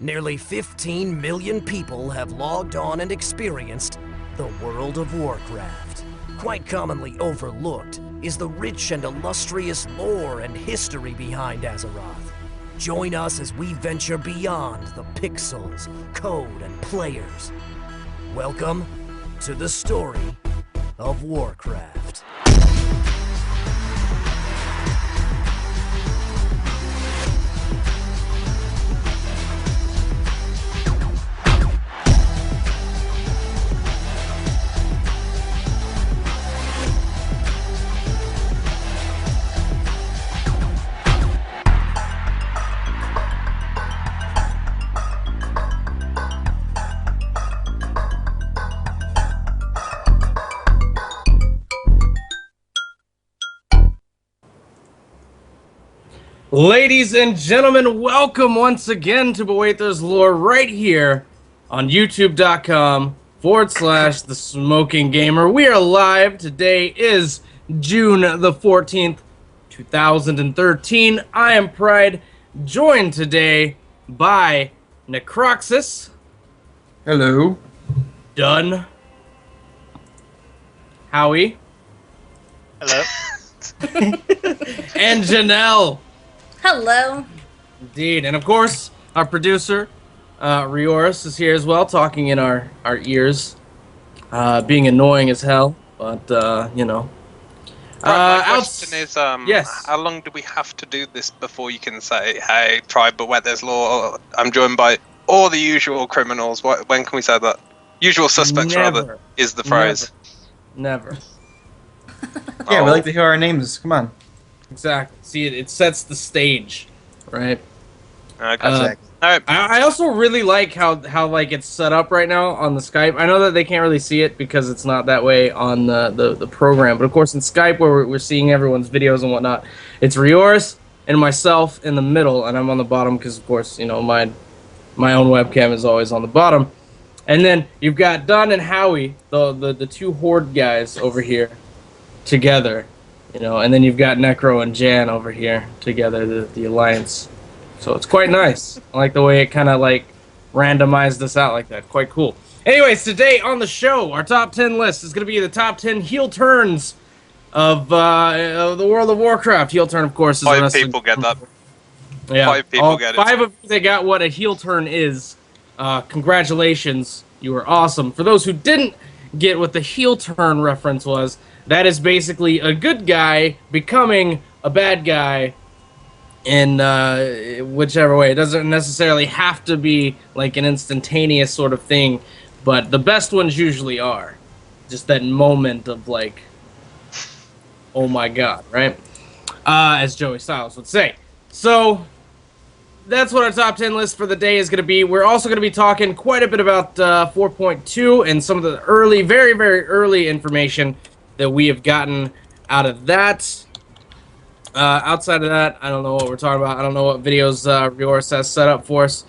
Nearly 15 million people have logged on and experienced the World of Warcraft. Quite commonly overlooked is the rich and illustrious lore and history behind Azeroth. Join us as we venture beyond the pixels, code, and players. Welcome to the story of Warcraft. Ladies and gentlemen, welcome once again to Bewaither's Lore right here on youtube.com/The Smoking Gamer. We are live. Today is June the 14th, 2013. I am Pride, joined today by Necroxus. Hello. Dunn. Howie. Hello. And Janelle. Hello. Indeed. And of course, our producer, Rioris, is here as well, talking in our ears, being annoying as hell, but, you know. My question is, yes. how long do we have to do this before you can say, hey, try Bewaither's Law, I'm joined by all the usual criminals? When can we say that? Usual suspects, rather, is the phrase. Never. Yeah, we like to hear our names. Come on. Exactly. See, it sets the stage, right? Okay. Alright. I also really like how like it's set up right now on the Skype. I know that they can't really see it because it's not that way on the program, but of course in Skype where we're seeing everyone's videos and whatnot, it's Rioris and myself in the middle, and I'm on the bottom because of course, you know, my own webcam is always on the bottom. And then you've got Dunn and Howie, the two Horde guys over here together. You know, and then you've got Necro and Jan over here together, the Alliance. So it's quite nice. I like the way it kind of like randomized this out like that. Quite cool. Anyways, today on the show, our top 10 list is going to be the top 10 heel turns of the World of Warcraft. Heel turn, of course, is 5 people get that. Yeah, 5 people get it. 5 of you that got what a heel turn is. Congratulations, you were awesome. For those who didn't get what the heel turn reference was, that is basically a good guy becoming a bad guy in whichever way. It doesn't necessarily have to be like an instantaneous sort of thing, but the best ones usually are. Just that moment of like, oh my god, right? As Joey Styles would say. So that's what our top 10 list for the day is going to be. We're also going to be talking quite a bit about 4.2 and some of the early, very, very early information that we have gotten out of that. Outside of that, I don't know what we're talking about. I don't know what videos Rioris has set up for us.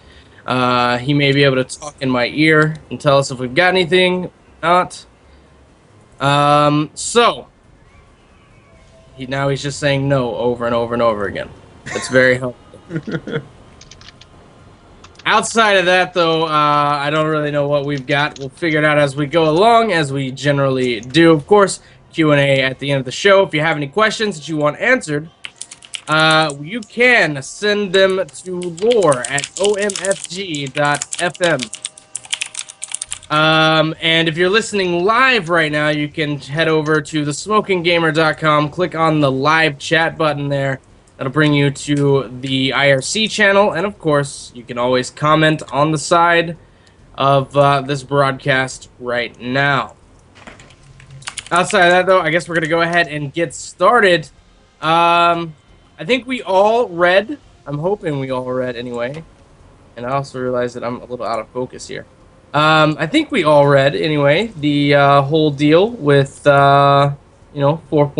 He may be able to talk in my ear and tell us if we've got anything or not. So, he's just saying no over and over and over again. It's very helpful. Outside of that, though, I don't really know what we've got. We'll figure it out as we go along, as we generally do. Of course, Q&A at the end of the show. If you have any questions that you want answered, you can send them to lore@omfg.fm. And if you're listening live right now, you can head over to thesmokinggamer.com, click on the live chat button there. That'll bring you to the IRC channel, and of course, you can always comment on the side of this broadcast right now. Outside of that, though, I guess we're going to go ahead and get started. I think we all read, I'm hoping we all read anyway, and I also realize that I'm a little out of focus here. I think we all read, anyway, the whole deal with, you know, 4.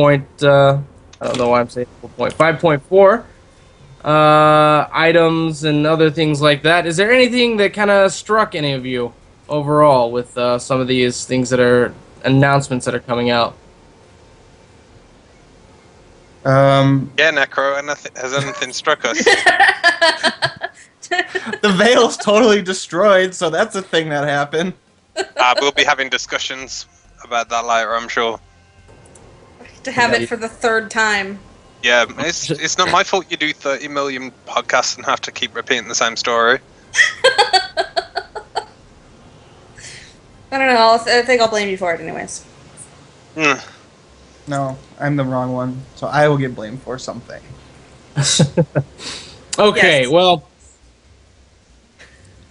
I don't know why I'm saying 5.4 items and other things like that. Is there anything that kind of struck any of you overall with some of these things that are announcements that are coming out? Yeah, Necro, has anything struck us? The veil's totally destroyed, so that's a thing that happened. We'll be having discussions about that later, I'm sure. To have it for the third time. Yeah, it's not my fault you do 30 million podcasts and have to keep repeating the same story. I don't know. I think I'll blame you for it anyways. No, I'm the wrong one, so I will get blamed for something. Okay, Yes. well,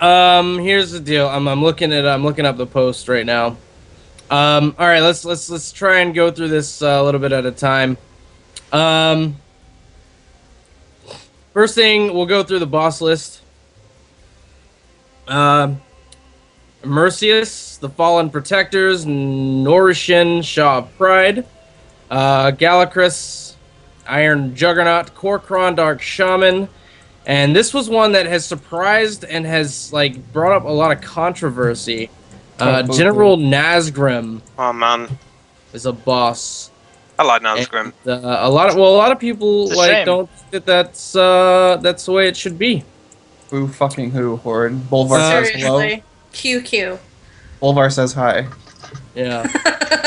here's the deal. I'm looking up the post right now. All right, let's try and go through this a little bit at a time. First thing, we'll go through the boss list. Mercius, the Fallen Protectors, Norishin, Shaw of Pride, Galacrus, Iron Juggernaut, Korkron, Dark Shaman, and this was one that has surprised and has like brought up a lot of controversy. General Nazgrim Oh man, is a boss. I like Nazgrim. And, a lot of people It's a like shame. don't think that that's the way it should be. Who fucking who, Horde? Bolvar says hello. Seriously. QQ. Bolvar says hi. Yeah.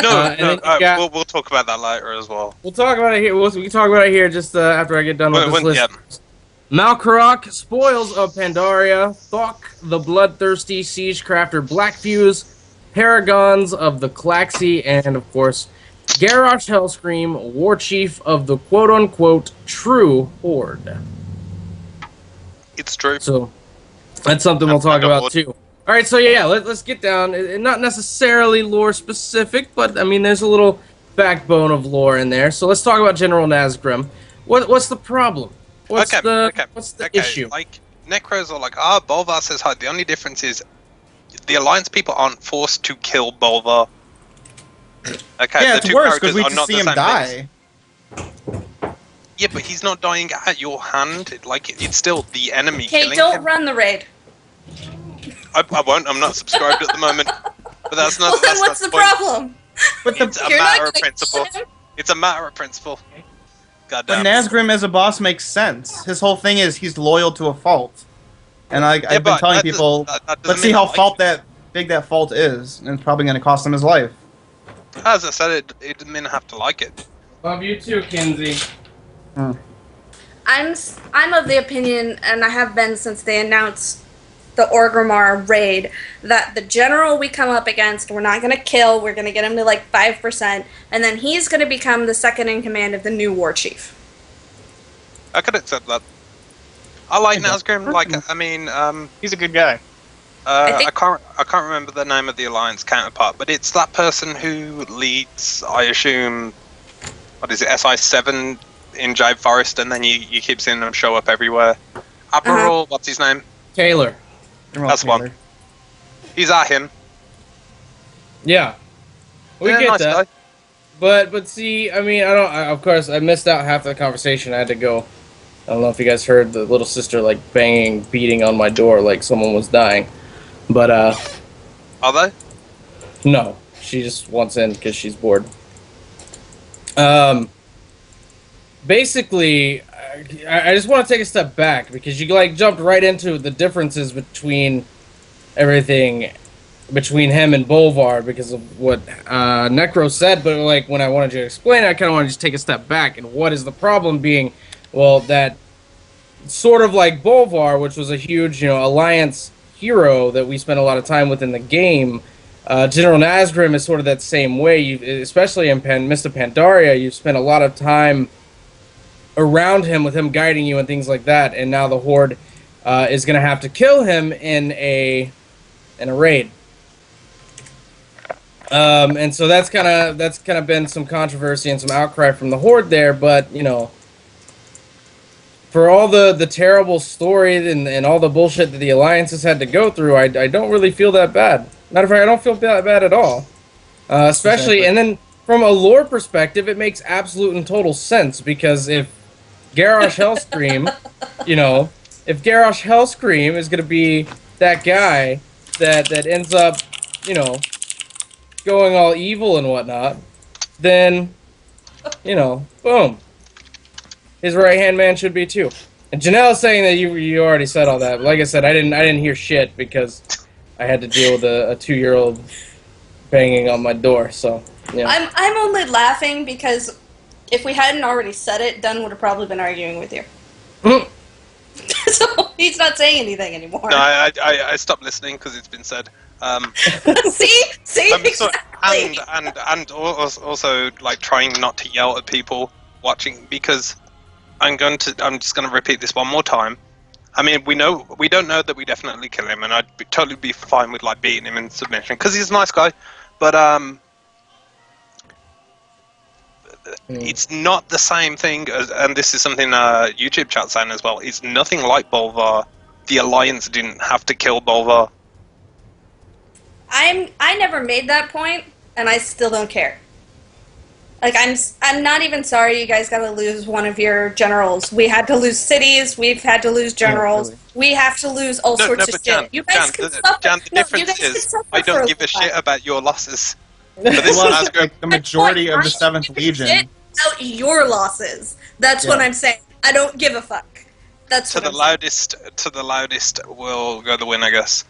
No, and then you got- we'll talk about that later as well. We'll talk about it here. We can talk about it here just after I get done with this list. Yeah. Malkarok, Spoils of Pandaria, Thok, the Bloodthirsty Siegecrafter, Blackfuse, Paragons of the Klaxi, and of course, Garrosh Hellscream, War Chief of the quote-unquote true Horde. It's true. So that's something we'll talk about too. All right, so yeah, let's get down. Not necessarily lore specific, but I mean, there's a little backbone of lore in there. So let's talk about General Nazgrim. What's the problem? What's the issue? Like, Necros are like, Bolvar says hi. The only difference is the Alliance people aren't forced to kill Bolvar. Okay, Yeah, the it's two worse because characters we are just not see the him same die. things. Yeah, but he's not dying at your hand. It's still the enemy Okay, killing don't him. run the raid. I won't. I'm not subscribed at the moment. But that's not. Well, then that's what's not the point. problem? But It's a You're not matter of gonna principle. kill him? It's a matter of principle. But Goddamn. Nazgrim as a boss makes sense. His whole thing is he's loyal to a fault. And I've been but telling that people, that doesn't let's see mean how I like big that fault is, and it's probably going to cost him his life. it. As I said, it didn't mean I have to like it. Love you too, Kinsey. I'm of the opinion, and I have been since they announced the Orgrimmar raid, that the general we come up against, we're not going to kill, we're going to get him to like 5%, and then he's going to become the second in command of the new war chief. I could accept that. I like Okay. Nazgrim. Like, I mean, He's a good guy. I think- I can't remember the name of the Alliance counterpart, but it's that person who leads, I assume, what is it, SI7 in Jade Forest, and then you keep seeing them show up everywhere. Admiral, what's his name? Taylor. That's one. He's at him. Yeah. We Yeah, get nice that. guy. But see, I mean, of course, I missed out half the conversation. I had to go. I don't know if you guys heard the little sister like beating on my door like someone was dying. But Are they? no, she just wants in because she's bored. Basically, I just want to take a step back because you like jumped right into the differences between everything between him and Bolvar because of what Necro said. But like when I wanted you to explain it, I kind of want to just take a step back. And what is the problem being? Well, that sort of like Bolvar, which was a huge, Alliance hero that we spent a lot of time with in the game. General Nazgrim is sort of that same way. Especially in Mist of Pandaria, you've spent a lot of time around him with him guiding you and things like that. And now the Horde is going to have to kill him in a raid. And so that's kind of been some controversy and some outcry from the Horde there. But for all the terrible story and all the bullshit that the Alliance has had to go through, I don't really feel that bad. Matter of fact, I don't feel that bad at all. Especially, Exactly. and then from a lore perspective, it makes absolute and total sense because if Garrosh Hellscream, if Garrosh Hellscream is going to be that guy that ends up, going all evil and whatnot, then, boom. His right-hand man should be too. And Janelle's saying that you already said all that. But like I said, I didn't hear shit because I had to deal with a 2-year-old banging on my door. So yeah. I'm only laughing because if we hadn't already said it, Dunn would have probably been arguing with you. So he's not saying anything anymore. No, I stopped listening because it's been said. See, exactly. And also like trying not to yell at people watching, because I'm just gonna repeat this one more time. I mean, we don't know that we definitely kill him, and totally be fine with like beating him in submission because he's a nice guy. But it's not the same thing as, and this is something YouTube chat saying as well. It's nothing like Bolvar. The Alliance didn't have to kill Bolvar. I never made that point, and I still don't care. Like, I'm not even sorry you guys got to lose one of your generals. We had to lose cities. We've had to lose generals. Yeah, really. We have to lose all sorts of shit. You guys can suffer. Jan, the difference is I don't give a shit about your losses. But this Well, is like the majority of the 7th Legion. Shit about your losses. That's what I'm saying. I don't give a fuck. That's to what the I'm loudest. To the loudest will go the win, I guess.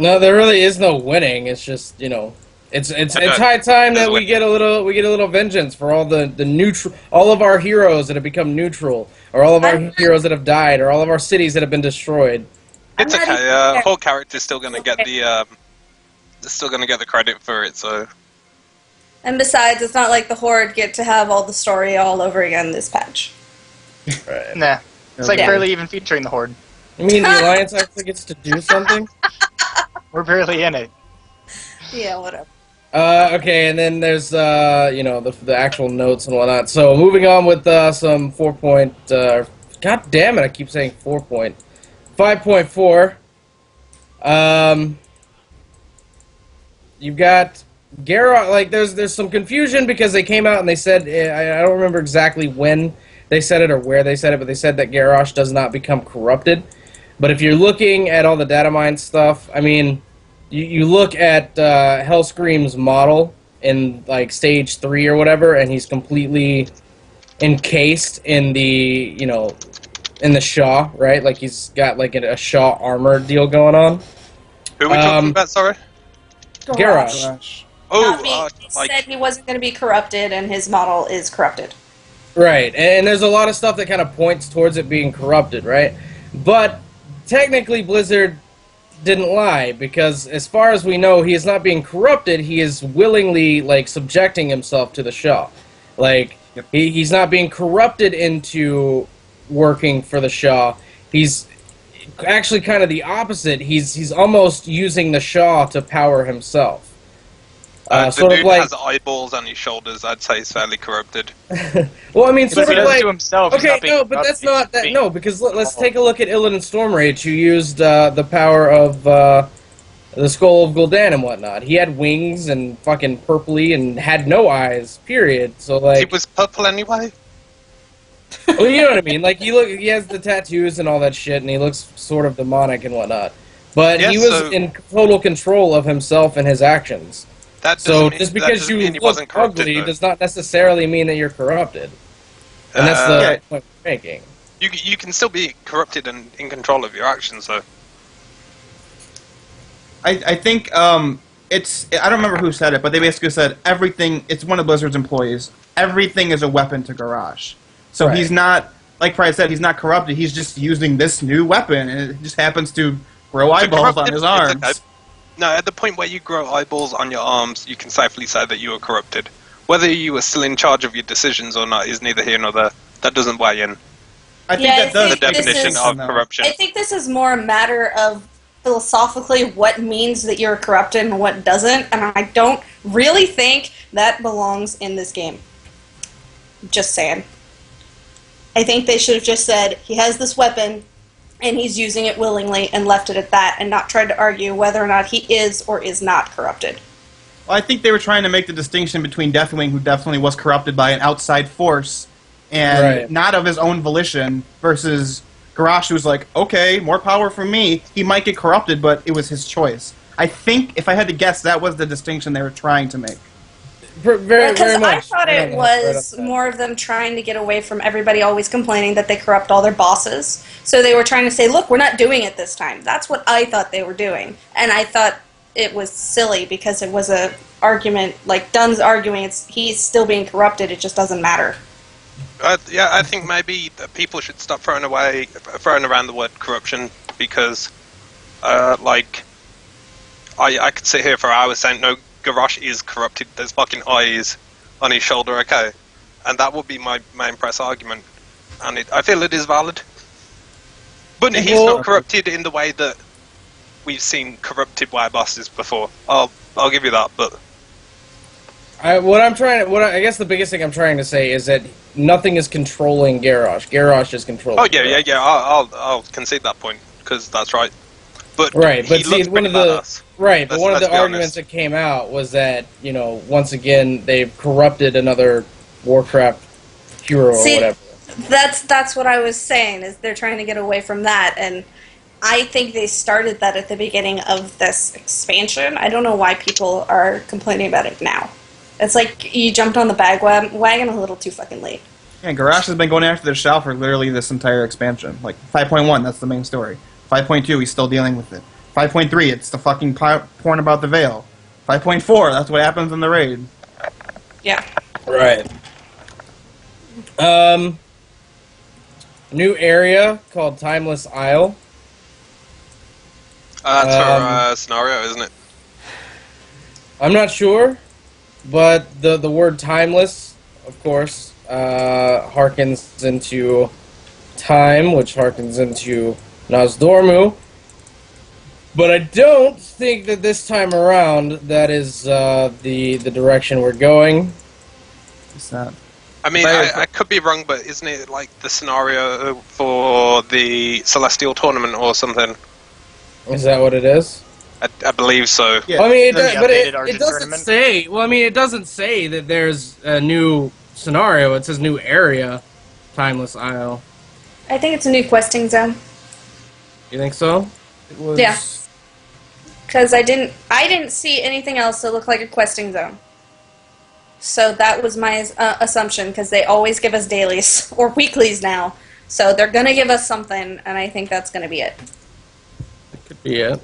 No, there really is no winning. It's just, it's high time that we get a little vengeance for all the neutral, all of our heroes that have become neutral, or all of our heroes that have died, or all of our cities that have been destroyed. It's okay. Whole character's still gonna get the credit for it. So. And besides, it's not like the Horde get to have all the story all over again this patch. Right. Nah. It's like barely even featuring the Horde. You mean the Alliance actually gets to do something? We're barely in it. Yeah, whatever. Okay, and then there's, the actual notes and whatnot. So, moving on with some 4-point, god damn it, I keep saying 4-point. 5.4. You've got Garrosh, like, there's some confusion because they came out and they said, I don't remember exactly when they said it or where they said it, but they said that Garrosh does not become corrupted. But if you're looking at all the data mine stuff, I mean, you look at Hellscream's model in, like, stage 3 or whatever, and he's completely encased in the, in the Shaw, right? Like, he's got, like, a Shaw armor deal going on. Who are we talking about, sorry? Garrosh. Oh, He said he wasn't going to be corrupted, and his model is corrupted. Right, and there's a lot of stuff that kind of points towards it being corrupted, right? But technically Blizzard didn't lie, because as far as we know, he is not being corrupted, he is willingly, like, subjecting himself to the Shaw. Like, he's not being corrupted into working for the Shaw. He's actually kind of the opposite. He's almost using the Shaw to power himself. The sort dude of like, has eyeballs on his shoulders. I'd say he's fairly corrupted. well, I mean, sort But he of does like to himself. He's okay, not being no, but that's corrupted, not that. he's No, because let's take a look at Illidan Stormrage, who used the power of the Skull of Gul'dan and whatnot. He had wings and fucking purpley and had no eyes. Period. So like, He was purple anyway. well, you know what I mean. Like he has the tattoos and all that shit, and he looks sort of demonic and whatnot. But Yeah, he was so- in total control of himself and his actions. That So doesn't mean- just that because doesn't you mean he wasn't look corrupted, ugly though. does not necessarily mean that you're corrupted. And that's the point we're making. You can still be corrupted and in control of your actions, though. I think it's, I don't remember who said it, but they basically said everything, it's one of Blizzard's employees, everything is a weapon to Garrosh. So Right. he's not, like Pride said, he's not corrupted, he's just using this new weapon, and it just happens to grow eyeballs on his arms. Okay. No, at the point where you grow eyeballs on your arms, you can safely say that you are corrupted. Whether you were still in charge of your decisions or not is neither here nor there. That doesn't weigh in. I think Yeah, that I does The think this definition is- of No. corruption. I think this is more a matter of philosophically what means that you're corrupted and what doesn't, and I don't really think that belongs in this game. Just saying. I think they should have just said, he has this weapon, and he's using it willingly, and left it at that, and not tried to argue whether or not he is or is not corrupted. Well, I think they were trying to make the distinction between Deathwing, who definitely was corrupted by an outside force, and Right. not of his own volition, versus Garrosh, who's like, okay, more power for me. He might get corrupted, but it was his choice. I think, if I had to guess, that was the distinction they were trying to make. Very Because I much. thought Right it on that, right was on that. more of them trying to get away from everybody always complaining that they corrupt all their bosses. So they were trying to say, look, we're not doing it this time. That's what I thought they were doing. And I thought it was silly because it was a argument, like Dunn's arguing he's still being corrupted, it just doesn't matter. Yeah, I think maybe that people should stop throwing around the word corruption because, like, I could sit here for hours saying no, Garrosh is corrupted. There's fucking eyes on his shoulder, okay, and that would be my main press argument, and I feel it is valid. But he's not corrupted in the way that we've seen corrupted wire bosses before. I'll give you that, but. I guess the biggest thing I'm trying to say is that nothing is controlling Garrosh. Garrosh is controlling. Oh yeah. I'll concede that point because that's right. But right, but see, one of the be arguments that came out was that once again they've corrupted another Warcraft hero or whatever. That's what I was saying. Is they're trying to get away from that, and I think they started that at the beginning of this expansion. I don't know why people are complaining about it now. It's like you jumped on the wagon a little too fucking late. Yeah, Garrosh has been going after the shell for literally this entire expansion. Like 5.1, that's the main story. 5.2, he's still dealing with it. 5.3, it's the fucking porn about the Veil. 5.4, that's what happens in the raid. Yeah. Right. New area called Timeless Isle. That's for scenario, isn't it? I'm not sure, but the word timeless, of course, harkens into time, which harkens into Nosdormu. But I don't think that this time around that is the direction we're going. It's not. I mean, I could be wrong, but isn't it like the scenario for the Celestial Tournament or something? Is that what it is? I believe so. Yeah. I mean, updated it doesn't tournament. say. Well, I mean, it doesn't say that there's a new scenario. It says new area, Timeless Isle. I think it's a new questing zone. You think so? It was, Yeah. Because I didn't see anything else that looked like a questing zone. So that was my assumption, because they always give us dailies or weeklies now. So they're gonna give us something, and I think that's gonna be it. It could be it.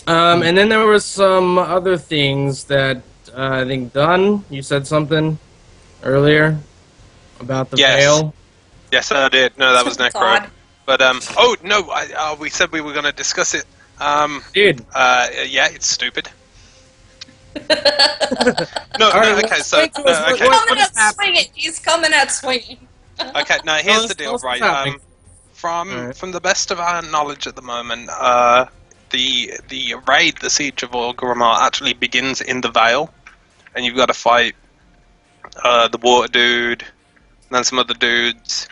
And then there was some other things that I think Dunn, you said something earlier about the Yes. veil. Yes, I did. No, that was It's Necro. odd. But oh no, we said we were going to discuss it. Dude. Yeah, it's stupid. No, Alright, okay, well, so explain to us okay, Coming is out happening? swinging. He's coming out swinging. okay. Now here's the deal, Tell us what's right? happening. From the best of our knowledge at the moment, the raid, the Siege of Orgrimmar, actually begins in the Vale, and you've got to fight the Water Dude, and then some other dudes,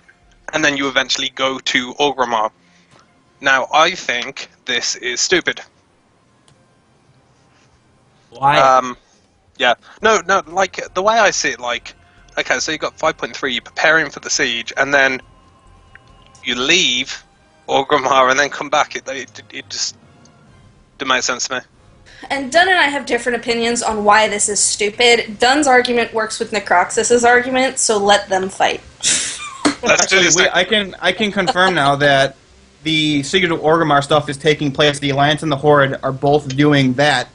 and then you eventually go to Orgrimmar. Now, I think this is stupid. Why? Yeah. No, like, the way I see it, like, okay, so you got 5.3, you're preparing for the siege, and then you leave Orgrimmar and then come back. It just didn't make sense to me. And Dunn and I have different opinions on why this is stupid. Dunn's argument works with Necroxus's argument, so let them fight. Let's do this. I can confirm now that the Siege of Orgrimmar stuff is taking place. The Alliance and the Horde are both doing that,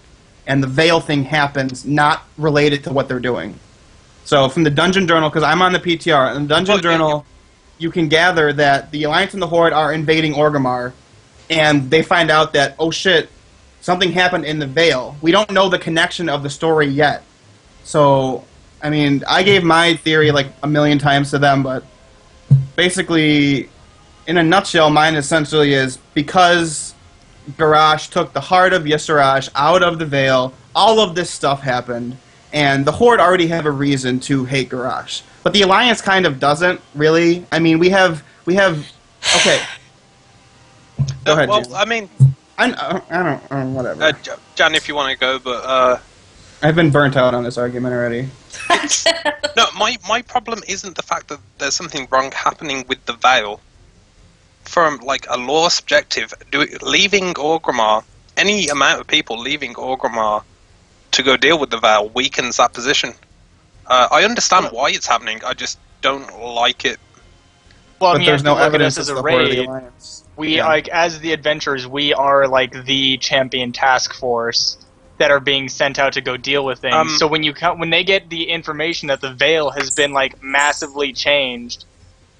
and the Veil thing happens not related to what they're doing. So from the Dungeon Journal, because I'm on the PTR, in the Dungeon Journal, you can gather that the Alliance and the Horde are invading Orgrimmar, and they find out that, oh shit, something happened in the Veil. We don't know the connection of the story yet. So, I mean, I gave my theory like a million times to them, but basically, in a nutshell, mine essentially is because Garrosh took the heart of Yisarash out of the Veil, all of this stuff happened, and the Horde already have a reason to hate Garrosh. But the Alliance kind of doesn't, really. I mean, we have okay. Go ahead, well, Jason. I mean, I don't whatever. Jan, if you want to go, but I've been burnt out on this argument already. no, my problem isn't the fact that there's something wrong happening with the Veil. From like a lore subjective, leaving Orgrimmar, any amount of people leaving Orgrimmar to go deal with the Veil weakens that position. I understand why it's happening. I just don't like it. Well, I But mean, there's if no you look at evidence us as it's a the Horde of the raid, Alliance. we Yeah. like as the adventurers, we are like the champion task force that are being sent out to go deal with things. So when they get the information that the Veil has been like massively changed,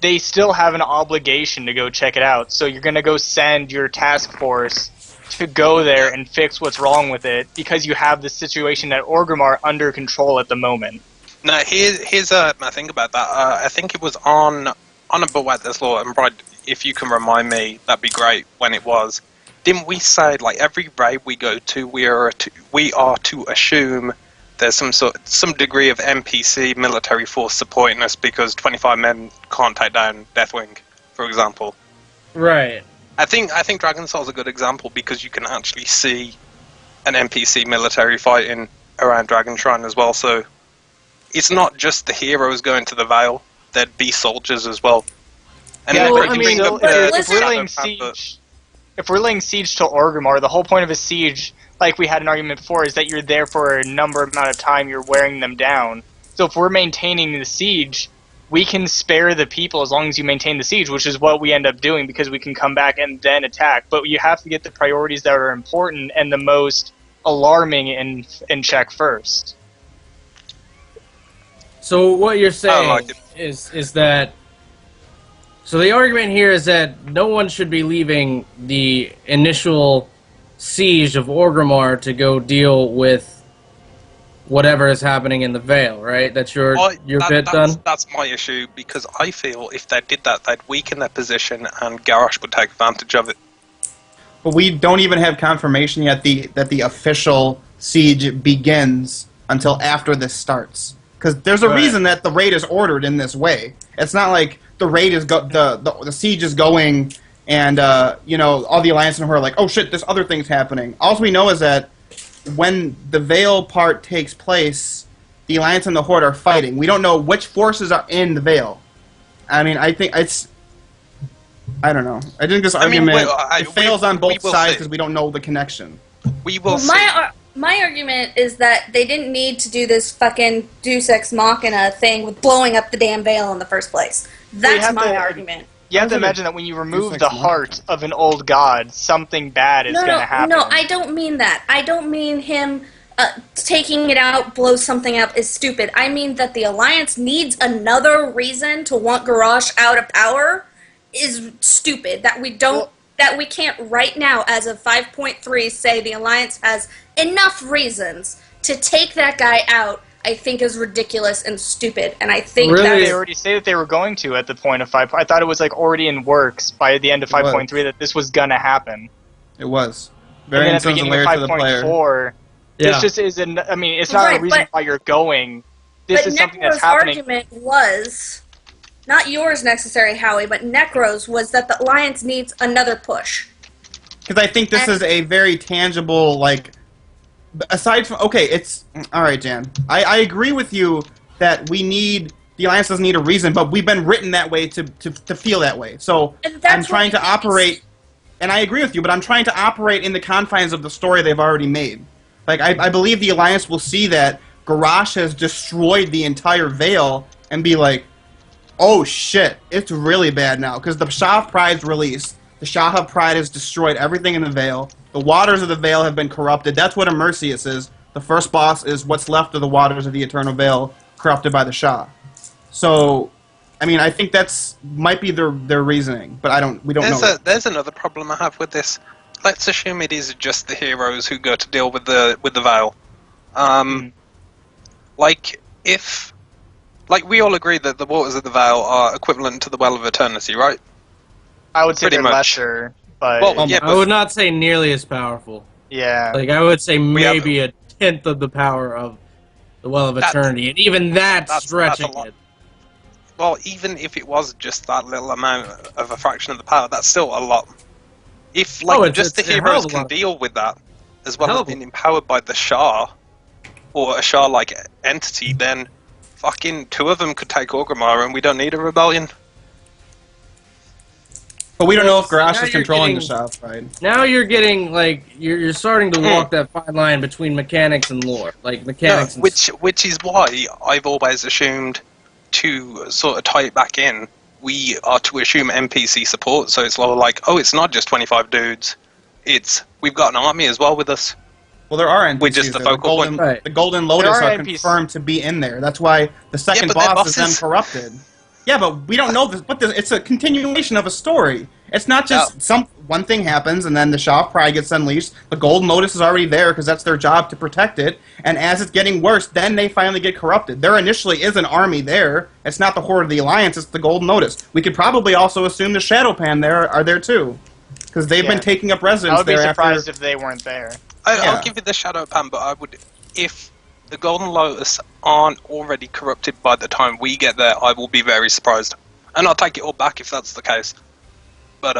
they still have an obligation to go check it out. So you're gonna go send your task force to go there and fix what's wrong with it because you have the situation at Orgrimmar under control at the moment. No, here's my thing about that. I think it was on a book like this, Lord, and Brad, if you can remind me, that'd be great. When it was, didn't we say like every raid we go to, we are to assume there's some degree of NPC military force supporting us because 25 men can't take down Deathwing, for example. Right. I think Dragon Soul's a good example because you can actually see an NPC military fighting around Dragon Shrine as well. So it's not just the heroes going to the Veil; there'd be soldiers as well. And Yeah, then well, but they I bring mean, up if we're Shadow laying Panther. siege, if we're laying siege to Orgrimmar, the whole point of a siege, like we had an argument before, is that you're there for a amount of time. You're wearing them down. So if we're maintaining the siege, we can spare the people as long as you maintain the siege, which is what we end up doing because we can come back and then attack. But you have to get the priorities that are important and the most alarming in check first. So what you're I saying don't like it. is that... So the argument here is that no one should be leaving the initial siege of Orgrimmar to go deal with whatever is happening in the Vale, right? That's your bit done? That's my issue, because I feel if they did that, they'd weaken their position and Garrosh would take advantage of it. But we don't even have confirmation yet that the official siege begins until after this starts. Because there's a Right. reason that the raid is ordered in this way. It's not like the raid is the siege is going and all the Alliance and Horde are like, oh shit, this other thing's happening. All we know is that when the Veil part takes place, the Alliance and the Horde are fighting. We don't know which forces are in the Veil. I mean, I think it's... I don't know. I think this argument it fails on both sides because we don't know the connection. We will see. My argument is that they didn't need to do this fucking Deus Ex Machina thing with blowing up the damn Veil in the first place. That's have my to- argument. You have to imagine that when you remove the heart of an old god, something bad is going to happen. No, I don't mean that. I don't mean him taking it out, blow something up is stupid. I mean that the Alliance needs another reason to want Garrosh out of power is stupid. That we can't right now, as of 5.3, say the Alliance has enough reasons to take that guy out. I think is ridiculous and stupid, and I think Really? They already say that they were going to at the point of 5. I thought it was like already in works by the end of 5.3 that this was gonna happen. It was. And then at the Variance is a beginning layer of to the player. 5.4, Yeah. this just isn't. I mean, it's not Right, a reason but- why you're going. This but is something Necro's that's happening. argument was, not yours necessarily, Howie, but Necro's was that the Alliance needs another push. Because I think this is a very tangible, like, aside from, okay, it's, alright, Jan. I agree with you that the Alliance doesn't need a reason, but we've been written that way to feel that way. So, And that's I'm trying what to it is. operate, and I agree with you, but I'm trying to operate in the confines of the story they've already made. Like, I believe the Alliance will see that Garrosh has destroyed the entire Veil and be like, oh shit, it's really bad now. Because the Shah of Pride's released. The Shah of Pride has destroyed everything in the Veil. The waters of the Veil have been corrupted. That's what Immersius is. The first boss is what's left of the waters of the Eternal Veil, corrupted by the Shah. So, I mean, I think might be their reasoning, but we don't know. There's another problem I have with this. Let's assume it is just the heroes who go to deal with the Veil. We all agree that the waters of the Veil are equivalent to the Well of Eternity, right? I would say pretty they're much. lesser, but Well, yeah, I would not say nearly as powerful. yeah. Like, I would say have- maybe a tenth of the power of the Well of That- Eternity, and even that's that's stretching a lot. it. Well, even if it was just that little amount of a fraction of the power, that's still a lot. If it's the a hell heroes of a can lot. deal with that, as well Hell as of a- being empowered by the Shah, or a Shah-like entity, then fucking two of them could take Orgrimmar and we don't need a rebellion. But we don't know if Well, Garrosh now is you're controlling the getting- shop, right? Now you're getting like you're starting to walk that fine line between mechanics and lore, like mechanics. No, and which is why I've always assumed, to sort of tie it back in, we are to assume NPC support. So it's like, oh, it's not just 25 dudes. We've got an army as well with us. Well, there are NPCs. We're just the there. focal point. Right. The Golden Lotus There are are NPCs. confirmed to be in there. That's why the second but they're boss is then bosses. corrupted. Yeah, but we don't know this. But it's a continuation of a story. It's not just one thing happens and then the shop probably gets unleashed. The Golden Lotus is already there because that's their job to protect it. And as it's getting worse, then they finally get corrupted. There initially is an army there. It's not the Horde of the Alliance. It's the Golden Lotus. We could probably also assume the Shadowpan are there too, because they've been taking up residence I would be there surprised after. if they weren't there. Yeah. I'll give you the Shadow Pan, but I would, if the Golden Lotus aren't already corrupted by the time we get there, I will be very surprised. And I'll take it all back if that's the case. But,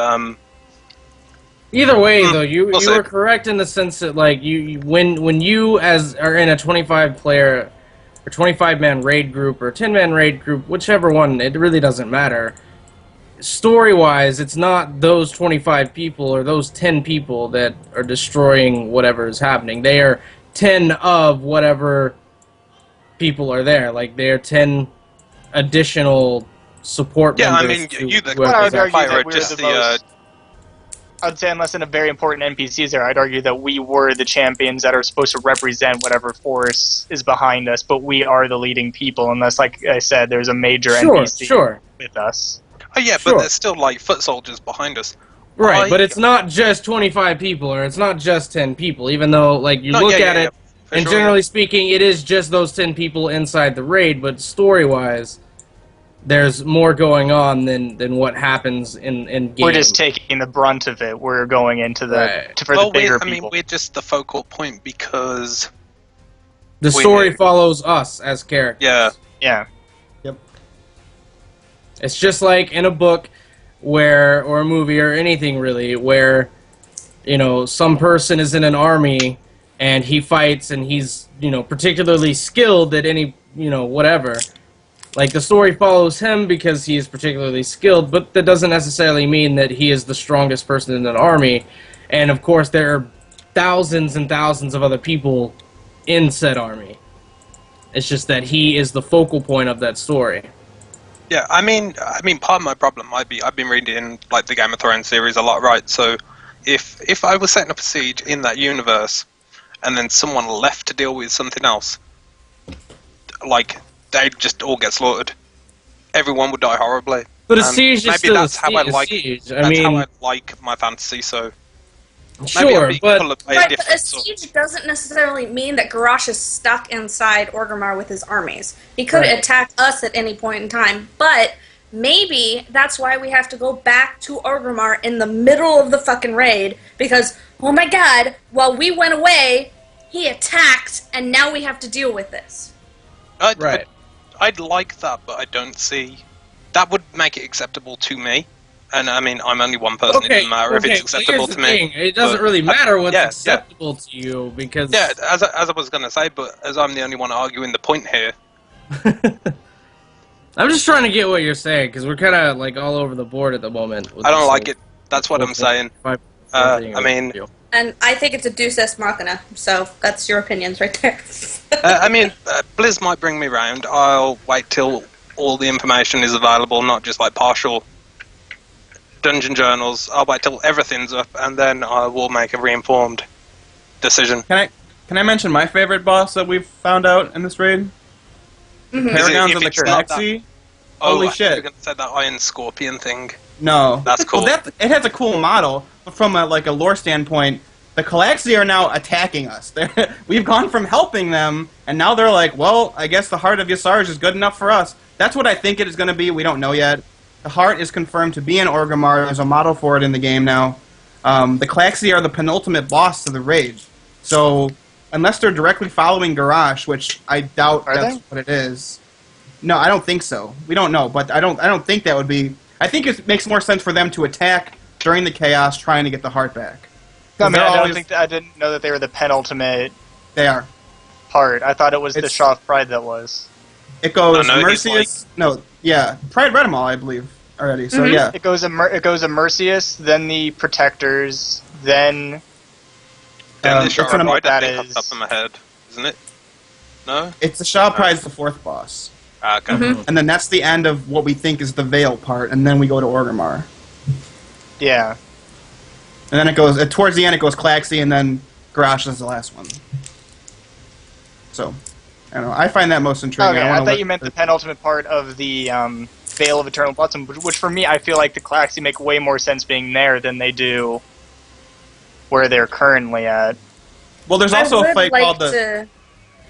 Either way, though, you we'll see. were correct in the sense that like when you as are in a 25 player or 25 man raid group or 10 man raid group, whichever one, it really doesn't matter. Story wise, it's not those 25 people or those 10 people that are destroying whatever is happening. They are 10 of whatever people are there. Like they are 10 additional support yeah, I members. mean, to you the whoever's I would argue fire that are we're just the the, most- I'd say unless in a very important NPCs there, I'd argue that we were the champions that are supposed to represent whatever force is behind us, but we are the leading people unless, like I said, there's a major NPC with us. oh yeah, Sure. but there's still, like, foot soldiers behind us. Right, but it's not just 25 people, or it's not just 10 people, even though, like, you No, look yeah, at yeah, it, for and sure, generally speaking, it is just those 10 people inside the raid, but story-wise, there's more going on than what happens in game. We're just taking the brunt of it. We're going into the Right. for the bigger I mean, people. we're just the focal point because, the we story need- follows us as characters. yeah. Yeah. It's just like in a book where, or a movie or anything really, where, you know, some person is in an army and he fights and he's, you know, particularly skilled at any, you know, whatever. Like, the story follows him because he is particularly skilled, but that doesn't necessarily mean that he is the strongest person in an army. And, of course, there are thousands and thousands of other people in said army. It's just that he is the focal point of that story. Yeah, I mean, part of my problem might be I've been reading, like, the Game of Thrones series a lot, right? So, if I was setting up a siege in that universe, and then someone left to deal with something else, like, they'd just all get slaughtered. Everyone would die horribly. But a And siege is maybe still that's a how I sie- a like. siege. That's I mean, how I like my fantasy. So maybe I'm sure, being but colored by a Right, but a different sort. siege doesn't necessarily mean that Garrosh is stuck inside Orgrimmar with his armies. He could Right. attack us at any point in time, but maybe that's why we have to go back to Orgrimmar in the middle of the fucking raid, because, oh my god, while we went away, he attacked, and now we have to deal with this. right. I'd like that, but I don't see. That would make it acceptable to me. And I mean, I'm only one person. It doesn't matter if it's so acceptable here's to the me. thing. It doesn't but really matter what's yeah, yeah. acceptable to you because Yeah, as I was going to say, but as I'm the only one arguing the point here, I'm just trying to get what you're saying because we're kind of like all over the board at the moment. with I don't this like whole- it. That's what I'm saying. I mean- And I think it's a Deus Ex Machina, so that's your opinions right there. I mean, Blizz might bring me round. I'll wait till all the information is available, not just like partial dungeon journals. I'll wait till everything's up, and then I will make a reinformed decision. Can I mention my favorite boss that we've found out in this raid? Mhm. Paragons if of the it's not that- Galaxy. Oh, Holy I thought you were shit. going to say that Iron Scorpion thing. No, That's cool. Well, it has a cool model, but from a lore standpoint, the Calaxi are now attacking us. We've gone from helping them, and now they're like, well, I guess the Heart of Yasarj is good enough for us. That's what I think it is going to be. We don't know yet. The Heart is confirmed to be in Orgrimmar. There's a model for it in the game now. The Calaxi are the penultimate boss to the raid. So, unless they're directly following Garrosh, which I doubt Are that's they? what it is. No, I don't think so. We don't know, but I don't think that would be. I think it makes more sense for them to attack during the chaos, trying to get the heart back. I mean, They're I always- didn't know that they were the penultimate They are. part. I thought it was the It's- Shaw of Pride that was. It goes No, he's Mercius. No, yeah, Pride read them all, I believe. already. So yeah, It goes Immersius, then the Protectors, then Then the it's Shard an- Ride, I that think, off is- the top of my head, isn't it? No? it's the Shao Prize, the 4th boss, Ah, okay. and then that's the end of what we think is the Veil part, and then we go to Orgrimmar, yeah. and then it goes towards the end. It goes Klaxi, and then Garrosh is the last one. So, I don't know. I find that most intriguing. Okay, I wanna thought look- you meant the penultimate part of the Veil of Eternal Blossom, which for me, I feel like the Klaxi make way more sense being there than they do where they're currently at. Well, there's I also a would fight like called the. to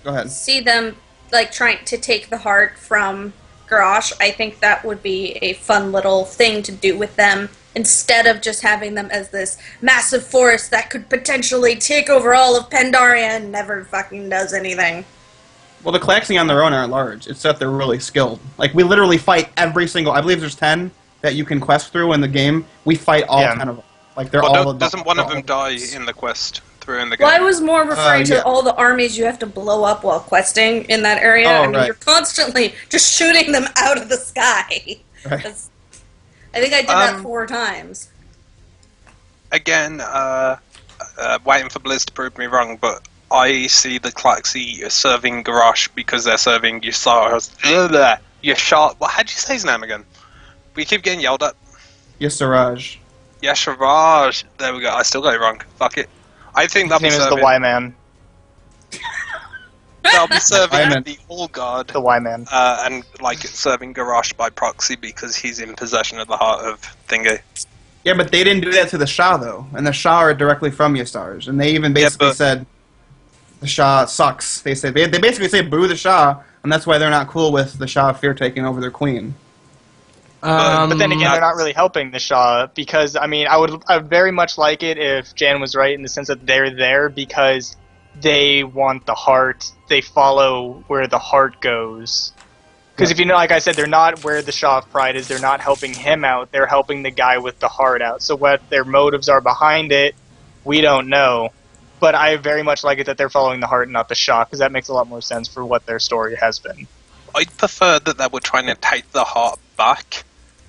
Go ahead. see them like trying to take the heart from Garrosh. I think that would be a fun little thing to do with them instead of just having them as this massive force that could potentially take over all of Pandaria and never fucking does anything. Well, the Klaxi on their own aren't large. It's that they're really skilled. Like, we literally fight every single... I believe there's 10 that you can quest through in the game. We fight all 10 of them. Like, they're Well, all... doesn't one of they're them all- die in the quest through in the game? Well, I was more referring yeah. to all the armies you have to blow up while questing in that area. Oh, I mean, right. you're constantly just shooting them out of the sky. Right. That's- I think I did that 4 times. Again, waiting for Blizz to prove me wrong, but I see the Klaxi serving Garrosh because they're serving Yashar's... Yashar... Well, how'd you say his name again? We keep getting yelled at. Yasiraj. Yasharaj. There we go. I still got it wrong. Fuck it. I think His that'll be name is the serving... Y-Man. They'll be serving Y-Man. the All God. The Y-Man. And like serving Garrosh by proxy because he's in possession of the heart of Thingy. Yeah, but they didn't do that to the Shah, though. And the Shah are directly from Yasarj. And they even basically but- said the Shah sucks. They said they basically say boo the Shah, and that's why they're not cool with the Shah of Fear taking over their queen. But then again, they're not really helping the Shah because I mean, I would very much like it if Jan was right in the sense that they're there because they want the heart. They follow where the heart goes. Because if you know, like I said, they're not where the Shah of Pride is. They're not helping him out. They're helping the guy with the heart out. So what their motives are behind it, we don't know. But I very much like it that they're following the heart and not the Shah because that makes a lot more sense for what their story has been. I'd prefer that they were trying to take the heart back,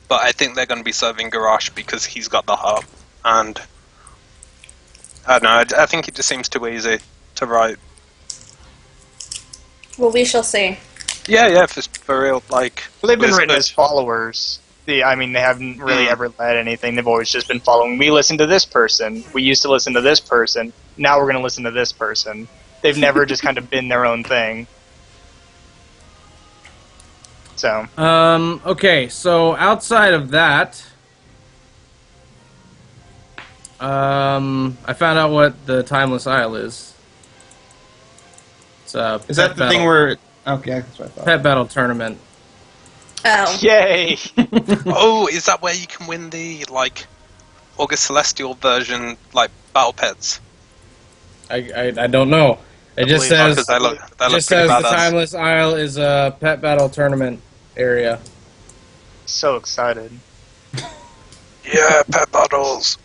but I think they're going to be serving Garrosh because he's got the heart. And I don't know, I think it just seems too easy to write. Well, we shall see. Yeah, for real. Like, Well, they've been Blizz- written as followers. I mean, they haven't really ever led anything. They've always just been following. We listen to this person. We used to listen to this person. Now we're going to listen to this person. They've never just kind of been their own thing. So, Okay, so outside of that, I found out what the Timeless Isle is. It's a Is that pet the thing battle- where... Okay, that's what I thought. pet battle tournament? Oh. yay! Oh, is that where you can win the, like, August Celestial version, like, battle pets? I don't know. It just believe- says Because they look just pretty says the badass. Timeless Isle is a pet battle tournament area. So excited. Yeah, pet battles.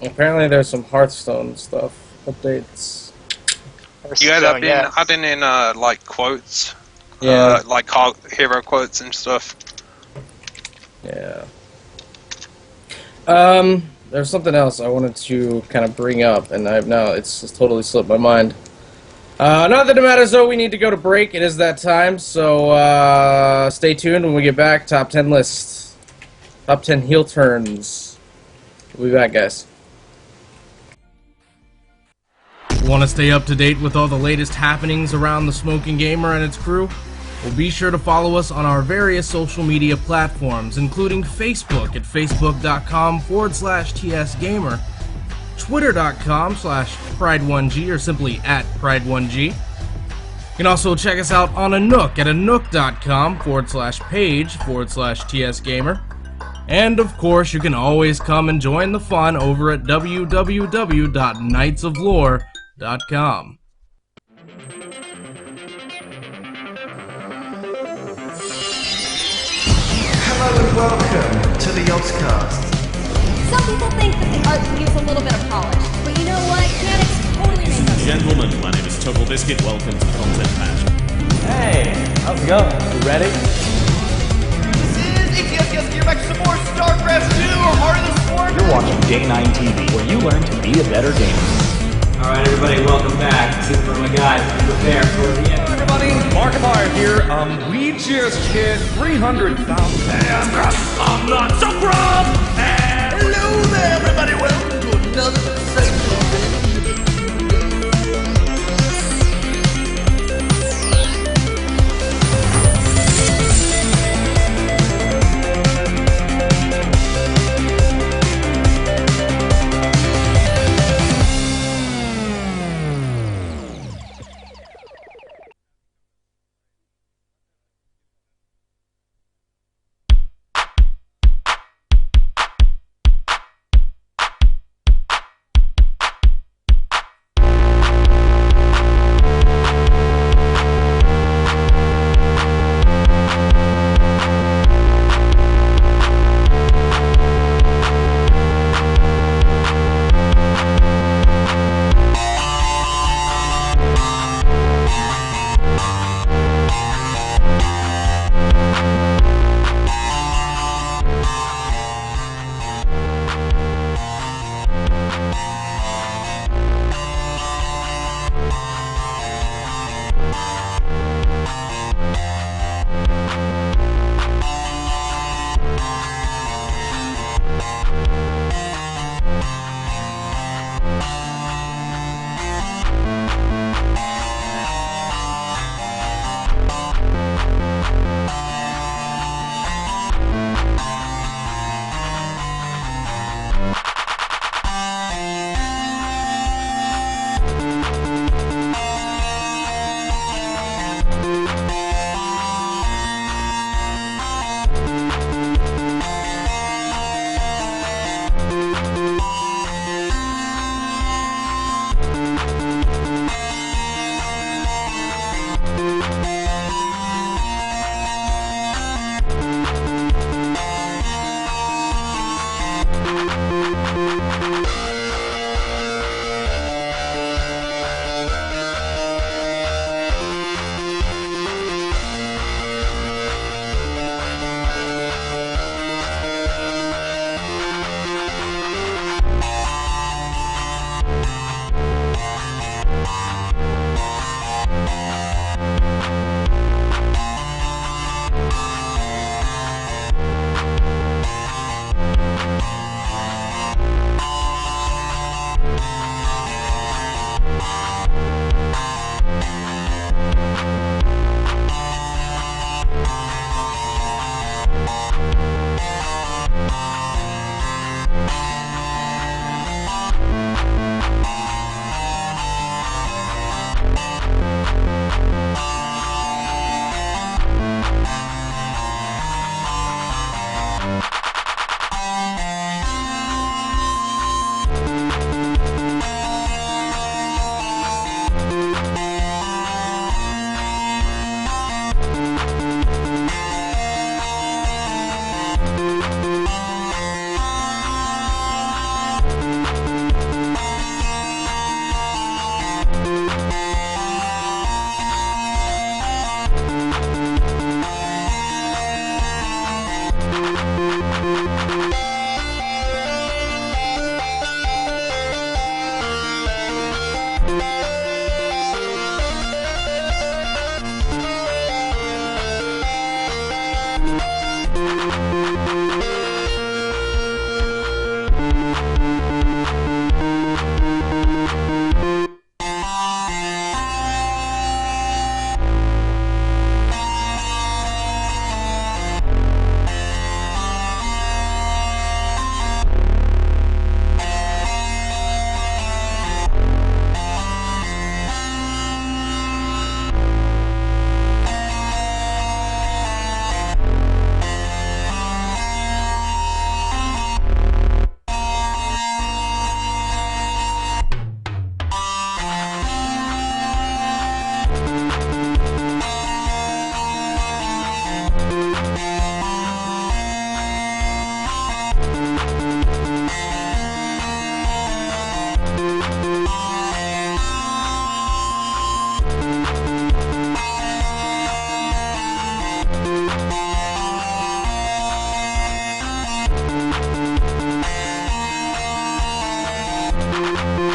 Apparently, there's some Hearthstone stuff updates. You guys have So, been yes. adding in, like, quotes? Yeah, Like, hero quotes and stuff. yeah. There's something else I wanted to kind of bring up, and it's just totally slipped my mind. Not that it matters, though. We need to go to break. It is that time, so stay tuned when we get back. Top 10 list. Top 10 heel turns. We'll be back, guys. Want to stay up to date with all the latest happenings around the Smoking Gamer and its crew? Well, be sure to follow us on our various social media platforms, including Facebook at facebook.com/TSGamer, twitter.com/Pride1G, or simply at Pride1G. You can also check us out on Anook at anook.com/page/TSGamer. And of course, you can always come and join the fun over at www.knightsoflore.com. Hello and welcome to the Oddscast. Some people think that the art needs a little bit of polish, but you know what? Mechanics totally make up. Gentlemen, my name is Total Biscuit. Welcome to Content Patch. Hey, how's it going? You ready? This is let's get back to some more StarCraft 2, Heart of the Swarm. You're watching Day 9 TV, where you learn to be a better gamer. Alright everybody, welcome back. Sit for my guys, prepare for the end. Everybody, Markiplier here. We just hit 300,000. I'm not so proud. Hello there, everybody. Welcome to another sensational video.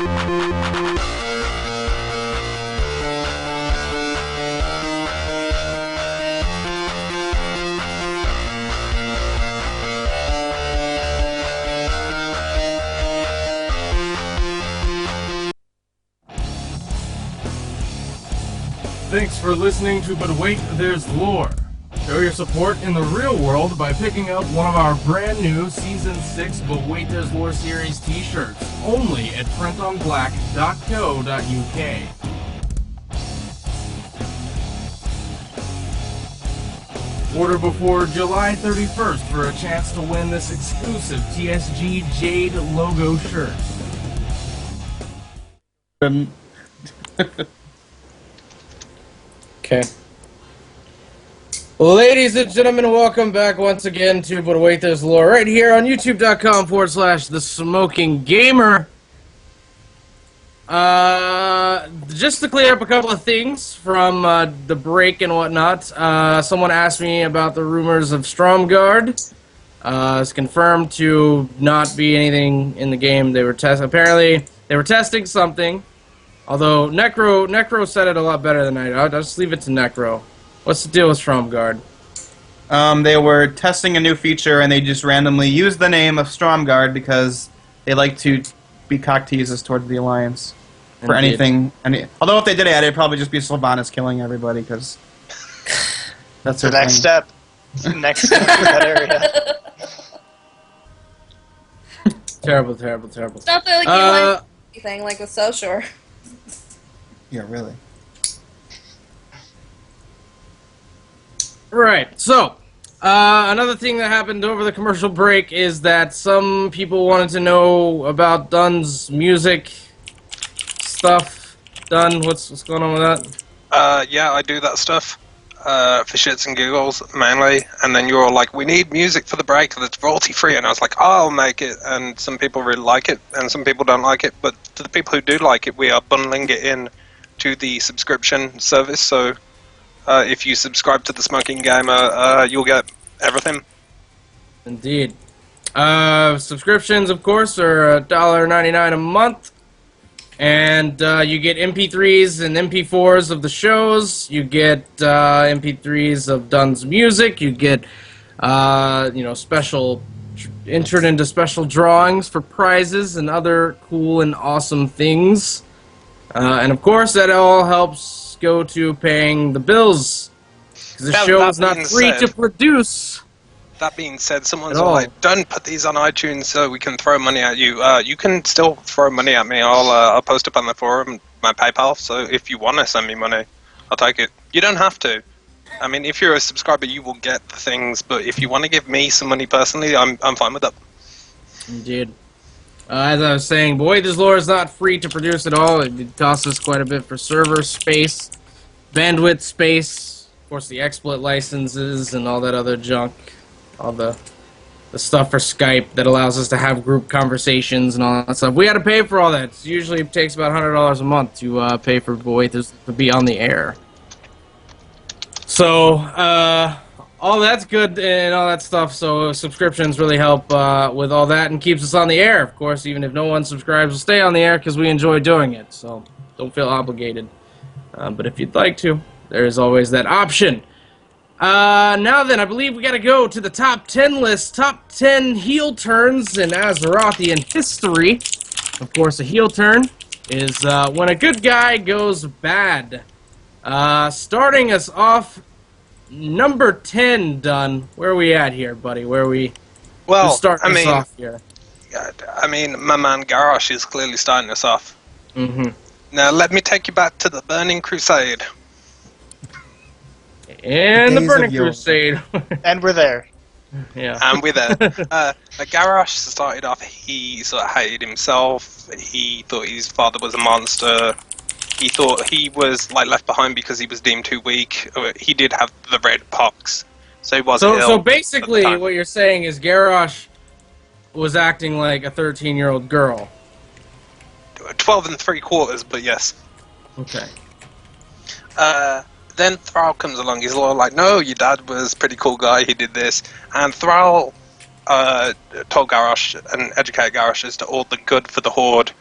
Thanks for listening to But Wait, There's Lore. Show your support in the real world by picking up one of our brand new Season 6 But Wait, There's Lore series t-shirts, only at printonblack.co.uk. Order before July 31st for a chance to win this exclusive TSG Jade logo shirt. Okay. Ladies and gentlemen, welcome back once again to But Wait, There's Lore, right here on youtube.com/The Smoking Gamer. Just to clear up a couple of things from the break and whatnot, someone asked me about the rumors of Stromgard. It's confirmed to not be anything in the game. They were apparently they were testing something. Although Necro said it a lot better than I did. I'll just leave it to Necro. What's the deal with Stromgard? They were testing a new feature, and they just randomly used the name of Stromgard because they like to be cock teases towards the Alliance for anything. Although if they did add it, it'd probably just be Sylvanas killing everybody, because that's the next step. Next step in that area. Terrible. It's not like you like anything like with So Shore. Yeah, really. Right, so, another thing that happened over the commercial break is that some people wanted to know about Dun's music stuff. Dun, what's going on with that? Yeah, I do that stuff for shits and giggles, mainly, and then you're all like, we need music for the break that's royalty-free, and I was like, I'll make it, and some people really like it, and some people don't like it, but to the people who do like it, we are bundling it in to the subscription service, so if you subscribe to the Smoking Gamer, you'll get everything. Indeed. Subscriptions, of course, are $1.99 a month, and you get MP3s and MP4s of the shows. You get MP3s of Dun's music. You get, special entered into special drawings for prizes and other cool and awesome things. And of course, that all helps go to paying the bills, because the show is not free to produce. That being said, someone's like, "Don't put these on iTunes so we can throw money at you." You can still throw money at me. I'll post up on the forum my PayPal. So if you want to send me money, I'll take it. You don't have to. I mean, if you're a subscriber, you will get the things. But if you want to give me some money personally, I'm fine with that. Indeed. As I was saying, Boy, this lore is not free to produce at all. It costs us quite a bit for server space, bandwidth space, of course the XSplit licenses and all that other junk, all the stuff for Skype that allows us to have group conversations and all that stuff. We got to pay for all that. It usually takes about $100 a month to pay for Boy to be on the air. So, all that's good and all that stuff, so subscriptions really help with all that and keeps us on the air. Of course, even if no one subscribes, we'll stay on the air because we enjoy doing it, so don't feel obligated. But if you'd like to, there is always that option. Now then, I believe we gotta go to the top 10 list, top 10 heel turns in Azerothian history. Of course, a heel turn is when a good guy goes bad. Starting us off, number 10, Done. Where are we at here, buddy? Where are we? Well, starting us off here. I mean, my man Garrosh is clearly starting us off. Mm-hmm. Now, let me take you back to the Burning Crusade. And the Burning Crusade. And we're there. Yeah. And we're there. Garrosh started off, he sort of hated himself. He thought his father was a monster. He thought he was left behind because he was deemed too weak. He did have the red pox, so he wasn't ill. So basically, what you're saying is Garrosh was acting like a 13-year-old girl. 12 3/4, but yes. Okay. Then Thrall comes along. He's all like, "No, your dad was a pretty cool guy. He did this." And Thrall told Garrosh and educated Garrosh as to all the good for the Horde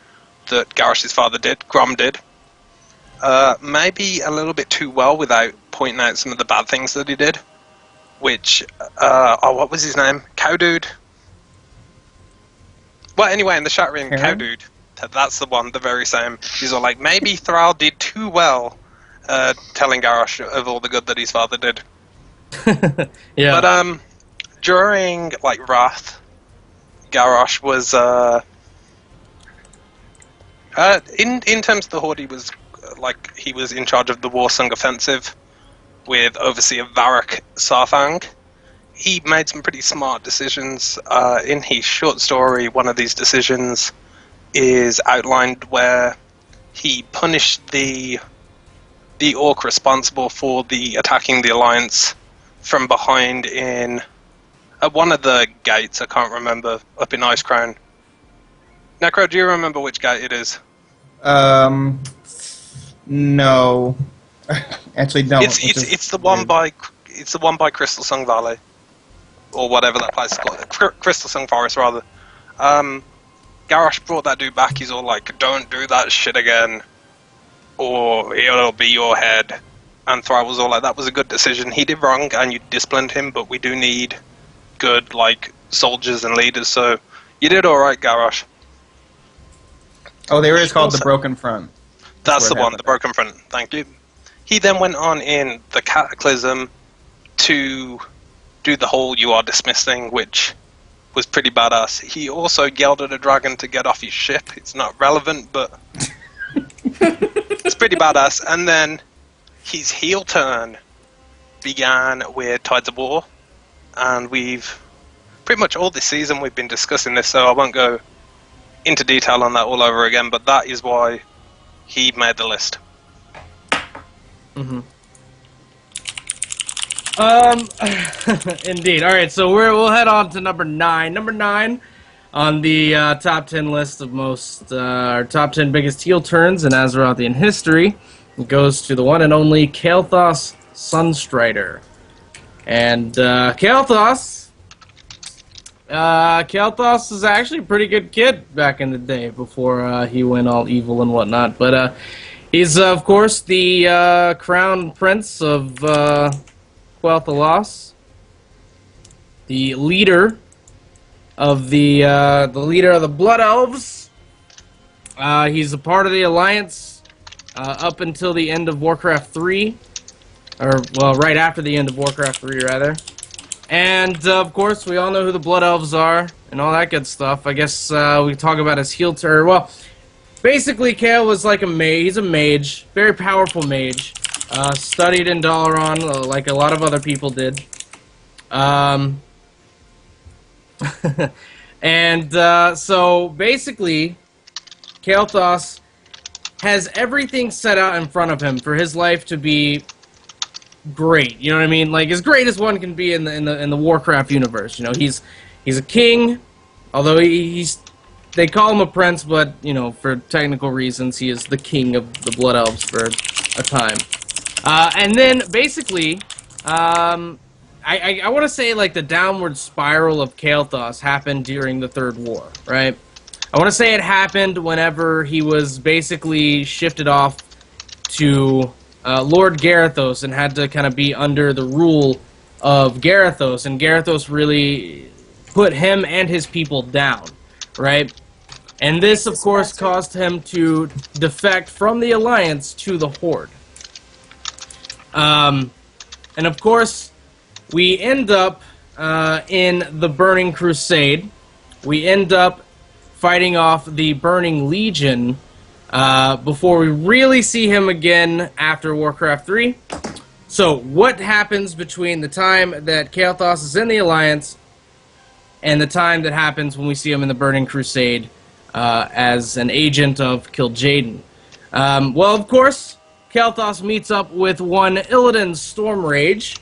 that Garrosh's father did, Grom did. Maybe a little bit too well without pointing out some of the bad things that he did. Which, what was his name? Cow Dude? Well, anyway, in the chat room, Cow Dude, that's the one, the very same. He's all like, maybe Thrall did too well telling Garrosh of all the good that his father did. Yeah. But, during, like, Wrath, Garrosh was, in terms of the Horde, he was in charge of the Warsung Offensive with Overseer Varric Sarthang. He made some pretty smart decisions. In his short story, one of these decisions is outlined where he punished the orc responsible for the attacking the Alliance from behind in one of the gates. I can't remember, up in Icecrown. Necro, do you remember which gate it is? No. Actually, no. It's the one by Crystal Sung Valley, or whatever that place is called. Crystal Sung Forest, rather. Garrosh brought that dude back. He's all like, "Don't do that shit again, or it'll be your head." And Thrall was all like, "That was a good decision. He did wrong, and you disciplined him, but we do need good soldiers and leaders. So you did all right, Garrosh." Oh, there is called the Broken Front. That's the one, the Broken Front. Thank you. He then went on in the Cataclysm to do the whole "you are dismissed" thing, which was pretty badass. He also yelled at a dragon to get off his ship. It's not relevant, but it's pretty badass. And then his heel turn began with Tides of War, and we've pretty much all this season we've been discussing this, so I won't go into detail on that all over again, but that is why he made the list. Mm-hmm. Indeed. All right, so we'll head on to number 9. Number 9 on the top 10 list of our top 10 biggest heel turns in Azerothian history goes to the one and only Kael'thas Sunstrider. And Kael'thas is actually a pretty good kid back in the day before he went all evil and whatnot. But he's, of course, the crown prince of Quel'Thalas, the leader of the Blood Elves. He's a part of the Alliance up until the end of Warcraft 3, or well, right after the end of Warcraft 3, rather. And of course, we all know who the Blood Elves are and all that good stuff. I guess we talk about his heel turn. Well, basically, Kael was like a mage. He's a mage, very powerful mage. Studied in Dalaran like a lot of other people did. And so basically, Kael'thas has everything set out in front of him for his life to be great. You know what I mean? Like as great as one can be in the Warcraft universe. You know, he's a king, although they call him a prince, but you know, for technical reasons, he is the king of the Blood Elves for a time. And then basically, I want to say like the downward spiral of Kael'thas happened during the Third War, right? I want to say it happened whenever he was basically shifted off to Lord Garithos and had to kind of be under the rule of Garithos, and Garithos really put him and his people down, right? And this, of course, caused him to defect from the Alliance to the Horde. And of course, we end up in the Burning Crusade. We end up fighting off the Burning Legion before we really see him again after Warcraft 3. So, what happens between the time that Kael'thas is in the Alliance and the time that happens when we see him in the Burning Crusade as an agent of Kil'jaeden? Well, of course, Kael'thas meets up with one Illidan Stormrage,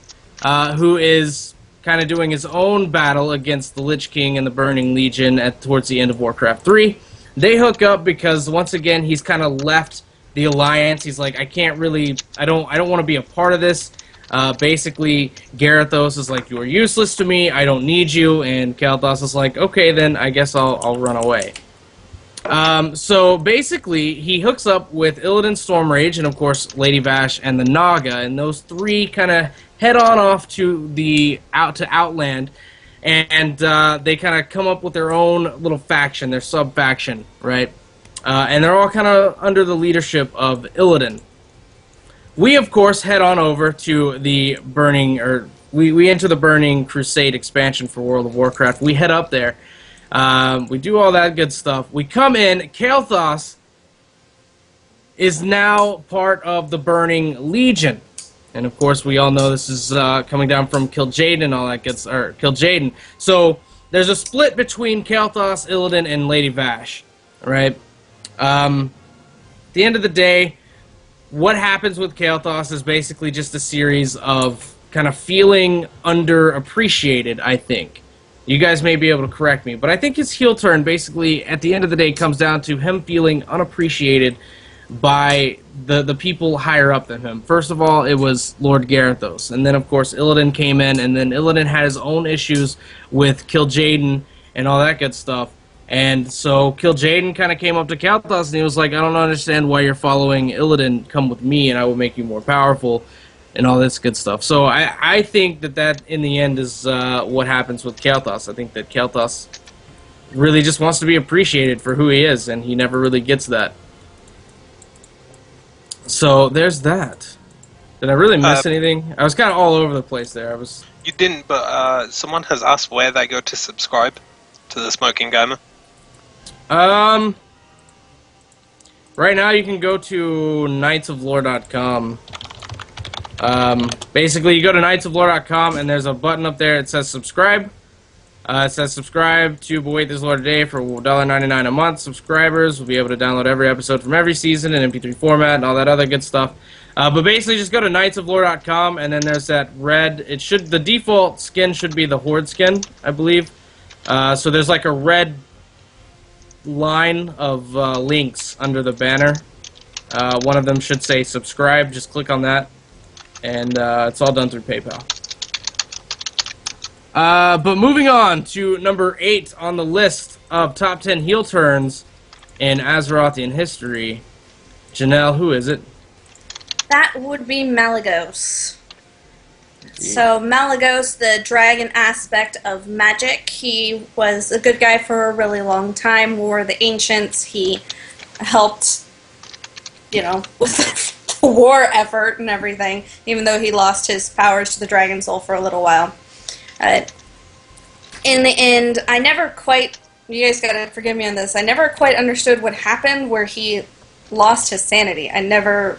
who is kind of doing his own battle against the Lich King and the Burning Legion towards the end of Warcraft 3. They hook up because, once again, he's kind of left the Alliance. He's like, I don't want to be a part of this. Basically, Garithos is like, you are useless to me, I don't need you, and Kael'thas is like, okay, then I guess I'll run away. So basically, he hooks up with Illidan Stormrage and, of course, Lady Vash and the Naga, and those three kind of head on off to Outland, and they kind of come up with their own little faction, their sub-faction, right? And they're all kind of under the leadership of Illidan. We, of course, head on over to the we enter the Burning Crusade expansion for World of Warcraft. We head up there. We do all that good stuff. We come in. Kael'thas is now part of the Burning Legion. And, of course, we all know this is coming down from Kil'jaeden and all that good stuff. Or Kil'jaeden. So, there's a split between Kael'thas, Illidan, and Lady Vash. Right? At the end of the day, what happens with Kael'thas is basically just a series of kind of feeling underappreciated, I think. You guys may be able to correct me, but I think his heel turn basically, at the end of the day, comes down to him feeling unappreciated by the people higher up than him. First of all, it was Lord Garithos, and then, of course, Illidan came in, and then Illidan had his own issues with Kil'jaeden and all that good stuff. And so Kil'jaeden kind of came up to Kael'thas, and he was like, I don't understand why you're following Illidan. Come with me, and I will make you more powerful, and all this good stuff. So I think that in the end is what happens with Kael'thas. I think that Kael'thas really just wants to be appreciated for who he is, and he never really gets that. So there's that. Did I really miss anything? I was kind of all over the place there. You didn't, but someone has asked where they go to subscribe to the Smoking Gamer. Right now you can go to knightsoflore.com. Basically, you go to knightsoflore.com, and there's a button up there that says subscribe. It says subscribe to But Wait, There's Lore Today for $1.99 a month. Subscribers will be able to download every episode from every season in MP3 format and all that other good stuff. But basically, just go to knightsoflore.com, and then there's that red. The default skin should be the Horde skin, I believe. So there's like a red line of links under the banner. One of them should say subscribe. Just click on that, and it's all done through PayPal. But moving on to number 8 on the list of top 10 heel turns in Azerothian history. Janelle, who is it? That would be Malygos. So Malygos, the dragon aspect of magic, he was a good guy for a really long time. Wore the ancients. He helped, with the war effort and everything, even though he lost his powers to the dragon soul for a little while. In the end, I never quite, you guys gotta forgive me on this, I never quite understood what happened where he lost his sanity. I know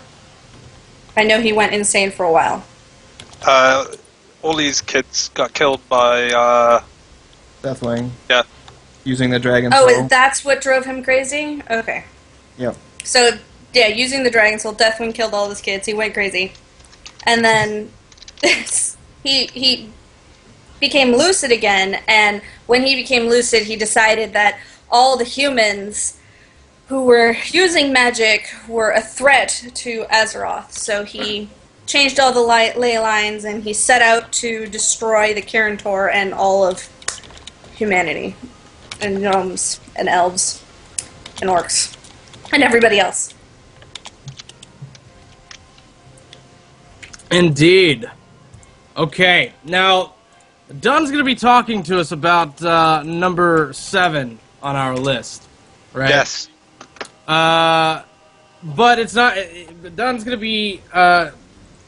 he went insane for a while. All these kids got killed by, Deathwing. Yeah. Using the dragon soul. Oh, that's what drove him crazy? Okay. Yep. So, yeah, using the dragon soul, Deathwing killed all his kids. He went crazy. And then he became lucid again, and when he became lucid, he decided that all the humans who were using magic were a threat to Azeroth. So he changed all the ley lines, and he set out to destroy the Kirin Tor and all of humanity, and gnomes, and elves, and orcs, and everybody else. Indeed. Okay, now Dunn's going to be talking to us about number 7 on our list, right? Yes. But it's not. Dunn's going to be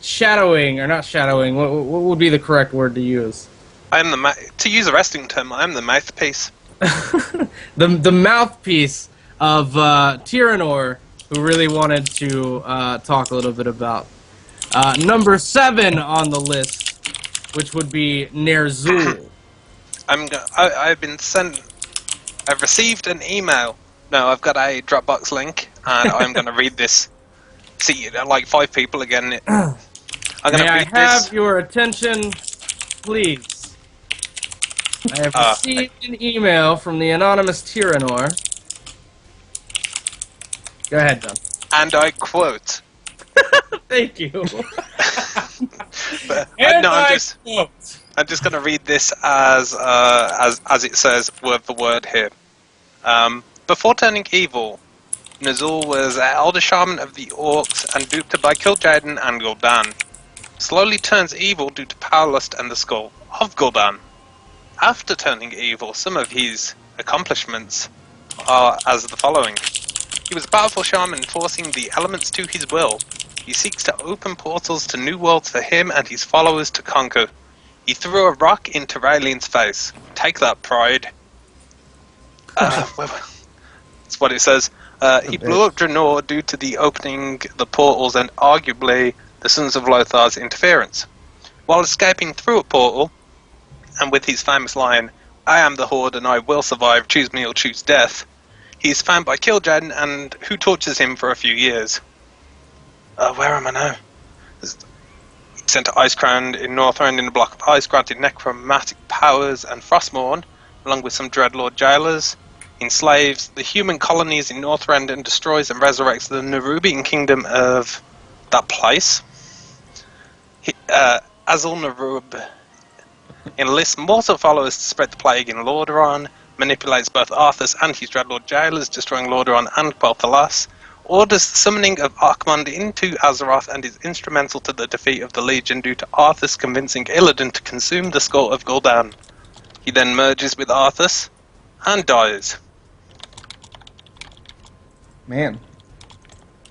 shadowing, or not shadowing. What would be the correct word to use? I am to use a wrestling term, I am the mouthpiece. the mouthpiece of Tyrannor, who really wanted to talk a little bit about number 7 on the list, which would be Ner'zhul. I've received an email. No, I've got a Dropbox link, and I'm going to read this. See, like 5 people again. I'm going to read this. May I have your attention, please? I have received an email from the anonymous Tyrannor. Go ahead, Don. And I quote. Thank you. I'm just going to read this as it says word for word here. Before turning evil, Nazul was elder shaman of the Orcs and duped by Kil'jaeden and Gul'dan. Slowly turns evil due to power lust and the skull of Gul'dan. After turning evil, some of his accomplishments are as the following. He was a powerful shaman enforcing the elements to his will. He seeks to open portals to new worlds for him and his followers to conquer. He threw a rock into Raelian's face. Take that, pride. That's what it says. He blew up Draenor due to the opening the portals and arguably the Sons of Lothar's interference. While escaping through a portal, and with his famous line, "I am the Horde and I will survive, choose me or choose death," he is found by Kil'jaeden and who tortures him for a few years. Where am I now? Sent to Icecrown in Northrend in a block of ice, granted necromantic powers and Frostmourne, along with some Dreadlord jailers. Enslaves the human colonies in Northrend and destroys and resurrects the Nerubian kingdom of that place. Azul Nerub enlists mortal followers to spread the plague in Lordaeron, manipulates both Arthas and his Dreadlord jailers, destroying Lordaeron and Quel'Thalas, orders the summoning of Archimonde into Azeroth and is instrumental to the defeat of the Legion due to Arthas convincing Illidan to consume the skull of Gul'dan. He then merges with Arthas and dies. Man,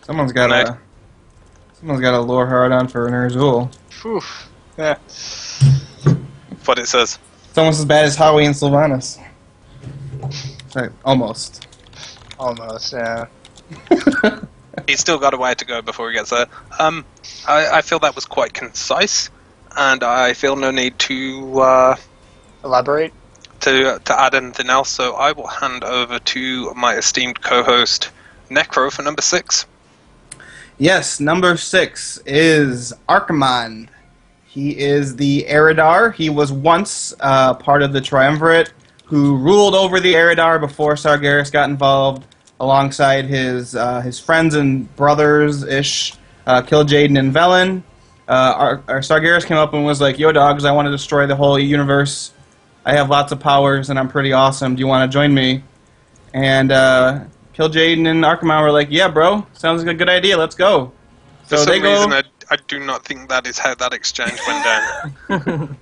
someone's got a lore hard on for Ner'zhul. Oof. Yeah. That's what it says. It's almost as bad as Howie and Sylvanas. Almost. Almost, yeah. He's still got a way to go before he gets there. I feel that was quite concise, and I feel no need to elaborate, to add anything else. So I will hand over to my esteemed co-host Necro for number 6. Yes, number 6 is Archimonde. He is the Eridar. He was once part of the Triumvirate, who ruled over the Eridar before Sargeras got involved, alongside his friends and brothers-ish, Kil'jaeden and Velen. Our Sargeras came up and was like, "Yo, dogs, I want to destroy the whole universe. I have lots of powers, and I'm pretty awesome. Do you want to join me?" And Kil'jaeden and Archimonde were like, "Yeah, bro, sounds like a good idea. Let's go." For some reason, I do not think that is how that exchange went down.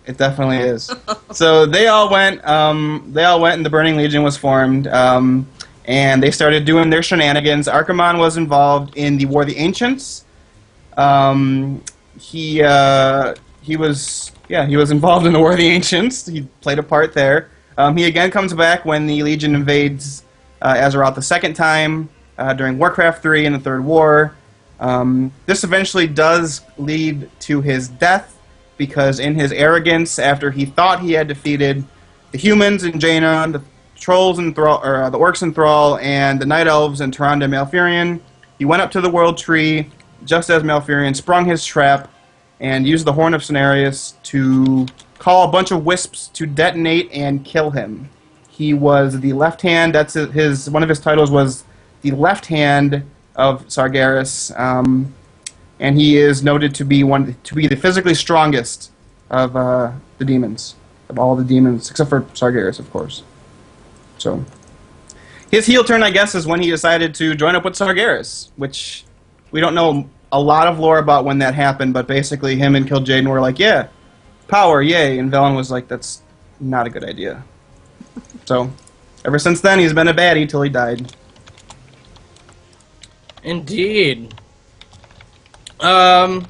It definitely is. So they all went, and the Burning Legion was formed, and they started doing their shenanigans. Archimonde was involved in the War of the Ancients. He was involved in the War of the Ancients. He played a part there. He again comes back when the Legion invades Azeroth the second time during Warcraft 3 and the Third War. This eventually does lead to his death, because in his arrogance, after he thought he had defeated the humans in Jaina, the trolls in Thrall, or the orcs in Thrall, and the night elves in Tyrande Malfurion, he went up to the World Tree just as Malfurion sprung his trap and used the Horn of Cenarius to call a bunch of wisps to detonate and kill him. He was the left hand. That's one of his titles was the left hand of Sargeras, and he is noted to be the physically strongest of the demons, of all the demons, except for Sargeras, of course. So his heel turn, I guess, is when he decided to join up with Sargeras, which we don't know a lot of lore about when that happened, but basically him and Kil'jaeden were like, "Yeah, power, yay," and Velen was like, "That's not a good idea." So ever since then, he's been a baddie till he died. Indeed. Sorry,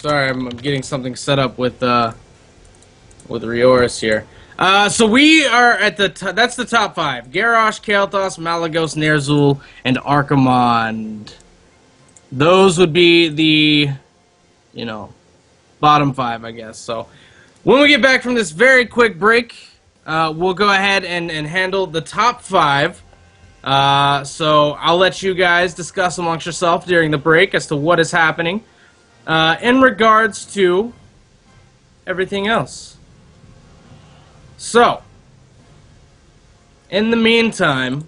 I'm getting something set up with Rioris here. So we are at that's the top 5. Garrosh, Kael'thas, Malygos, Ner'zhul, and Archimonde. Those would be the, bottom 5, I guess. So when we get back from this very quick break, we'll go ahead and handle the top 5. So I'll let you guys discuss amongst yourself during the break as to what is happening in regards to everything else. So, in the meantime,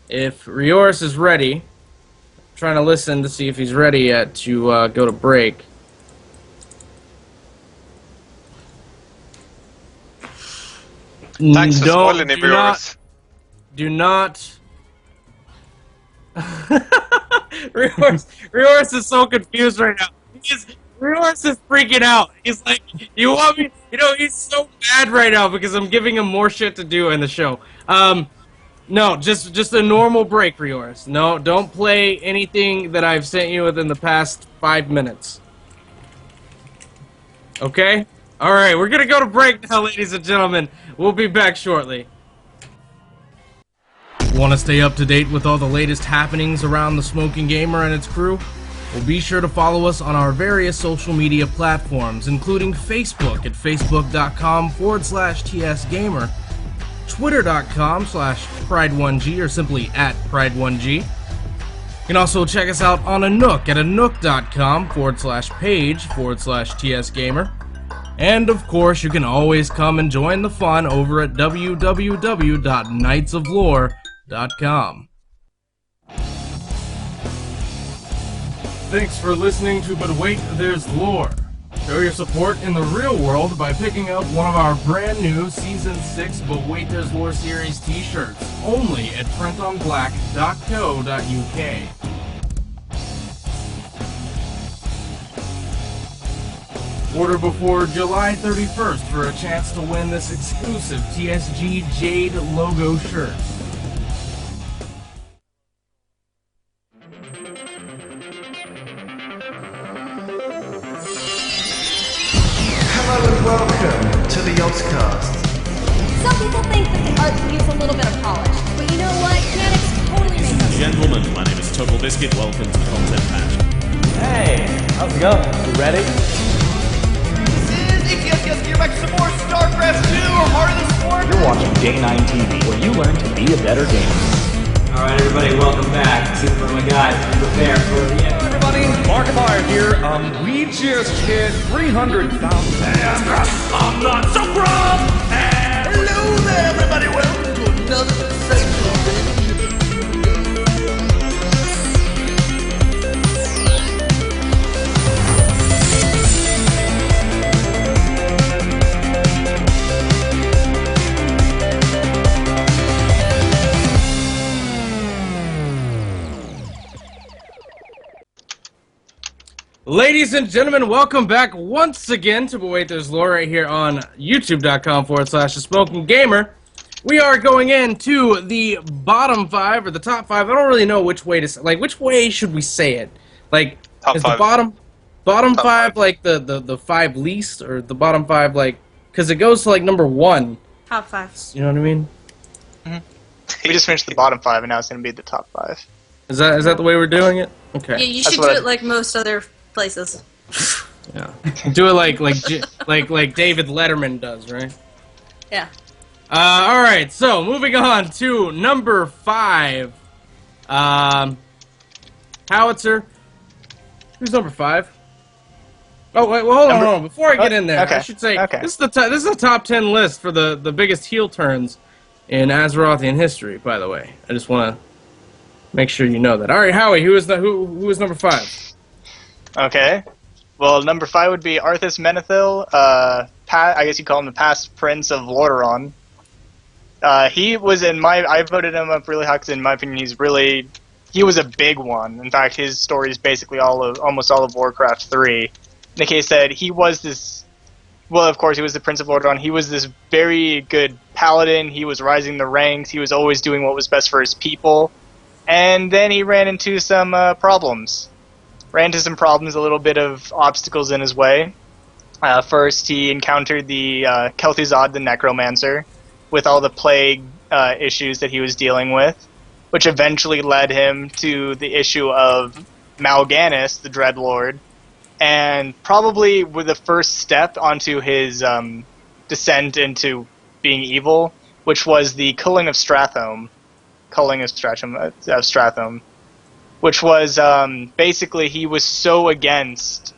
if Rioris is ready, I'm trying to listen to see if he's ready yet to go to break. Thanks for spoiling it, do viewers. Do not. Rior's is so confused right now. Rior's is freaking out. He's like, you want me? You know, he's so mad right now because I'm giving him more shit to do in the show. No, just a normal break, Rior's. No, don't play anything that I've sent you within the past 5 minutes. Okay? Alright, we're gonna go to break now, ladies and gentlemen. We'll be back shortly. Want to stay up to date with all the latest happenings around the Smoking Gamer and its crew? Well, be sure to follow us on our various social media platforms, including Facebook at facebook.com/TSGamer, twitter.com/Pride1G, or simply at Pride1G. You can also check us out on Anook at anook.com/page/TSGamer. And of course, you can always come and join the fun over at www.knightsoflore.com. Thanks for listening to But Wait, There's Lore. Show your support in the real world by picking up one of our brand new Season 6 But Wait, There's Lore series t-shirts, only at printonblack.co.uk. Order before July 31st for a chance to win this exclusive TSG Jade logo shirt. Hello and welcome to the Ozcast. Some people think that the art needs a little bit of polish, but you know what? Mechanics totally make us. Gentlemen, my name is Total Biscuit. Welcome to Content Patch. Hey, how's it going? You ready? This is ATS Gear back to some more StarCraft 2 or Heart of the Swarm. You're watching Day 9 TV, where you learn to be a better gamer. Alright, everybody, welcome back. Super, my guys, prepare for the end. Hello, everybody. Markiplier here. We just hit 300,000. I'm not so proud. Hello there, everybody. Welcome to another sensational video. Ladies and gentlemen, welcome back once again to But Wait, There's Lore right here on youtube.com/thesmokinggamer. We are going into the bottom 5 or the top 5. I don't really know which way to say, like, which way should we say it? Like, Top is five. the bottom Top 5 5. like the 5 least, or the bottom 5 like, because it goes to like number 1. Top 5. You know what I mean? We just finished the bottom 5, and now it's going to be the top 5. Is that the way we're doing it? Okay. Yeah, you That's should what do I- it like most other places. Yeah. Do it like David Letterman does, right? Yeah. All right. So moving on to number 5. Howitzer. Who's number 5? Oh wait, well hold on. Before I get in there, okay, I should say okay. this is the top 10 list for the biggest heel turns in Azerothian history. By the way, I just want to make sure you know that. All right, Howie, who is number 5? Okay. Well, number 5 would be Arthas Menethil. I guess you call him the past prince of Lordaeron. He was I voted him up really high because, in my opinion, he was a big one. In fact, his story is basically almost all of Warcraft 3. In the case that he was this, well, of course, he was the Prince of Lordaeron. He was this very good paladin. He was rising the ranks. He was always doing what was best for his people. And then he ran into some problems. A little bit of obstacles in his way. First, he encountered the Kel'Thuzad, the Necromancer, with all the plague issues that he was dealing with, which eventually led him to the issue of Mal'Ganis, the Dreadlord, and probably were the first step onto his descent into being evil, which was the culling of Strathome. Which was basically he was so against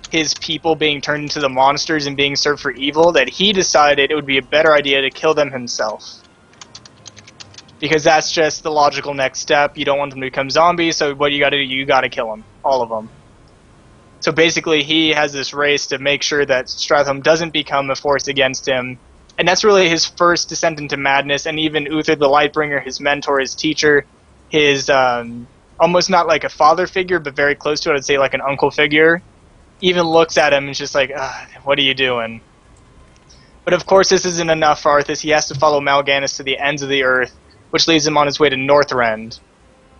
his people being turned into the monsters and being served for evil that he decided it would be a better idea to kill them himself. Because that's just the logical next step. You don't want them to become zombies, so what you gotta do, you gotta kill them. All of them. So basically he has this race to make sure that Strathome doesn't become a force against him, And that's really his first descent into madness, and even Uther the Lightbringer, his mentor, his teacher, his almost not like a father figure, but very close to it, I'd say like an uncle figure, even looks at him and is just like, what are you doing? But of course this isn't enough for Arthas. He has to follow Mal'Ganis to the ends of the earth, which leads him on his way to Northrend.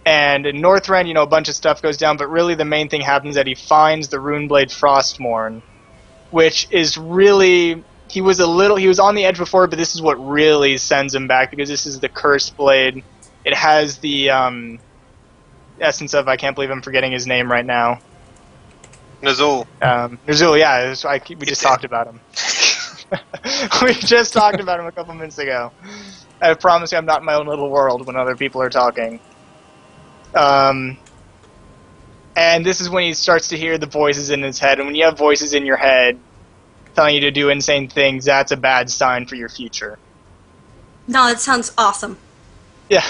And in Northrend, a bunch of stuff goes down, but really the main thing happens that he finds the Runeblade Frostmourne, which is really... He was on the edge before, but this is what really sends him back, because this is the Cursed Blade. It has the essence of, I can't believe I'm forgetting his name right now. Nazul. Nazul, yeah, we just talked about him. We just talked about him a couple minutes ago. I promise you I'm not in my own little world when other people are talking. And this is when he starts to hear the voices in his head, and when you have voices in your head telling you to do insane things, that's a bad sign for your future. No, it sounds awesome. Yeah.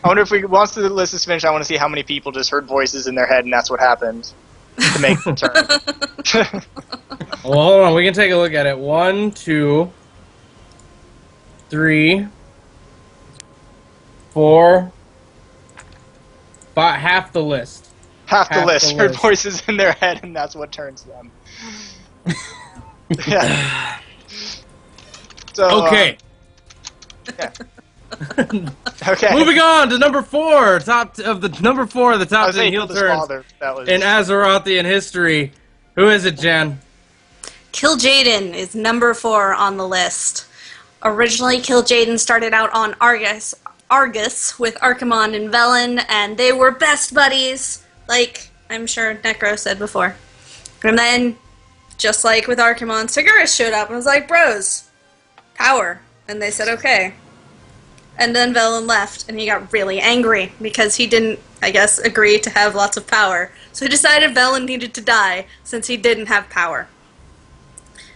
I wonder if once the list is finished, I want to see how many people just heard voices in their head and that's what happened to make the turn. Well, hold on. We can take a look at it. 1, 2, 3, 4, 5. Half the list. Half the list heard voices in their head, and that's what turns them. Yeah. So, okay. Yeah. Okay. Moving on to number 4, top of the 10 heel turns in Azerothian history. Who is it, Jan? Kil'jaeden is number 4 on the list. Originally, Kil'jaeden started out on Argus with Archimonde and Velen, and they were best buddies, like I'm sure Necro said before. And then, just like with Archimonde, Sigurus showed up and was like, bros, power. And they said, okay. And then Velen left, and he got really angry because he didn't, I guess, agree to have lots of power. So he decided Velen needed to die since he didn't have power.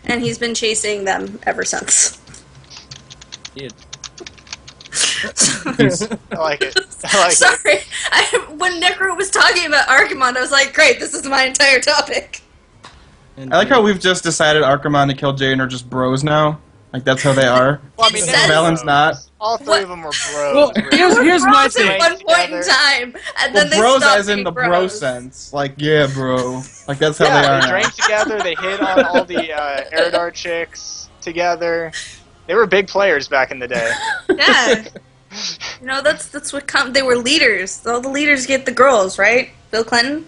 And he's been chasing them ever since. Yeah. I like it. Sorry. When Necro was talking about Archimonde, I was like, great, this is my entire topic. I like how we've just decided Archimonde and Kil'jaeden are just bros now. Like, that's how they are. Well, I mean, Valen's not. All three of them are bros. Well, here's my thing. At one point in time, and then they bros stopped as in being the bro bros. sense. Like, yeah, bro. Like, that's how they are they now. drank together, they hit on all the Eridar chicks together. They were big players back in the day. Yeah. That's what they were leaders. All the leaders get the girls, right? Bill Clinton?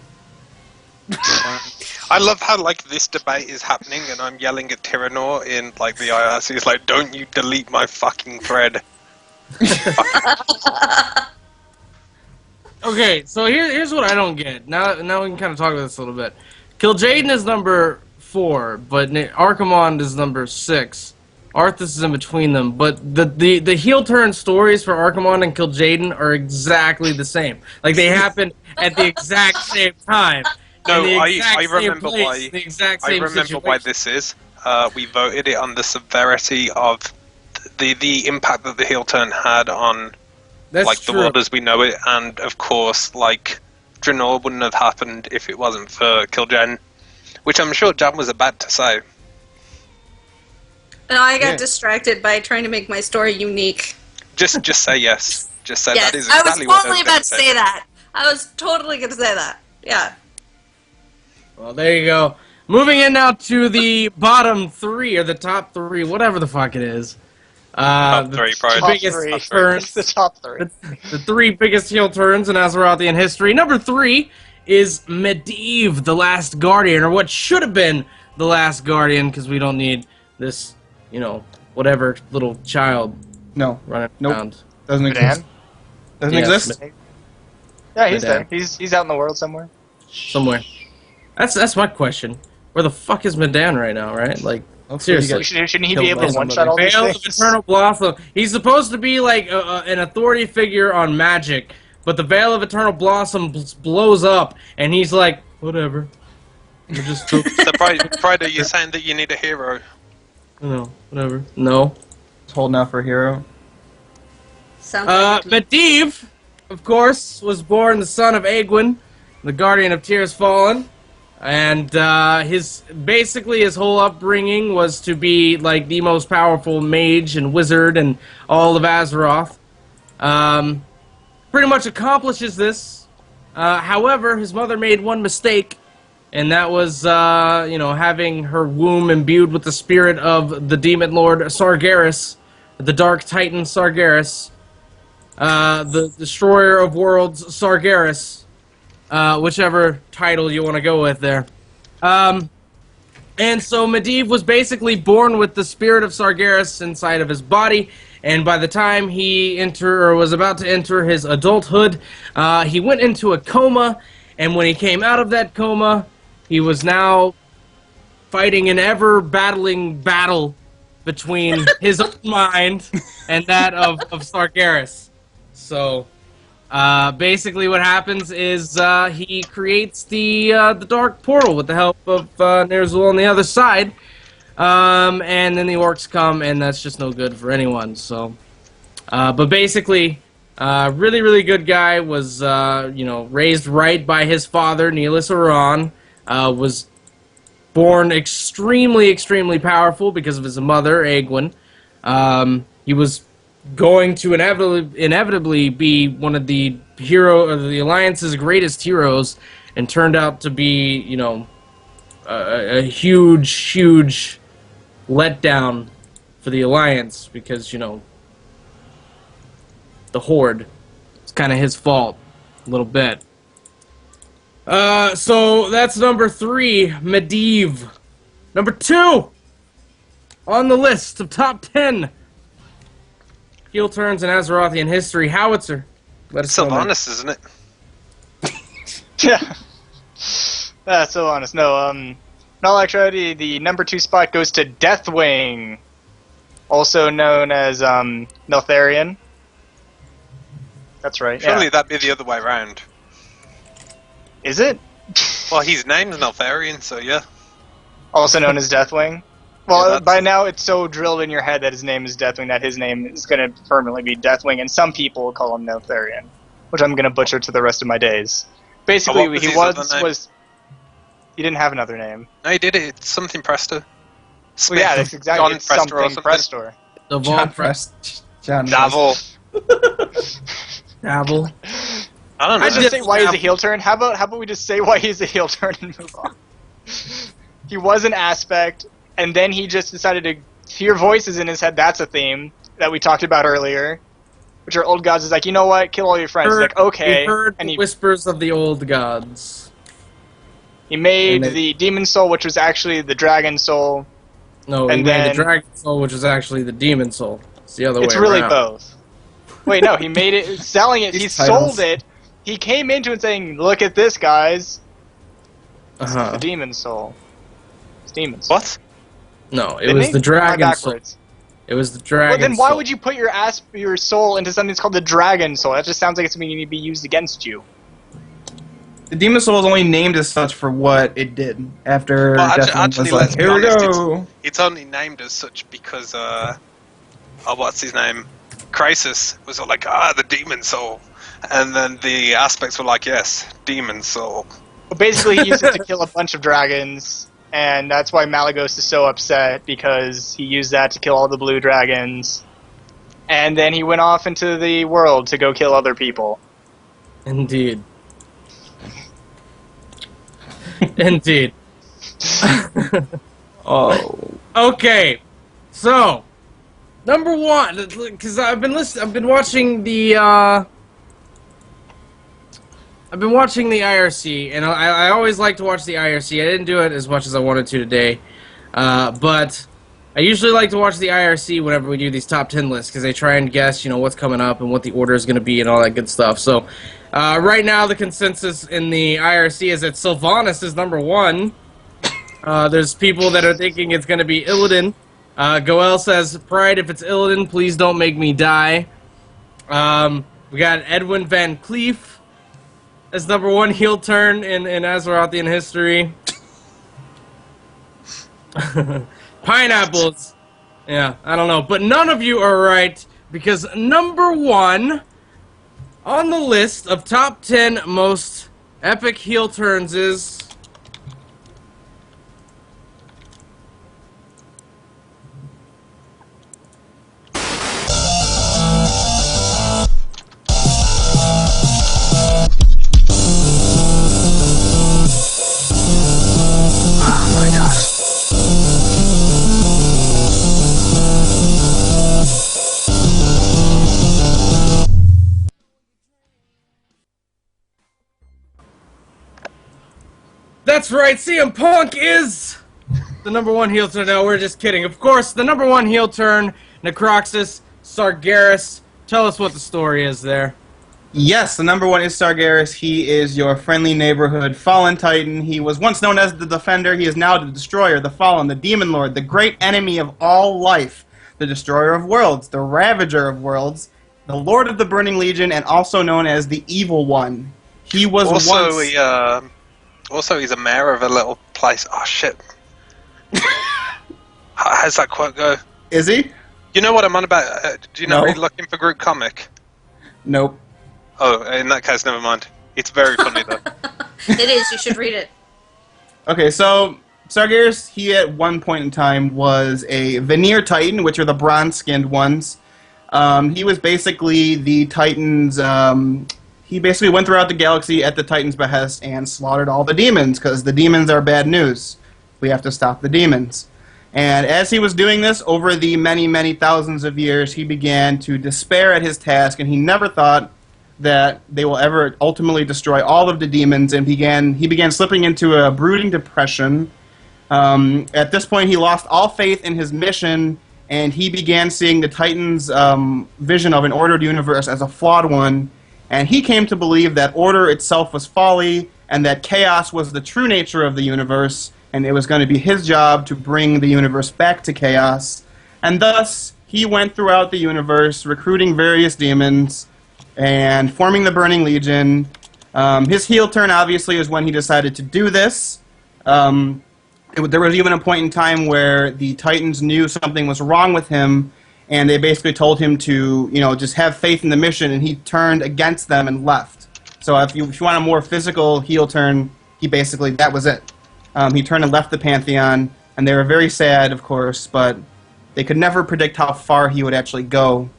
I love how, like, this debate is happening and I'm yelling at Tyrannor in, like, the IRC. It's like, don't you delete my fucking thread. Okay, so here's what I don't get. Now we can kind of talk about this a little bit. Kil'jaeden is number 4, but Archimonde is number 6. Arthas is in between them, but the heel turn stories for Archimonde and Kil'jaeden are exactly the same. Like, they happen at the exact same time. No, I remember why. I remember why this is. We voted it on the severity of the impact that the heel turn had on the world as we know it, and of course, like, Draenor wouldn't have happened if it wasn't for Kil'jaeden, which I'm sure Jan was about to say. No, I got distracted by trying to make my story unique. Just say yes. Just say Yes, that is exactly what I was totally about to say that. I was totally going to say that. Yeah. Well, there you go. Moving in now to the bottom 3, or the top 3, whatever the fuck it is. Top 3, probably. The top 3. The 3 biggest heel turns in Azerothian history. Number 3 is Medivh, the Last Guardian, or what should have been the Last Guardian, because we don't need this, whatever little child running around. Doesn't exist. Doesn't exist? Yeah, he's there. He's out in the world somewhere. Somewhere. That's my question. Where the fuck is Medan right now, right? Like, seriously. Shouldn't he be able to one-shot all these Veil things? of Eternal Blossom. He's supposed to be like an authority figure on magic, but the Veil of Eternal Blossom blows up, and he's like, whatever. Just So, Friday, you're saying that you need a hero? No, whatever. No. It's holding out for a hero. Medivh, of course, was born the son of Aegwin, the guardian of Tears Fallen. And his whole upbringing was to be like the most powerful mage and wizard and all of Azeroth. Pretty much accomplishes this. However, his mother made one mistake, and that was, having her womb imbued with the spirit of the demon lord Sargeras, the Dark Titan Sargeras, the Destroyer of Worlds Sargeras. Whichever title you want to go with there. And so Medivh was basically born with the spirit of Sargeras inside of his body, and by the time he was about to enter his adulthood, he went into a coma, and when he came out of that coma, he was now fighting an ever-battling battle between his own mind and that of Sargeras. So... basically what happens is he creates the Dark Portal with the help of Ner'zhul on the other side, and then the orcs come, and that's just no good for anyone. So, but basically, really, really good guy, was raised right by his father, Neelis Aran, was born extremely, extremely powerful because of his mother, Egwene. He was going to inevitably be one of the the Alliance's greatest heroes, and turned out to be, a huge, huge letdown for the Alliance, because, the Horde. It's kind of his fault, a little bit. So that's number 3, Medivh. Number 2 on the list of top 10 heel turns in Azerothian history, Howitzer. Let us know. Sylvanas, isn't it? Yeah. Sylvanas. No, in all actuality, the number 2 spot goes to Deathwing, also known as Neltharion. That's right. Surely that'd be the other way around. Is it? Well, he's named Neltharion, so yeah. Also known as Deathwing. Well, Yeah, by now it's so drilled in your head that his name is Deathwing that his name is going to permanently be Deathwing, and some people call him Neltharion, which I'm going to butcher to the rest of my days. Basically, what was he his other name? he didn't have another name. No, he did it. It's something Presto. Well, yeah, that's exactly John it's Prestor or something something. Prestor. John Prest. John Davil. Dabble. I don't know. I just say why he's a heel turn. How about we just say why he's a heel turn and move on? He was an aspect, and then he just decided to hear voices in his head. That's a theme that we talked about earlier, which are old gods. Is like, you know what? Kill all your friends. He's like, okay. He heard and the whispers of the old gods. He made the demon soul, which was actually the dragon soul. No, and he made the dragon soul, which is actually the demon soul. It's the other way around. It's really both. Wait, no, he made it, selling it, he sold it. He came into it saying, look at this, guys. It's the demon soul. It's demon soul. What? No, it was the dragon soul. It was the dragon soul. Well, then why would you put your soul into something that's called the dragon soul? That just sounds like it's something you need to be used against you. The demon soul is only named as such for what it did after Deathwing was like, let's be here we honest, go. It's only named as such because, what's his name? Crisis was all like, the demon soul. And then the aspects were like, yes, demon soul. Well, basically, he used it to kill a bunch of dragons, and that's why Malagos is so upset, because he used that to kill all the blue dragons. And then he went off into the world to go kill other people. Indeed. Indeed. Oh. Okay, so number 1, because I've been watching the IRC, and I always like to watch the IRC. I didn't do it as much as I wanted to today, but I usually like to watch the IRC whenever we do these top 10 lists, because they try and guess, what's coming up and what the order is going to be and all that good stuff. So right now the consensus in the IRC is that Sylvanas is number 1. There's people that are thinking it's going to be Illidan. Goel says, Pride, if it's Illidan, please don't make me die. We got Edwin Van Cleef as number 1 heel turn in Azerothian history. Pineapples. Yeah, I don't know. But none of you are right, because number 1 on the list of top 10 most epic heel turns is That's right, CM Punk is the #1 heel turn. No, we're just kidding. Of course, the #1 heel turn, Necroxus Sargeras. Tell us what the story is there. Yes, the #1 is Sargeras. He is your friendly neighborhood fallen titan. He was once known as the Defender. He is now the Destroyer, the Fallen, the Demon Lord, the great enemy of all life, the Destroyer of Worlds, the Ravager of Worlds, the Lord of the Burning Legion, and also known as the Evil One. He was Also, he's a mayor of a little place. Oh, shit. How's that quote go? Is he? You know what I'm on about? Do you not read Looking for Group comic? Nope. Oh, in that case, never mind. It's very funny, though. It is. You should read it. Okay, so Sargeras, he at one point in time was a Veneer Titan, which are the bronze-skinned ones. He was basically the Titans. He basically went throughout the galaxy at the Titans' behest and slaughtered all the demons, because the demons are bad news. We have to stop the demons. And as he was doing this, over the many, many thousands of years, he began to despair at his task, and he never thought that they will ever ultimately destroy all of the demons, and he began slipping into a brooding depression. At this point, he lost all faith in his mission, and he began seeing the Titans' vision of an ordered universe as a flawed one, and he came to believe that order itself was folly, and that chaos was the true nature of the universe, and it was going to be his job to bring the universe back to chaos. And thus, he went throughout the universe, recruiting various demons, and forming the Burning Legion. His heel turn, obviously, is when he decided to do this. There was even a point in time where the Titans knew something was wrong with him, and they basically told him to, just have faith in the mission, and he turned against them and left. So if you want a more physical heel turn, that was it. He turned and left the Pantheon, and they were very sad, of course, but they could never predict how far he would actually go.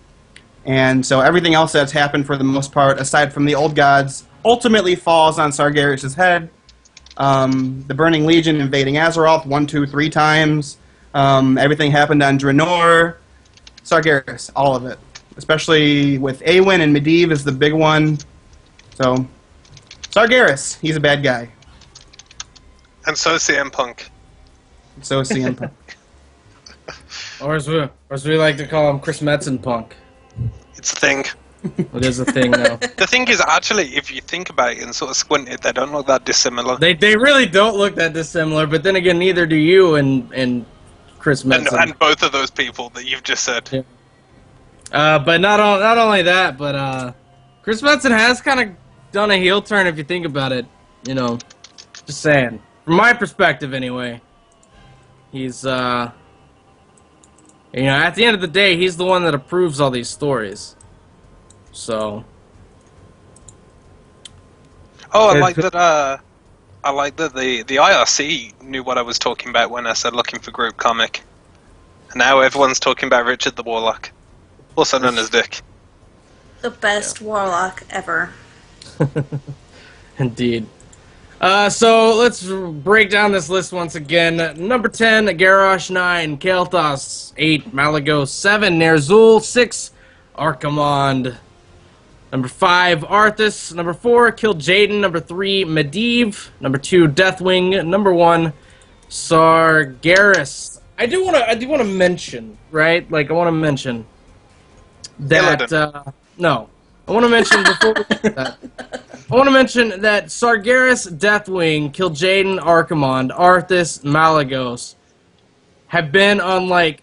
And so everything else that's happened for the most part, aside from the old gods, ultimately falls on Sargeras' head. The Burning Legion invading Azeroth 1, 2, 3 times. Everything happened on Draenor. Sargeras, all of it. Especially with Awen and Medivh is the big one. So, Sargeras, he's a bad guy. And so is CM Punk. So is CM Punk. Or as we like to call him, Chris Metzen Punk. It's a thing. It is a thing now. The thing is, actually, if you think about it and sort of squint it, they don't look that dissimilar. They really don't look that dissimilar, but then again, neither do you and Chris Metzen. And both of those people that you've just said. Yeah. But not only that, but Chris Metzen has kind of done a heel turn if you think about it. Just saying. From my perspective, anyway. He's, at the end of the day, he's the one that approves all these stories. So. Oh, I like that. I like that the IRC knew what I was talking about when I said looking for group comic, and now everyone's talking about Richard the Warlock, also known as Dick. The best warlock ever. Indeed. So let's break down this list once again. Number 10, Garrosh. 9, Kael'thas. 8, Malygos. 7, Ner'zhul. 6, Archimonde. Number 5, Arthas. Number 4, Kil'jaeden. Number 3, Medivh. Number 2, Deathwing. Number 1, Sargeras. I do want to mention, right? I want to mention that no. I want to mention before we do that. I want to mention that Sargeras, Deathwing, Kil'jaeden, Archimonde, Arthas, Malygos have been on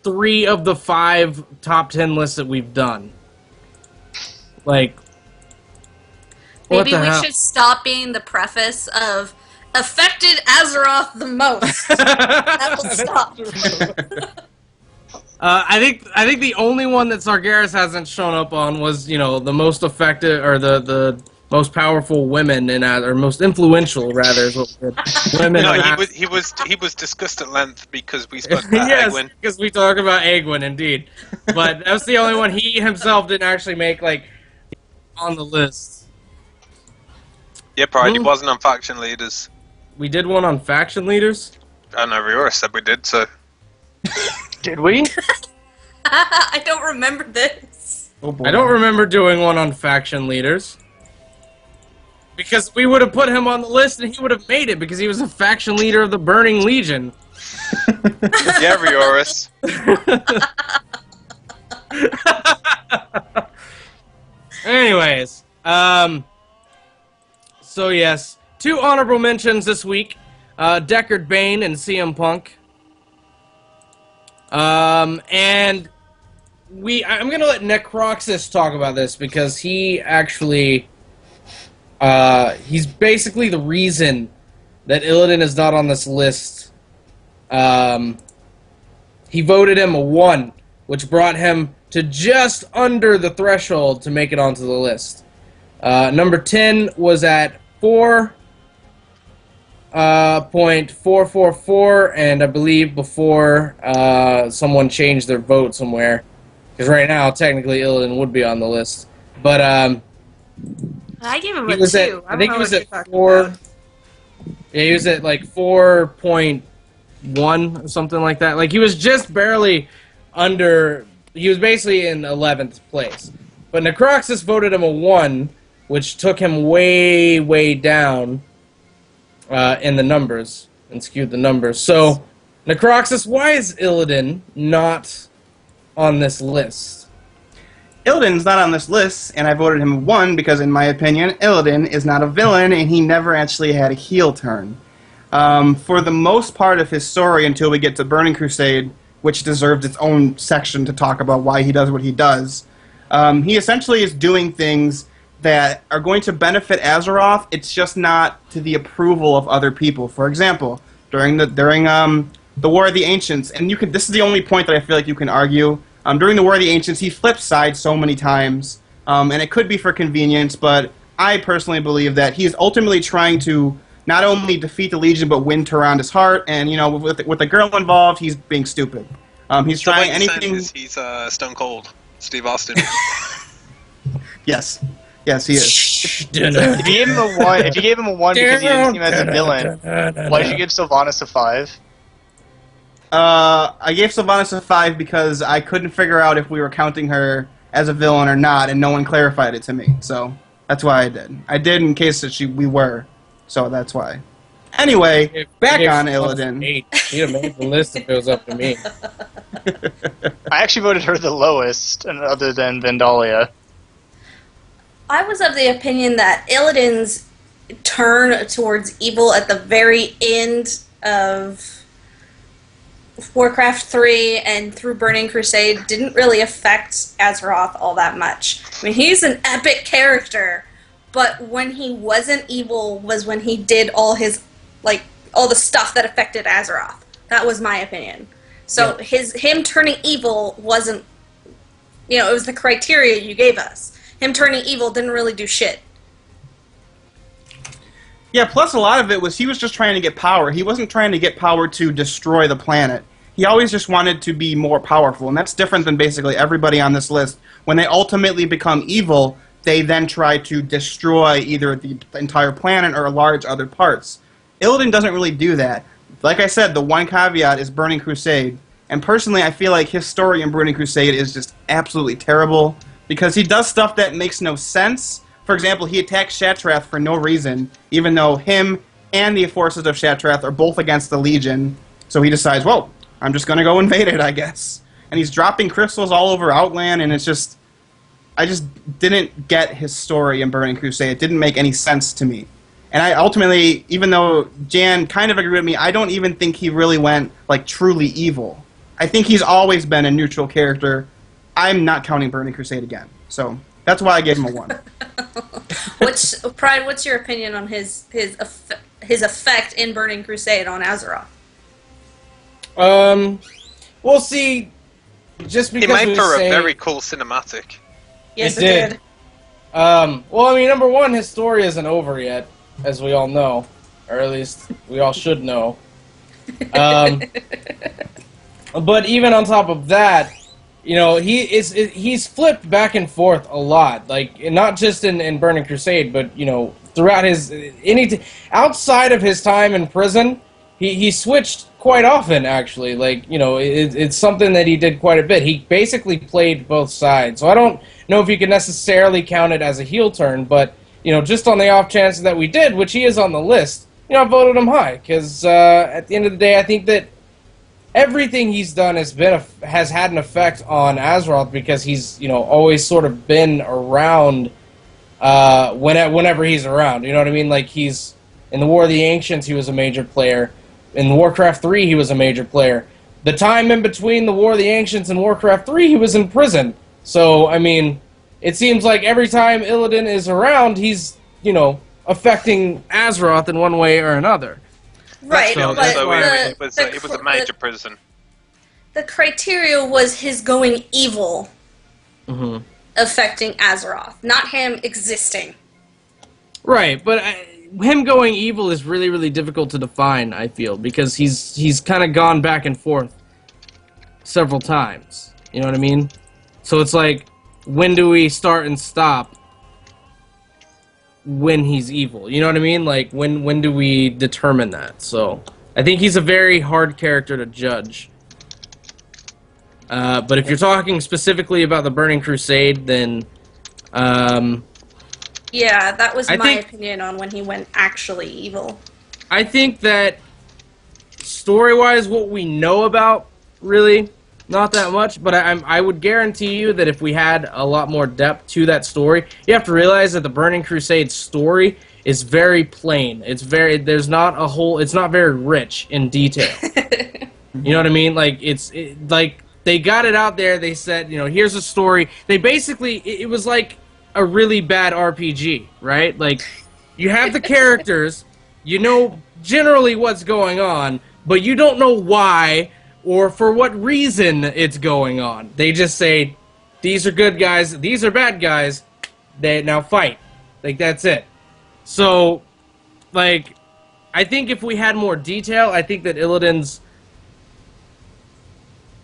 3 of the 5 top 10 lists that we've done. Maybe we should stop being the preface of affected Azeroth the most. That will stop. I think the only one that Sargeras hasn't shown up on was the most effective or the most powerful women or most influential rather is what women. No, he was discussed at length because we spoke about yes, Egwin. because we talked about Egwin indeed, but that's the only one he himself didn't actually make on the list. Yeah, Pride. He wasn't on faction leaders. We did one on faction leaders. I know Riora said we did so. Did we? I don't remember this. Oh boy. I don't remember doing one on faction leaders. Because we would have put him on the list and he would have made it because he was a faction leader of the Burning Legion. Yeah, Rioris. Anyways, so yes, 2 honorable mentions this week: Deckard Bane and CM Punk. And I'm gonna let Necroxus talk about this because he actually, he's basically the reason that Illidan is not on this list. He voted him a 1, which brought him to just under the threshold to make it onto the list. Number 10 was at 4.444, and I believe before someone changed their vote somewhere, because right now technically Illidan would be on the list. But I gave him a 2. I think he was at 4. Yeah, he was at like 4.1 or something like that. Like he was just barely under. He was basically in 11th place. But Necroxus voted him a 1, which took him way, way down in the numbers and skewed the numbers. So, Necroxus, why is Illidan not on this list? Illidan's not on this list, and I voted him a 1 because, in my opinion, Illidan is not a villain, and he never actually had a heel turn. For the most part of his story, until we get to Burning Crusade, which deserves its own section to talk about why he does what he does, he essentially is doing things that are going to benefit Azeroth. It's just not to the approval of other people. For example, during the War of the Ancients, and this is the only point that I feel like you can argue. During the War of the Ancients, he flipped sides so many times, and it could be for convenience, but I personally believe that he's ultimately trying to not only defeat the Legion, but win Tyranda's heart, and, with the girl involved, he's being stupid. He's trying anything... He's Stone Cold Steve Austin. Yes, he is. If you gave him a 1, because you didn't see him as a villain, why did you give Sylvanas a 5? I gave Sylvanas a 5 because I couldn't figure out if we were counting her as a villain or not, and no one clarified it to me. So that's why I did. I did in case that we were. So that's why. Anyway, back on Illidan. He'd have made the list if it was up to me. I actually voted her the lowest, other than Vandalia. I was of the opinion that Illidan's turn towards evil at the very end of Warcraft 3 and through Burning Crusade didn't really affect Azeroth all that much. I mean, he's an epic character, but when he wasn't evil was when he did all his, all the stuff that affected Azeroth. That was my opinion. So him turning evil wasn't, it was the criteria you gave us. Him turning evil didn't really do shit. Yeah, plus a lot of it was he was just trying to get power. He wasn't trying to get power to destroy the planet. He always just wanted to be more powerful, and that's different than basically everybody on this list. When they ultimately become evil, they then try to destroy either the entire planet or large other parts. Illidan doesn't really do that. Like I said, the one caveat is Burning Crusade, and personally I feel like his story in Burning Crusade is just absolutely terrible, because he does stuff that makes no sense. For example, he attacks Shattrath for no reason, even though him and the forces of Shattrath are both against the Legion. So he decides, well, I'm just going to go invade it, I guess. And he's dropping crystals all over Outland, and it's just... I just didn't get his story in Burning Crusade. It didn't make any sense to me. And I ultimately, even though Jan kind of agreed with me, I don't even think he really went, truly evil. I think he's always been a neutral character. I'm not counting Burning Crusade again. So that's why I gave him a 1. Pride, what's your opinion on his effect in Burning Crusade on Azeroth? We'll see. Just because he made for a very cool cinematic. Yes, it did. Well, I mean, number one, his story isn't over yet, as we all know, or at least we all should know. But even on top of that, he's flipped back and forth a lot. Not just in Burning Crusade, but throughout his outside of his time in prison, he switched quite often. Actually, it's something that he did quite a bit. He basically played both sides. So I don't know if you can necessarily count it as a heel turn, but just on the off chance that we did, which he is on the list, I voted him high because at the end of the day, I think that everything he's done has had an effect on Azeroth because he's always sort of been around whenever he's around. You know what I mean? Like he's in the War of the Ancients, he was a major player. In Warcraft 3, he was a major player. The time in between the War of the Ancients and Warcraft 3, he was in prison. So I mean, it seems like every time Illidan is around, he's affecting Azeroth in one way or another. Right, So but it was a major prison. The criteria was his going evil Mm-hmm. affecting Azeroth, not him existing. Right, but him going evil is really, really difficult to define, I feel, because he's kind of gone back and forth several times. You know what I mean? So it's like, when do we start and stop when he's evil? You know what I mean? Like, when do we determine that? So I think he's a very hard character to judge. But if you're talking specifically about the Burning Crusade, then yeah, that was my opinion on when he went actually evil. I think that story-wise, what we know about, really, not that much, but I would guarantee you that if we had a lot more depth to that story, you have to realize that the Burning Crusade story is very plain. It's not very rich in detail. You know what I mean? Like, like, they got it out there, they said, here's a story. They basically, it was like a really bad RPG, right? Like, you have the characters, you know generally what's going on, but you don't know why or for what reason it's going on. They just say, these are good guys, these are bad guys, they now fight. Like, that's it. So, like, I think if we had more detail, I think that Illidan's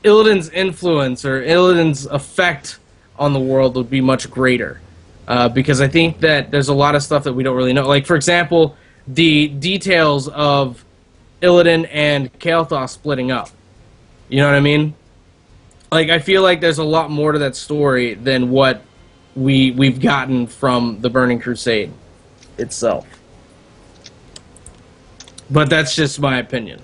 influence or Illidan's effect on the world would be much greater. Because I think that there's a lot of stuff that we don't really know. Like, for example, the details of Illidan and Kael'thas splitting up. You know what I mean? Like, I feel like there's a lot more to that story than what we've gotten from the Burning Crusade itself. But that's just my opinion.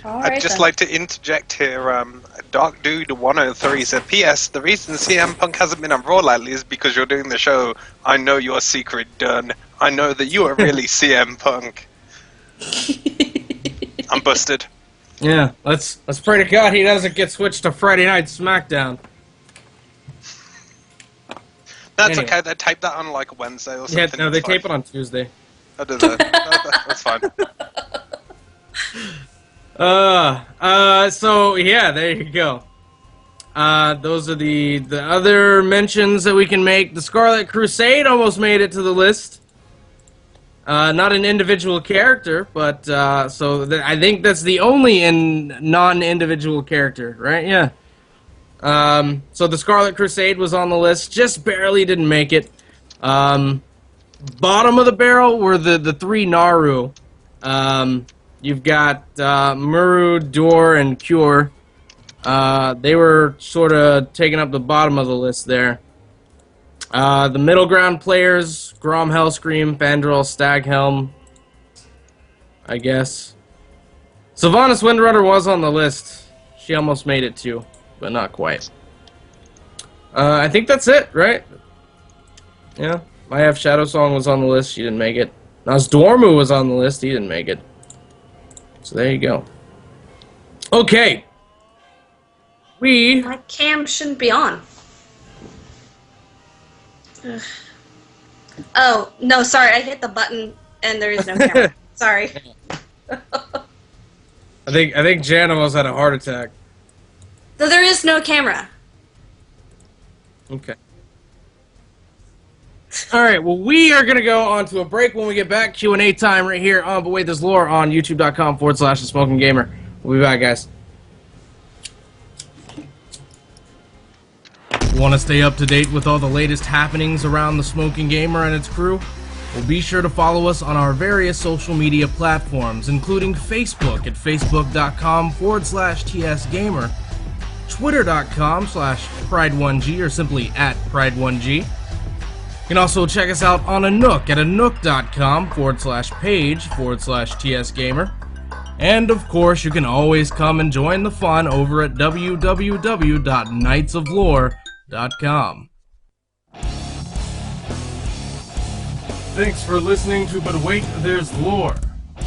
I'd just like to interject here. Dark Dude 103 said, P.S. The reason CM Punk hasn't been on Raw lately is because you're doing the show. I know your secret done. I know that you are really CM Punk. I'm busted. Yeah, let's pray to God he doesn't get switched to Friday Night SmackDown. That's okay. They tape that on like Wednesday or something. Yeah, no, they tape it on Tuesday. Oh, do they? That's fine. So yeah, there you go. Those are the other mentions that we can make. The Scarlet Crusade almost made it to the list. Not an individual character, but I think that's the only non-individual character, right? Yeah. So the Scarlet Crusade was on the list, just barely didn't make it. Bottom of the barrel were the three Naru. You've got Muru, Dor, and Cure. They were sort of taking up the bottom of the list there. The middle ground players, Grom, Hellscream, Fandral, Staghelm, I guess. Sylvanas Windrunner was on the list. She almost made it too, but not quite. I think that's it, right? Yeah. I have Shadow Song was on the list. She didn't make it. Nosdormu was on the list. He didn't make it. So there you go. Okay. My cam shouldn't be on. Ugh. Oh, no, sorry. I hit the button and there is no camera. Sorry. I think Jan almost had a heart attack. So there is no camera. Okay. Alright, well, we are going to go on to a break. When we get back, Q&A time right here on But Wait, There's Lore on youtube.com/thesmokinggamer. We'll be back, guys. Want to stay up to date with all the latest happenings around the Smoking Gamer and its crew? Well, be sure to follow us on our various social media platforms, including Facebook at facebook.com/TSGamer, Twitter.com/Pride1G, or simply @Pride1G. You can also check us out on a Nook at anook.com/page/TSGamer. And of course, you can always come and join the fun over at www.knightsoflore.com. Thanks for listening to But Wait, There's Lore.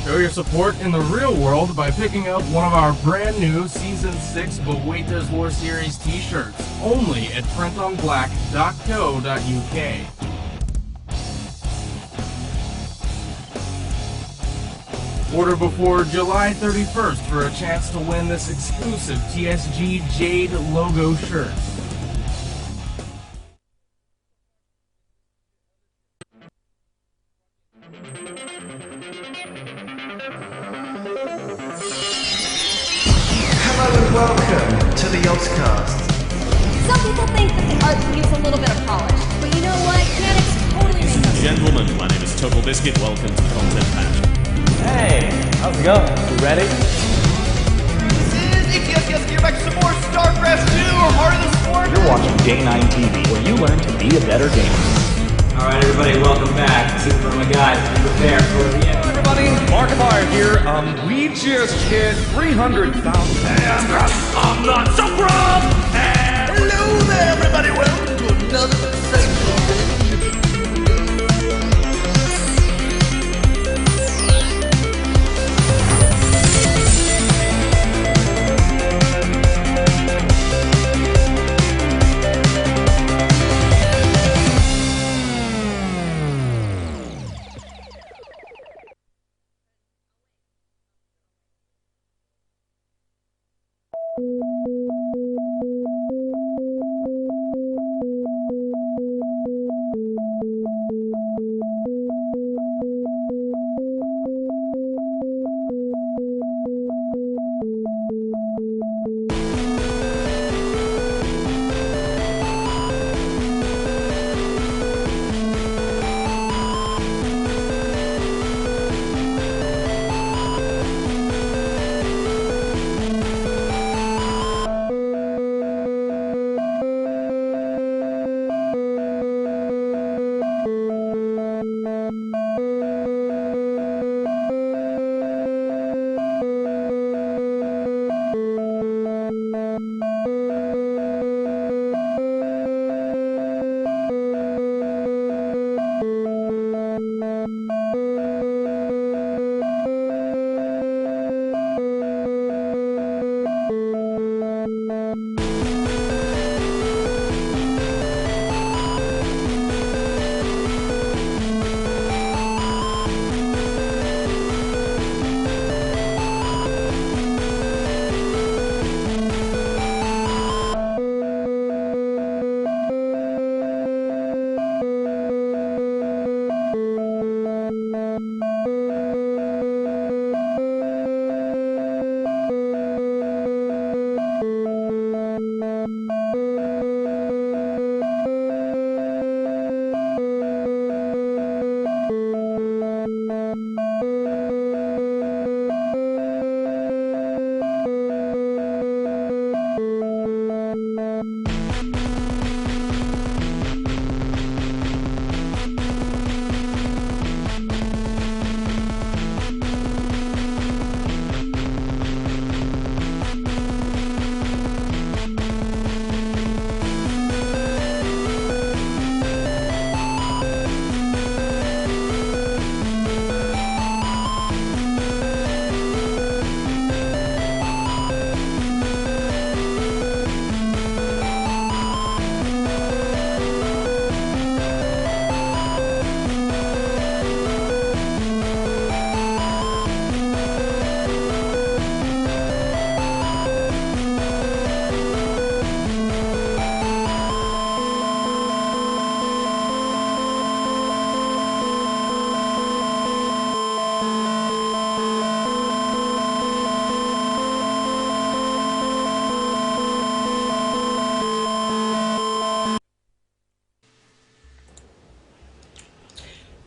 Show your support in the real world by picking up one of our brand new Season 6 But Wait, There's Lore series t-shirts, only at printonblack.co.uk. Order before July 31st for a chance to win this exclusive TSG Jade logo shirt. Hello and welcome to the Ozcast. Some people think that the art can use a little bit of polish, but you know what? Mechanics totally make us. Gentlemen, my name is Total Biscuit. Welcome to Content Patch. Hey, how's it going? You ready? This is yes, you're back to some more StarCraft 2 or Heart of the Swarm. You're watching Day 9 TV, where you learn to be a better gamer. Alright, everybody, welcome back. Super my guys, be prepared for the end. Everybody, Markiplier here. We just hit 300,000. I'm not so proud. Hello there, everybody. Welcome to another sensational video.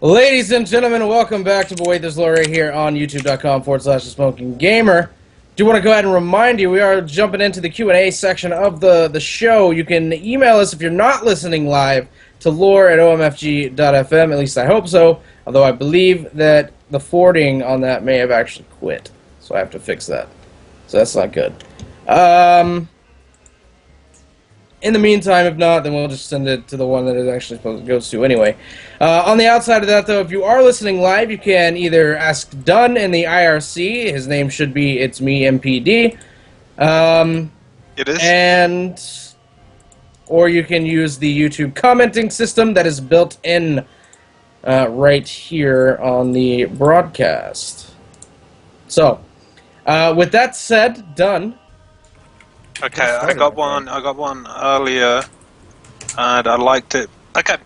Ladies and gentlemen, welcome back to But Wait, There's Lore right here on youtube.com/thesmokinggamer. Do want to go ahead and remind you, we are jumping into the Q&A section of the show. You can email us if you're not listening live to lore at omfg.fm. At least I hope so. Although I believe that the forwarding on that may have actually quit. So I have to fix that. So that's not good. In the meantime, if not, then we'll just send it to the one that it actually supposed to goes to anyway. On the outside of that, though, if you are listening live, you can either ask Dunn in the IRC. His name should be It's Me MPD. It is. And... or you can use the YouTube commenting system that is built in right here on the broadcast. So, with that said, Dunn. Okay, I got one earlier, and I liked it. Okay.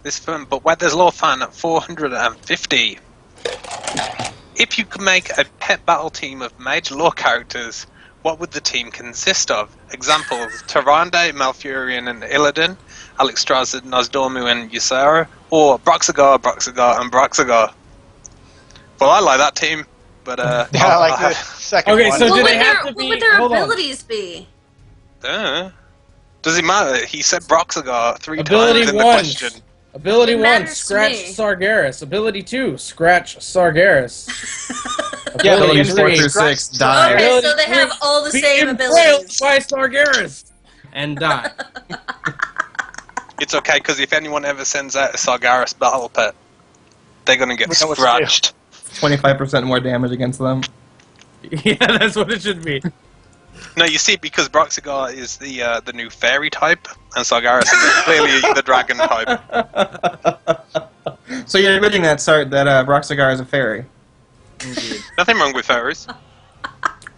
This film, but where there's law fan at 450. If you could make a pet battle team of major lore characters, what would the team consist of? Examples: Tyrande, Malfurion, and Illidan, Alexstrasza, Nozdormu, and Ysera, or Broxagar, and Broxagar. Well, I like that team. But yeah, I like the second one. So do they have to what be? would their abilities be? Does it matter? He said Broxagar 3 Ability times in the 1. question. Ability It 1, matters to scratch me. Sargeras. Ability 2, scratch Sargeras. Yeah, Ability but 4 3, through 6 die. Okay, so they have all the be same impaled abilities. by Sargeras and die. It's okay, because if anyone ever sends out a Sargeras battle pet, they're gonna get We know what to do. scratched. 25% more damage against them. Yeah, that's what it should be. No, you see, because Broxagar is the new fairy type, and Sargeras is clearly the dragon type. So you're admitting that Broxagar is a fairy. Nothing wrong with fairies.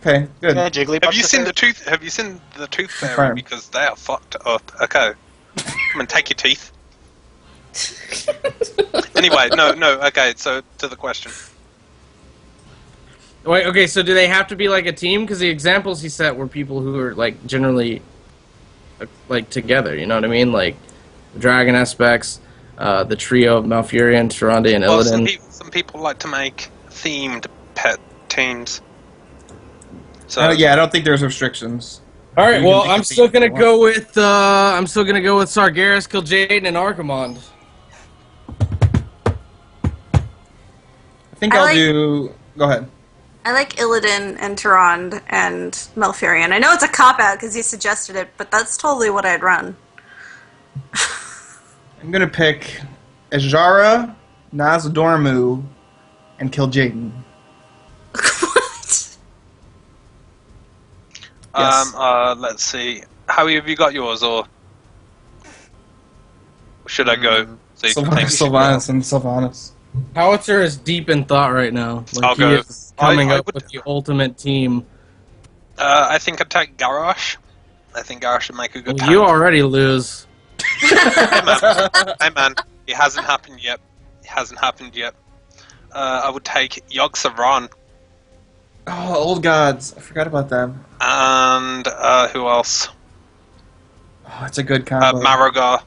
Okay, good. Yeah, Jigglypuff's Have you a seen fairy. the tooth? Have you seen the tooth fairy? Confirm. Because they are fucked up. Okay, come and take your teeth. Anyway, no. Okay, so to the question. Wait, okay, so do they have to be like a team? Because the examples he set were people who are like generally like together. You know what I mean? Like the Dragon aspects, the trio of Malfurion, Tyrande, and Well, Illidan. some people like to make themed pet teams. So Yeah, I don't think there's restrictions. All right, You well, can make I'm a still team gonna if you go with Sargeras, Kil'jaeden, and Archimonde. I think I'll do... Go ahead. I like Illidan and Tyrande and Malfurion. I know it's a cop-out because he suggested it, but that's totally what I'd run. I'm gonna pick Azara, Nozdormu, and Kil'jaeden. What? Yes. Let's see. How have you got yours, or should I go? So you can think? Sylvanas and Sylvanas. Howitzer is deep in thought right now. Like I'll he go. is coming I up would- with the ultimate team. I think I'd take Garrosh. I think Garrosh would make a good Well, you tank. already lose. Hey man, it hasn't happened yet. I would take Yogg Saron. Oh, old gods. I forgot about them. And who else? Oh, it's a good combo. Marogar.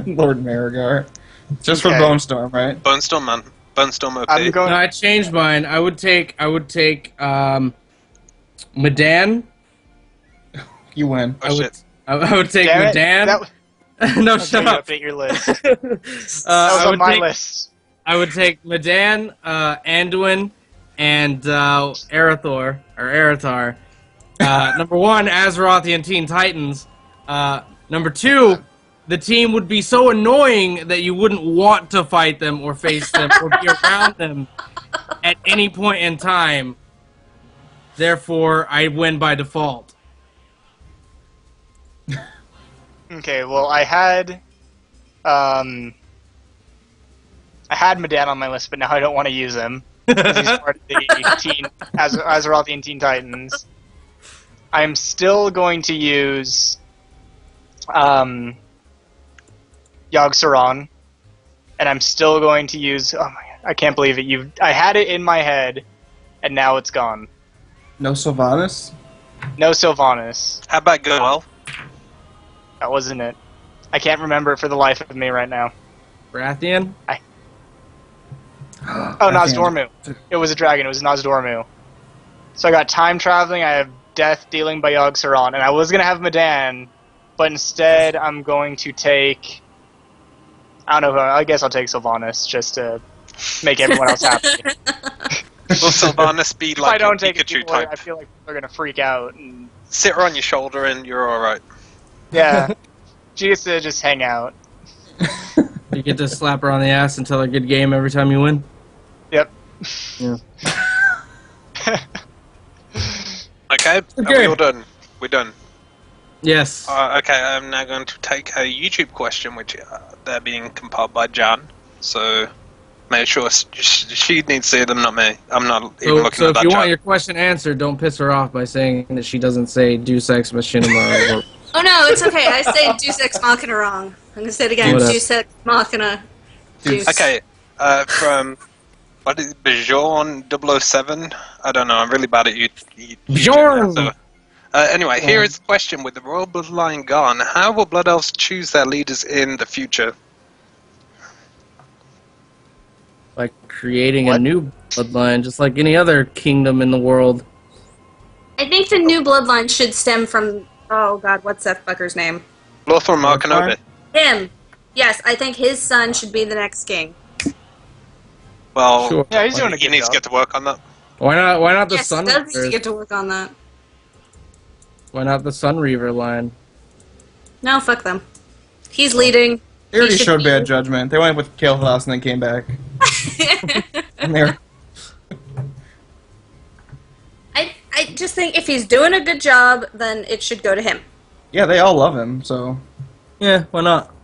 Lord Marigar. Just for Okay. Bone Storm, right? Bone Storm, man. Bone Storm OP. I'm going. No, I changed mine. I would take Medan. You win. Oh, shit. I would take Damn it, Medan. that- No, I'll shut do up. Update your list. That That was on my list. I would take Medan, Anduin, and Arathor, or Aratar. Number 1, Azeroth and Teen Titans. Number 2, the team would be so annoying that you wouldn't want to fight them or face them or be around them at any point in time. Therefore, I win by default. Okay, well, I had Medan on my list, but now I don't want to use him because he's part of the Azerothian Teen Titans. I'm still going to use Yogg Saron, and I'm still going to use. Oh my! I can't believe it. I had it in my head, and now it's gone. No Sylvanas? No Sylvanas. How about Goel? That wasn't it. I can't remember it for the life of me right now. Baratheon? Oh, Nozdormu. It was a dragon. It was Nozdormu. So I got time traveling. I have death dealing by Yogg Saron, and I was gonna have Medan, but instead I'm going to take... I don't know, I guess I'll take Sylvanas, just to make everyone else happy. Will Sylvanas be If like I don't take Pikachu it, type? I feel like they're going to freak out. And... Sit her on your shoulder and you're alright. Yeah. She gets to just hang out. You get to slap her on the ass and tell her good game every time you win? Yep. Yeah. Okay, are we all done? We're done. Yes. Okay, I'm now going to take a YouTube question, which they're being compiled by Jan. So make sure she needs to see them, not me. I'm not even looking So at if that you chat. want your question answered, don't piss her off by saying that she doesn't say Deus Ex Machinima. Oh no, it's okay. I say Deus Ex Machina wrong. I'm gonna say it again. Whatever. Deus Ex Machina. Deus. Okay, from what is it, Bjorn 007? I don't know. I'm really bad at you. Bjorn. So, anyway, here is the question: with the royal bloodline gone, how will Blood Elves choose their leaders in the future? Like creating a new bloodline, just like any other kingdom in the world. I think the new bloodline should stem from. Oh God, what's that fucker's name? Lothar Markanobi. Him. Yes, I think his son should be the next king. Well, Sure. Yeah, he's doing a he good needs job. to get to work on that. Why not the Yes, Sun he does need to Reaver? get to work on that. Why not the Sun Reaver line? No, fuck them. He's leading. They already He should showed be- bad judgment. They went with Kalehouse and then came back. And they're... I just think if he's doing a good job, then it should go to him. Yeah, they all love him, so... Yeah, why not?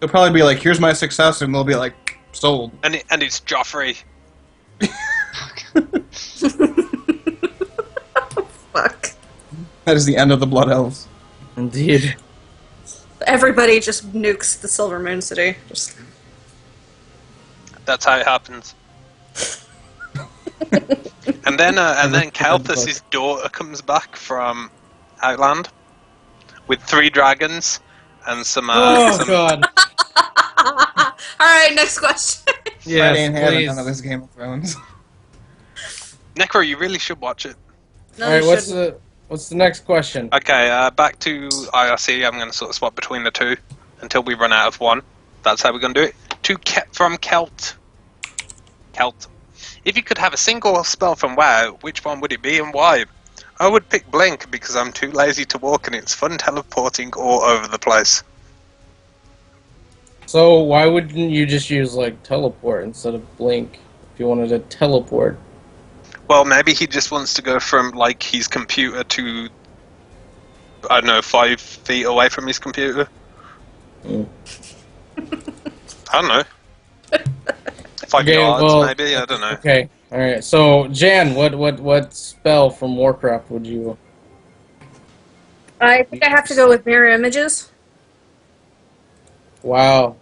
They'll probably be like, here's my successor, and they'll be like, sold. And it's Joffrey. Fuck. That is the end of the Blood Elves. Indeed. Everybody just nukes the Silver Moon City. Just... That's how it happens. and then Kalthus' daughter comes back from Outland with 3 dragons and some. God. Alright, next question. Yes, I ain't having please. none of this Game of Thrones. Necro, you really should watch it. No, All right, you what's shouldn't. the next question? Okay, back to IRC. I'm going to sort of swap between the two until we run out of one. That's how we're going to do it. From Kelt. If you could have a single spell from WoW, which one would it be and why? I would pick Blink because I'm too lazy to walk and it's fun teleporting all over the place. So why wouldn't you just use like teleport instead of blink if you wanted to teleport? Well, maybe he just wants to go from like his computer to, I don't know, 5 feet away from his computer. Mm. I don't know. 5 Okay, yards, well, maybe. I don't know. Okay, all right. So Jan, what spell from Warcraft would you? I think I have to go with mirror images. Wow.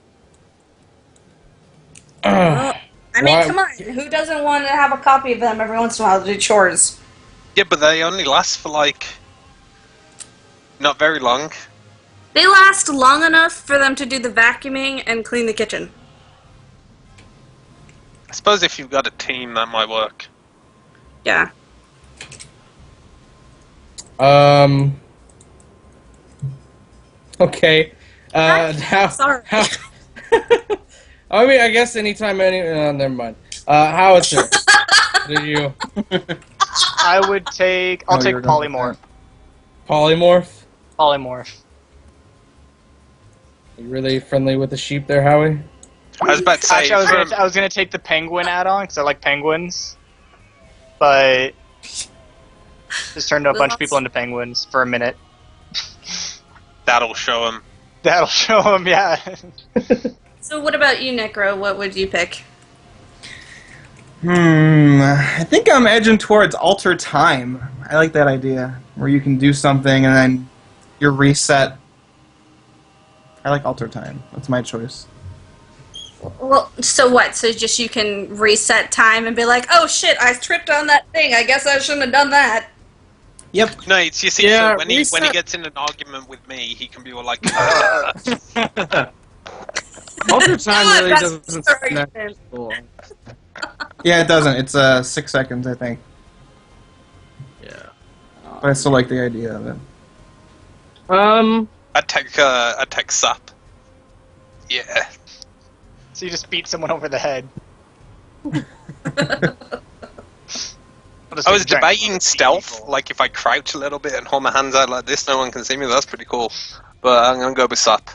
Well, I mean, Why- come on. Who doesn't want to have a copy of them every once in a while to do chores? Yeah, but they only last for like not very long. They last long enough for them to do the vacuuming and clean the kitchen. I suppose if you've got a team, that might work. Yeah. Okay. Sorry. I mean, I guess anytime never mind. Howitzer. Did you I would take... I'll take you're done with Polymorph. polymorph? Polymorph. Are you really friendly with the sheep there, Howie? I was about to say, Actually, I was gonna take the penguin add-on because I like penguins, but just turned a bunch of people into penguins for a minute. that'll show him. That'll show them, yeah. So what about you, Necro? What would you pick? I think I'm edging towards Alter Time. I like that idea, where you can do something and then you're reset. I like Alter Time. That's my choice. Well, so what? So just you can reset time and be like, oh shit, I tripped on that thing. I guess I shouldn't have done that. Yep. No, it's, you see, Yeah, so when he reset- gets in an argument with me, he can be all like, Alter time No, really that's doesn't sorry, sound that man. cool. Yeah, it doesn't. It's 6 seconds, I think. Yeah. But I still like the idea of it. I'd take sap. Yeah. So you just beat someone over the head. I was debating stealth, like if I crouch a little bit and hold my hands out like this, no one can see me. That's pretty cool. But I'm gonna go with sap.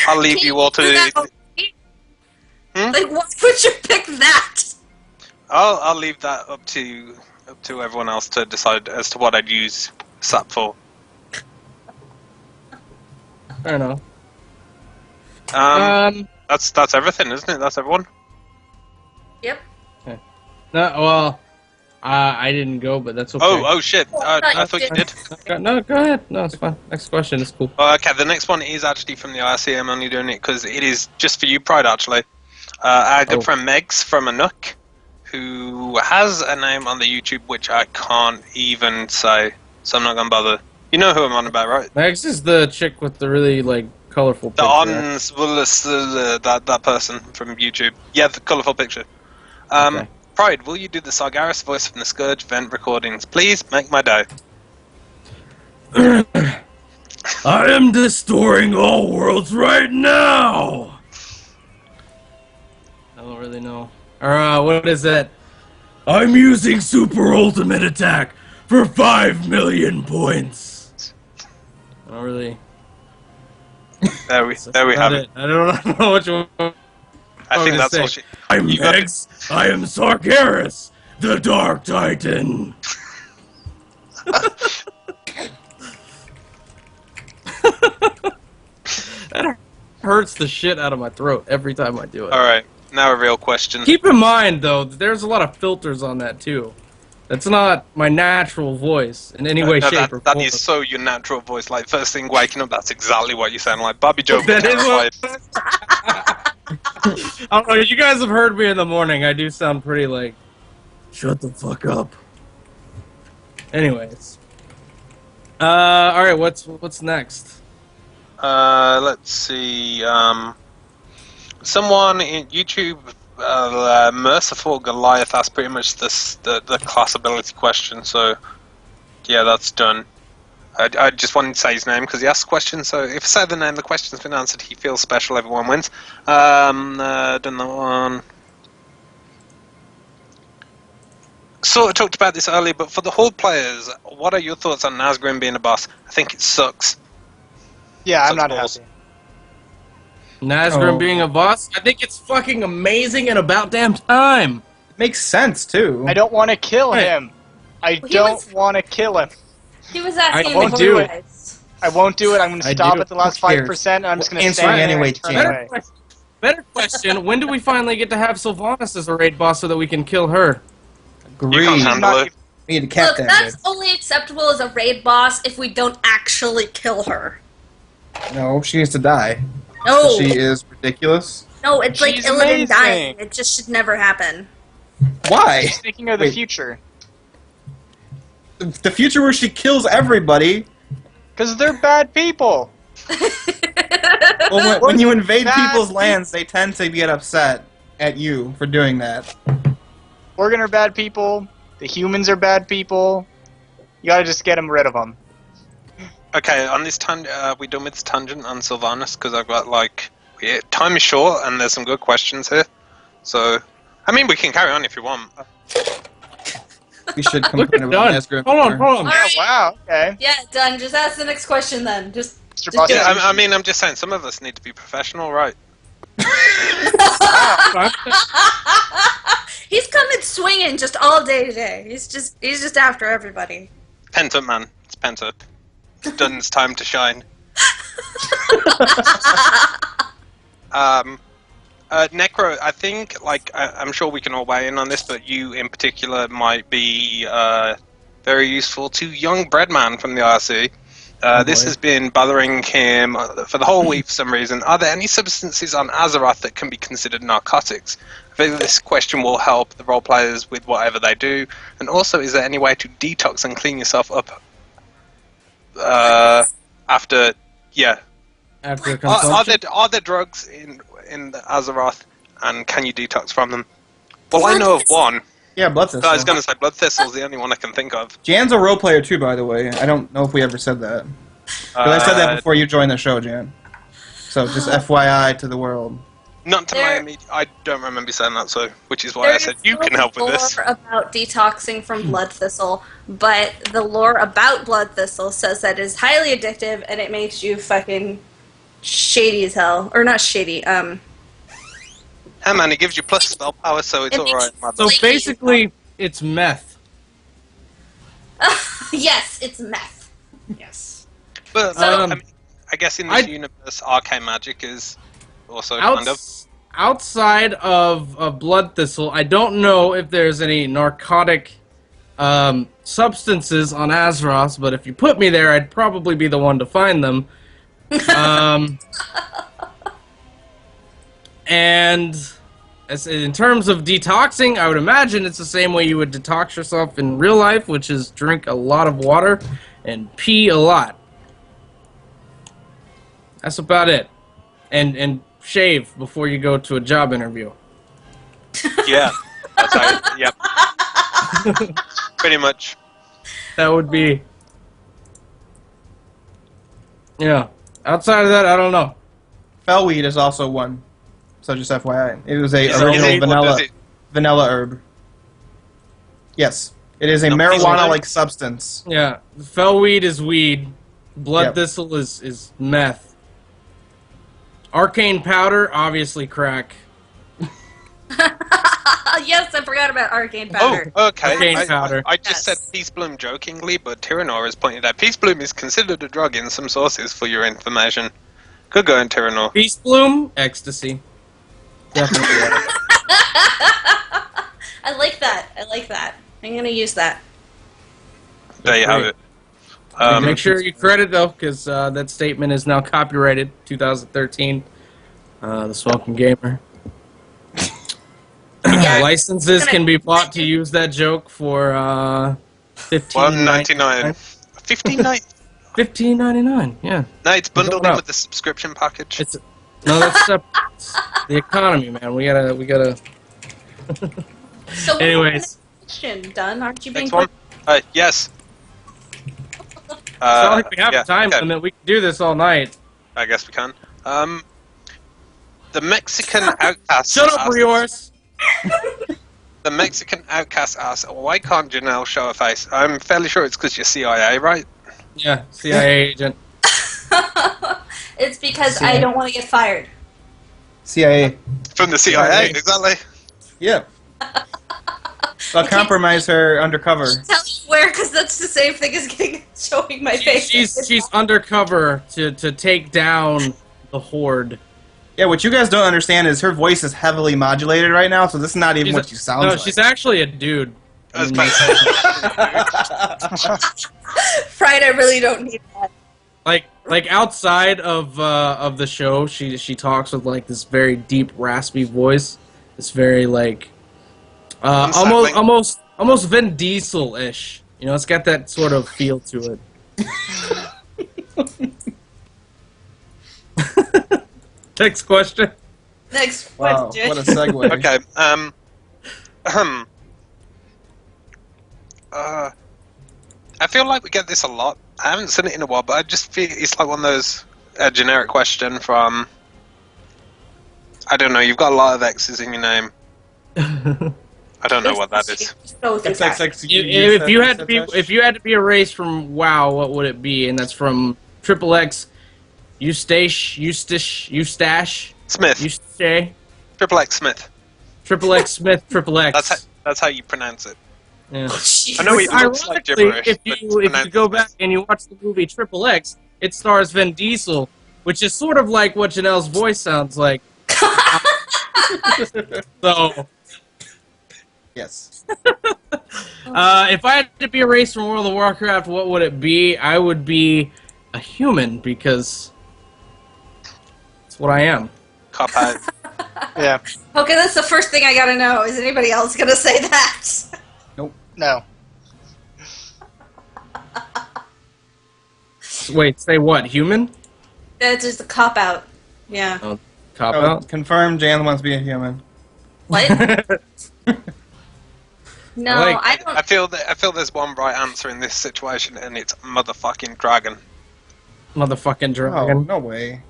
I'll leave you all to. Like, why would you pick that? I'll leave that up to everyone else to decide as to what I'd use sap for. Fair enough. That's everything, isn't it? That's everyone. Yep. Okay. No, well, I didn't go, but that's okay. Oh shit! I thought you did. No, go ahead. No, it's fine. Next question is cool. Okay, the next one is actually from the IRC. I'm only doing it because it is just for you, Pride. Actually, our good friend Megs from Anuk, who has a name on the YouTube which I can't even say, so I'm not gonna bother. You know who I'm on about, right? Megs is the chick with the really colorful picture. That person from YouTube. Yeah, the colorful picture. Okay. Pride, will you do the Sargeras voice from the Scourge event recordings? Please make my day. I am destroying all worlds right now! I don't really know. Or, what is that? I'm using Super Ultimate Attack for 5 million points! I don't really... There we have it. I don't know what you want. I think that's all she... I'm Megs. I am Sargeras, the Dark Titan. That hurts the shit out of my throat every time I do it. Alright, now a real question. Keep in mind, though, that there's a lot of filters on that, too. That's not my natural voice in any way, shape, or form. That is so your natural voice. Like, first thing waking up, that's exactly what you sound like. Bobby Joe was terrified. I don't know, you guys have heard me in the morning. I do sound pretty, shut the fuck up. Anyways. Alright, what's next? Let's see, someone in YouTube, Merciful Goliath asked pretty much the class ability question, so yeah, that's done. I just wanted to say his name because he asked the question, so if I say the name, the question's been answered, he feels special, everyone wins. Done that one. Sort of talked about this earlier, but for the Horde players, what are your thoughts on Nazgrim being a boss? I think it sucks. Yeah, I'm not happy. Nazgrim being a boss? I think it's fucking amazing and about damn time. It makes sense, too. I don't want to kill him. I don't want to kill him. He was asking I won't do it. I won't do it. I'm going to stop at the last 5%, and I'm just going to stand there and turn away. Better question, when do we finally get to have Sylvanas as a raid boss so that we can kill her? Agreed. You can't handle it. We need to cap Look, that. that's only acceptable as a raid boss if we don't actually kill her. No, she needs to die. No. She is ridiculous. No, it's like She's Illidan amazing. dying. It just should never happen. Why? Thinking of the future. The future where she kills everybody. Because they're bad people. Well, when you invade bad people's lands, they tend to get upset at you for doing that. Worgen are bad people. The humans are bad people. You gotta just get rid of them. Okay, on this we done with this tangent on Sylvanas because I've got time is short and there's some good questions here. So, I mean, we can carry on if you want. We should complain about Nazgrim. Hold on. Yeah, wow, okay. Yeah, done. Just ask the next question then. Just Mr. Boss, Yeah, I mean, I'm just saying, some of us need to be professional, right? He's coming swinging just all day today. He's just after everybody. Pent up, man. It's pent up. It's done. It's time to shine. Necro, I think, I'm sure we can all weigh in on this, but you in particular might be very useful to young Breadman from the IRC. This has been bothering him for the whole week for some reason. Are there any substances on Azeroth that can be considered narcotics? I think this question will help the role players with whatever they do. And also, is there any way to detox and clean yourself up after? Yeah. After consumption? Are there drugs in the Azeroth, and can you detox from them? Well, I know of one. Yeah, Blood Thistle. I was going to say Blood Thistle's the only one I can think of. Jan's a role player too, by the way. I don't know if we ever said that. 'Cause I said that before you joined the show, Jan. So just FYI to the world. Not to my immediate... I don't remember saying that, so which is why I said you can help with this. Lore about detoxing from Blood Thistle, but the lore about Blood Thistle says that it is highly addictive and it makes you fucking shady as hell. Or not shady, Hey man, it gives you plus spell power, so it's alright. So basically, it's meth. Yes, it's meth. Yes. But I mean, I guess in this universe, arcane magic is also kind of... Outside of Blood Thistle, I don't know if there's any narcotic substances on Azeroth, but if you put me there, I'd probably be the one to find them. And as in terms of detoxing, I would imagine it's the same way you would detox yourself in real life, which is drink a lot of water and pee a lot. That's about it. And shave before you go to a job interview. Yeah. That's how, yep. Pretty much. That would be... Yeah. Outside of that, I don't know. Fellweed is also one. So just FYI. It was a Is original it- vanilla herb. Yes. It is a marijuana-like substance. Yeah. Fellweed is weed. Blood Thistle is meth. Arcane powder, obviously crack. Yes, I forgot about arcane powder. Oh, okay. Arcane powder. I just said Peace Bloom jokingly, but Tyranor has pointed out Peace Bloom is considered a drug in some sources for your information. Good going, Tyranor. Peace Bloom, ecstasy. Definitely. I like that. I like that. I'm gonna use that. There you have it. Make sure you credit though, because that statement is now copyrighted. 2013. The Smoking Gamer. Licenses can be bought to use that joke for $1.99. $15.99. Yeah. No, it's bundled in with the subscription package. No, that's it's the economy, man. We gotta. So anyways, question done. Aren't you being? Next one. Yes. It's not like we have a time limit. We can do this all night. I guess we can. The Mexican outcast. Shut up, Riors. The Mexican outcast asks, "Why can't Janelle show her face?" I'm fairly sure it's because you're CIA, right? Yeah, CIA agent. It's because I don't want to get fired. CIA. From the CIA, exactly. Yeah. I'll compromise her undercover. Tell me where, because that's the same thing as showing my face. She's undercover to take down the Horde. Yeah, what you guys don't understand is her voice is heavily modulated right now, so this is not even what she sounds like. No, she's actually a dude. Fried, I really don't need that. Like outside of the show, she talks with like this very deep, raspy voice. It's very like almost Vin Diesel-ish. You know, it's got that sort of feel to it. Next question. Next wow, question. What a segue. Okay. I feel like we get this a lot. I haven't seen it in a while, but I just feel it's like one of those generic question from. I don't know. You've got a lot of X's in your name. I don't know what that is. If you had to be erased from WoW, what would it be? And that's from Triple X, Eustache Smith. Eustache. Triple X Smith. Triple X Smith. Triple X. That's how you pronounce it. Yeah. I know it looks like gibberish. If you go back and you watch the movie Triple X, it stars Vin Diesel, which is sort of like what Janelle's voice sounds like. So. Yes. If I had to be erased from World of Warcraft, what would it be? I would be a human, because that's what I am. Cop out. Yeah. Okay, that's the first thing I gotta know. Is anybody else gonna say that? Nope. No. Wait, say what? Human? That's just a cop out. Yeah. Oh, cop out? Confirmed, Jan wants to be a human. What? No, I don't. I feel there's one right answer in this situation, and it's motherfucking dragon. Motherfucking dragon. Oh, no way.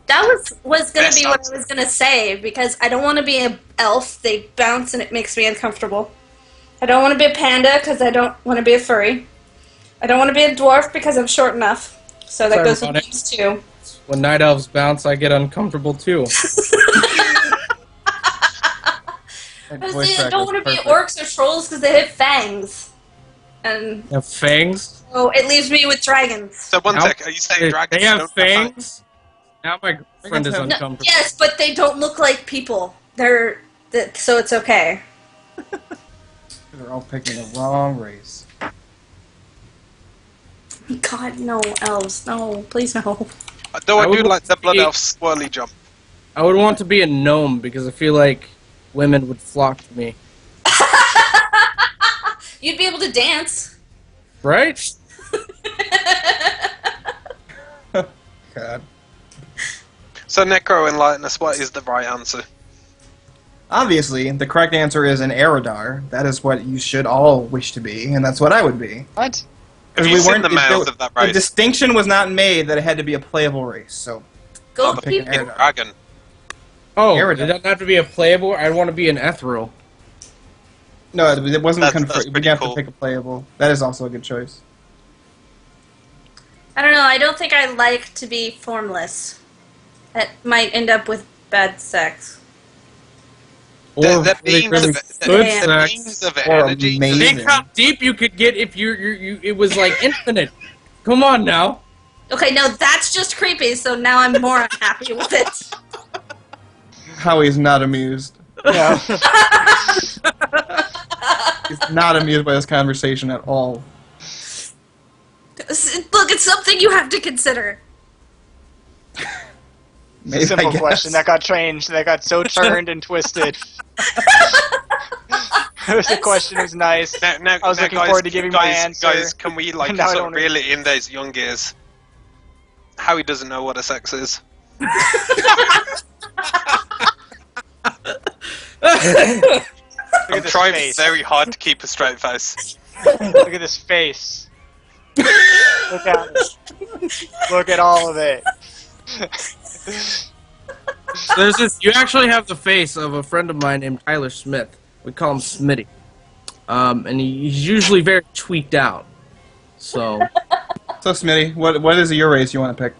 That was gonna Best be what answer. I was gonna say, because I don't want to be an elf. They bounce and it makes me uncomfortable. I don't want to be a panda because I don't want to be a furry. I don't want to be a dwarf because I'm short enough. So that Sorry goes with about it. these two. When night elves bounce, I get uncomfortable too. I don't want to be orcs or trolls because they have fangs. And They have fangs? so it leaves me with dragons. So one sec, are you saying dragons They have don't fangs? Now my girlfriend is No, uncomfortable. yes, but they don't look like people. So it's okay. They're all picking the wrong race. God, no, elves. No, please no. Though I do would like the blood be- elf swirly jump. I would want to be a gnome because I feel like women would flock to me. You'd be able to dance. Right? God. So Necro, enlighten us. What is the right answer? Obviously, the correct answer is an Eridar. That is what you should all wish to be, and that's what I would be. What? Have you seen the males of that The race? distinction was not made that it had to be a playable race, so Go I'll pick an people. Eridar. Dragon. Oh, Aerodynamic. it doesn't have to be a playable. I want to be an ethereal. No, it wasn't That's confirmed. We pretty have cool. to pick a playable. That is also a good choice. I don't know. I don't think I like to be formless. That might end up with bad sex. Or The really, beams really of good the sex. beams of Or energy. amazing. Think how deep you could get if you it was like infinite. Come on now. Okay, no, that's just creepy, so now I'm more unhappy with it. Howie's not amused. Yeah. He's not amused by this conversation at all. Look, it's something you have to consider. Maybe, I Simple guess. question that got changed. That got so turned and twisted. The question was nice. Now, I was looking guys, forward to giving my answer. Guys, can we like Now I sort don't of reel it in those young years? Howie doesn't know what a sex is. I'm this trying face. very hard to keep a straight face. Look at this face. Look at it. Look at all of it. There's this. You actually have the face of a friend of mine named Tyler Smith. We call him Smitty. And he's usually very tweaked out. So. So, Smitty, what is your race you want to pick?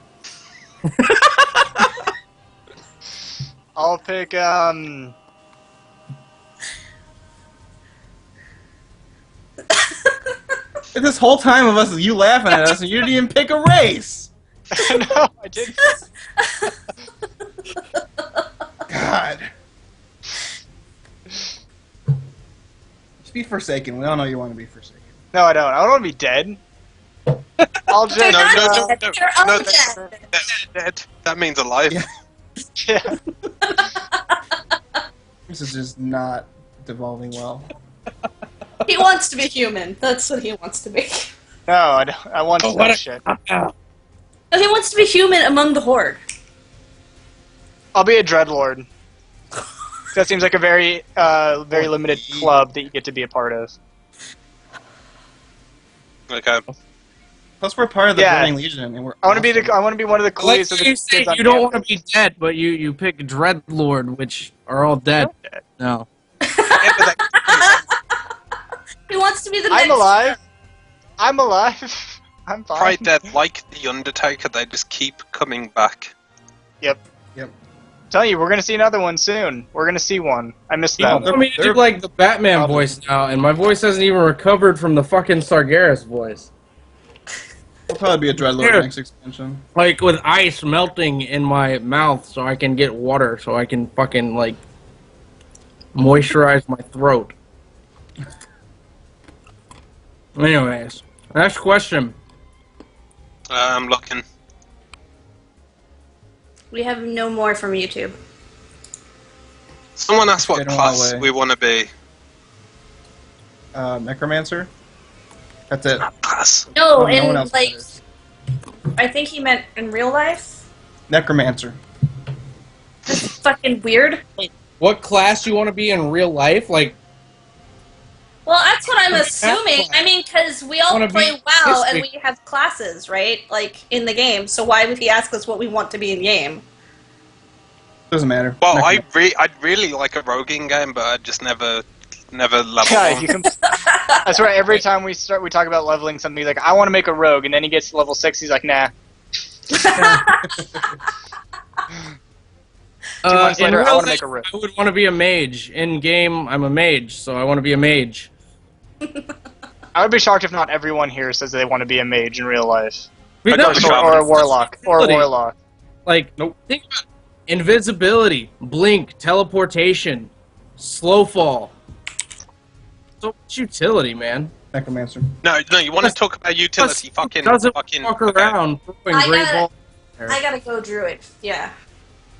I'll pick This whole time of us, you laughing at us, and you didn't even pick a race. No, I didn't. God. Just be Forsaken. We all know you want to be Forsaken. No, I don't. I don't want to be dead. I'll just. You're No, undead. dead. That means alive. Yeah. Yeah. This is just not devolving well. He wants to be human. That's what he wants to be. No, I don't. I want Oh, that what a- shit. No, he wants to be human among the horde. I'll be a dreadlord. That seems like a very limited club that you get to be a part of. Okay. Plus, we're part of the Yeah. Burning Legion, and we're. I want to be awesome. I want to be one of the Let's coolies of say the you say kids on you don't want to campus. be dead, but you pick Dreadlord, which are all dead. No. He wants to be the I'm next. alive. I'm alive. I'm fine. Pride Dead, like the Undertaker, they just keep coming back. Yep. Yep. Tell you, we're gonna see another one soon. We're gonna see one. I missed You that. want me to do like the Batman voice now, and my voice hasn't even recovered from the fucking Sargeras voice. We'll probably be a Dreadlord Yeah. next expansion. Like with ice melting in my mouth so I can get water, so I can fucking like moisturize my throat. Anyways, next question. I'm looking. We have no more from YouTube. Someone asked what Get 'em class away. we want to be. Necromancer? That's it. Class. No, Oh, no one in else like, matters. I think he meant in real life. Necromancer. That's fucking weird. What class you want to be in real life? Like, Well, that's what I'm assuming. I mean, because we all play WoW and we have classes, right? Like, in the game. So why would he ask us what we want to be in game? Doesn't matter. Well, I'd really like a roguing game, but I just never level one. That's right. Every time we talk about leveling something. He's like, I want to make a rogue, and then he gets to level 6. He's like, nah. 2 months later, I want to make a rogue. I would want to be a mage. In game, I'm a mage, so I want to be a mage. I would be shocked if not everyone here says they want to be a mage in real life. No, Or a warlock. Or a warlock. Like, nope. Think about invisibility, blink, teleportation, slow fall. So much utility, man. Necromancer. No, you want to talk about utility? Fucking walk around throwing great balls. I gotta go druid. Yeah.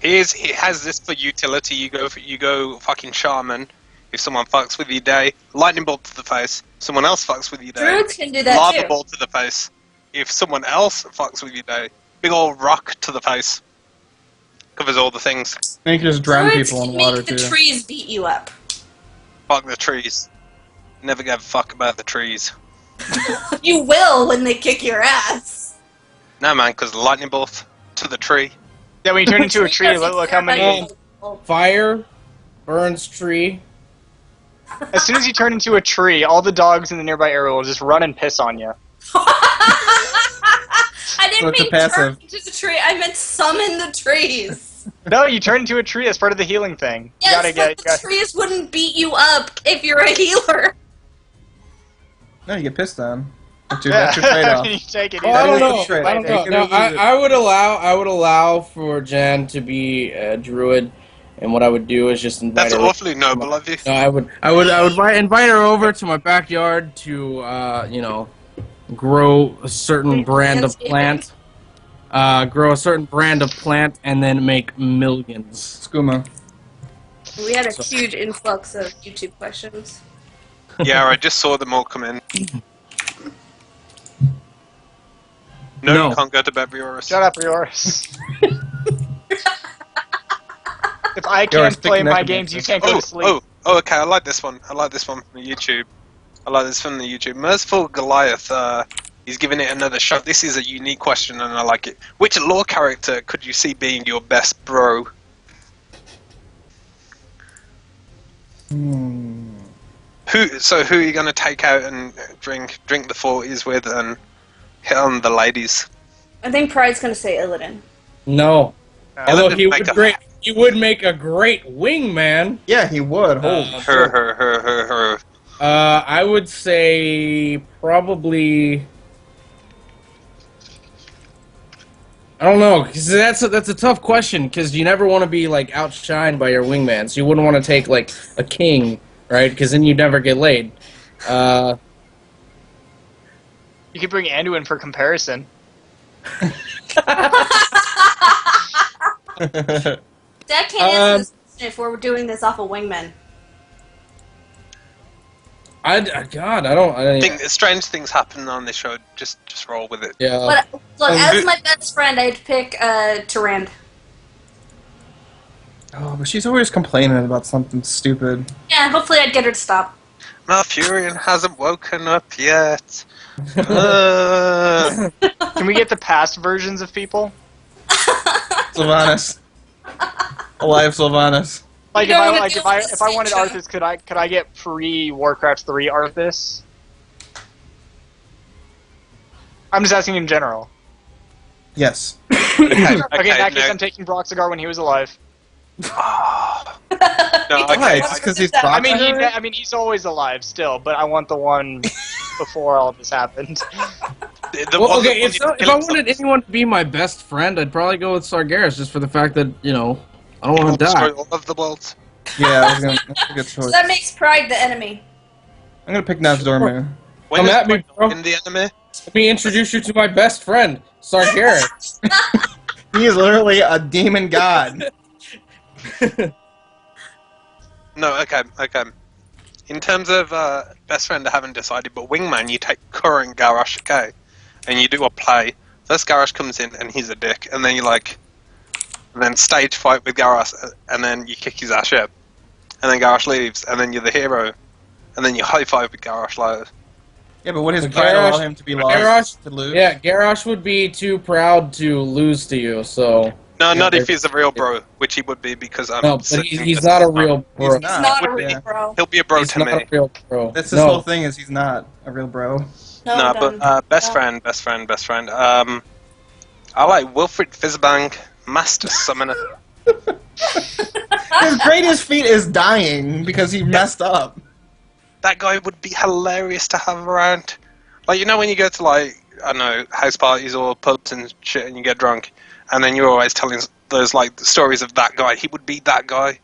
He has this for utility. You go fucking shaman. If someone fucks with your day, lightning bolt to the face. Someone else fucks with your day. Druids can do that lava too. bolt to the face. If someone else fucks with your day, big old rock to the face. Covers all the things. And you can just drown Druids people in can water make the too. trees beat you up. Fuck the trees. Never gave a fuck about the trees. You will when they kick your ass. No man, because the lightning bolt to the tree. Yeah, when you turn into a tree, look how many... Fire burns tree. As soon as you turn into a tree, all the dogs in the nearby area will just run and piss on you. I didn't mean turn into the tree. I meant summon the trees. No, you turn into a tree as part of the healing thing. Yes, but the trees wouldn't beat you up if you're a healer. No, you get pissed on. That's your trade-off. You take it. I don't know. No, I would allow for Jan to be a druid, and what I would do is just invite That's her. awfully noble of you. No, I would invite her over to my backyard to grow a certain brand of plant. Grow a certain brand of plant and then make millions. Skooma. We had a huge influx of YouTube questions. Yeah, I just saw them all come in. No, you can't go to bed, Rioris. Shut up, Rioris. If I can't play my games, you can't go to sleep. Oh, okay, I like this one. I like this one from the YouTube. Merciful Goliath, he's giving it another shot. This is a unique question and I like it. Which lore character could you see being your best bro? Who are you going to take out and drink the 40s with and hit on the ladies? I think Pride's gonna say Illidan. No. Although Illidan he would make a great wingman. Yeah, he would. Her. I would say probably. I don't know, because that's a tough question, because you never want to be like outshined by your wingman, so you wouldn't want to take like a king, right? Because then you'd never get laid. You could bring Anduin for comparison. Dad can't answer this question if we're doing this off of wingmen. I think strange things happen on this show. Just roll with it. Yeah. But look, as my best friend, I'd pick Tyrande. Oh, but she's always complaining about something stupid. Yeah, hopefully I'd get her to stop. Malfurion hasn't woken up yet. Can we get the past versions of people? Sylvanas. Alive Sylvanas. Like if I wanted Arthas, could I get pre-Warcraft 3 Arthas? I'm just asking in general. Yes. Okay, in that case, I'm taking Broxigar when he was alive. Because he's I mean, he's always alive still, but I want the one before all this happened. Well, okay, if I wanted anyone to be my best friend, I'd probably go with Sargeras, just for the fact that, I don't want to die. All of the worlds. Yeah, that's a good choice. So that makes Pride the enemy. I'm gonna pick Navzdormu. Come at me, bro. In the anime? Let me introduce you to my best friend, Sargeras. He is literally a demon god. No, okay. In terms of best friend, I haven't decided, but wingman, you take current Garrosh, okay? And you do a play. First Garrosh comes in and he's a dick, and then and then stage fight with Garrosh, and then you kick his ass up. And then Garrosh leaves, and then you're the hero. and then you high five with Garrosh later. Yeah, but would his pride allow him to be lost, to lose? Yeah, Garrosh would be too proud to lose to you, so... No, not if he's a real bro, which he would be because I'm... No, but he's not a real bro. He's not a real bro. He'll be a bro He's to not me. a real bro. That's his whole thing, is he's not a real bro. No, but best friend. I like Wilfred Fizzbang, Master Summoner. His greatest feat is dying because he messed up. That guy would be hilarious to have around. Like, you know when you go to, like, I don't know, house parties or pubs and shit and you get drunk, and then you're always telling those, like, stories of that guy. He would be that guy.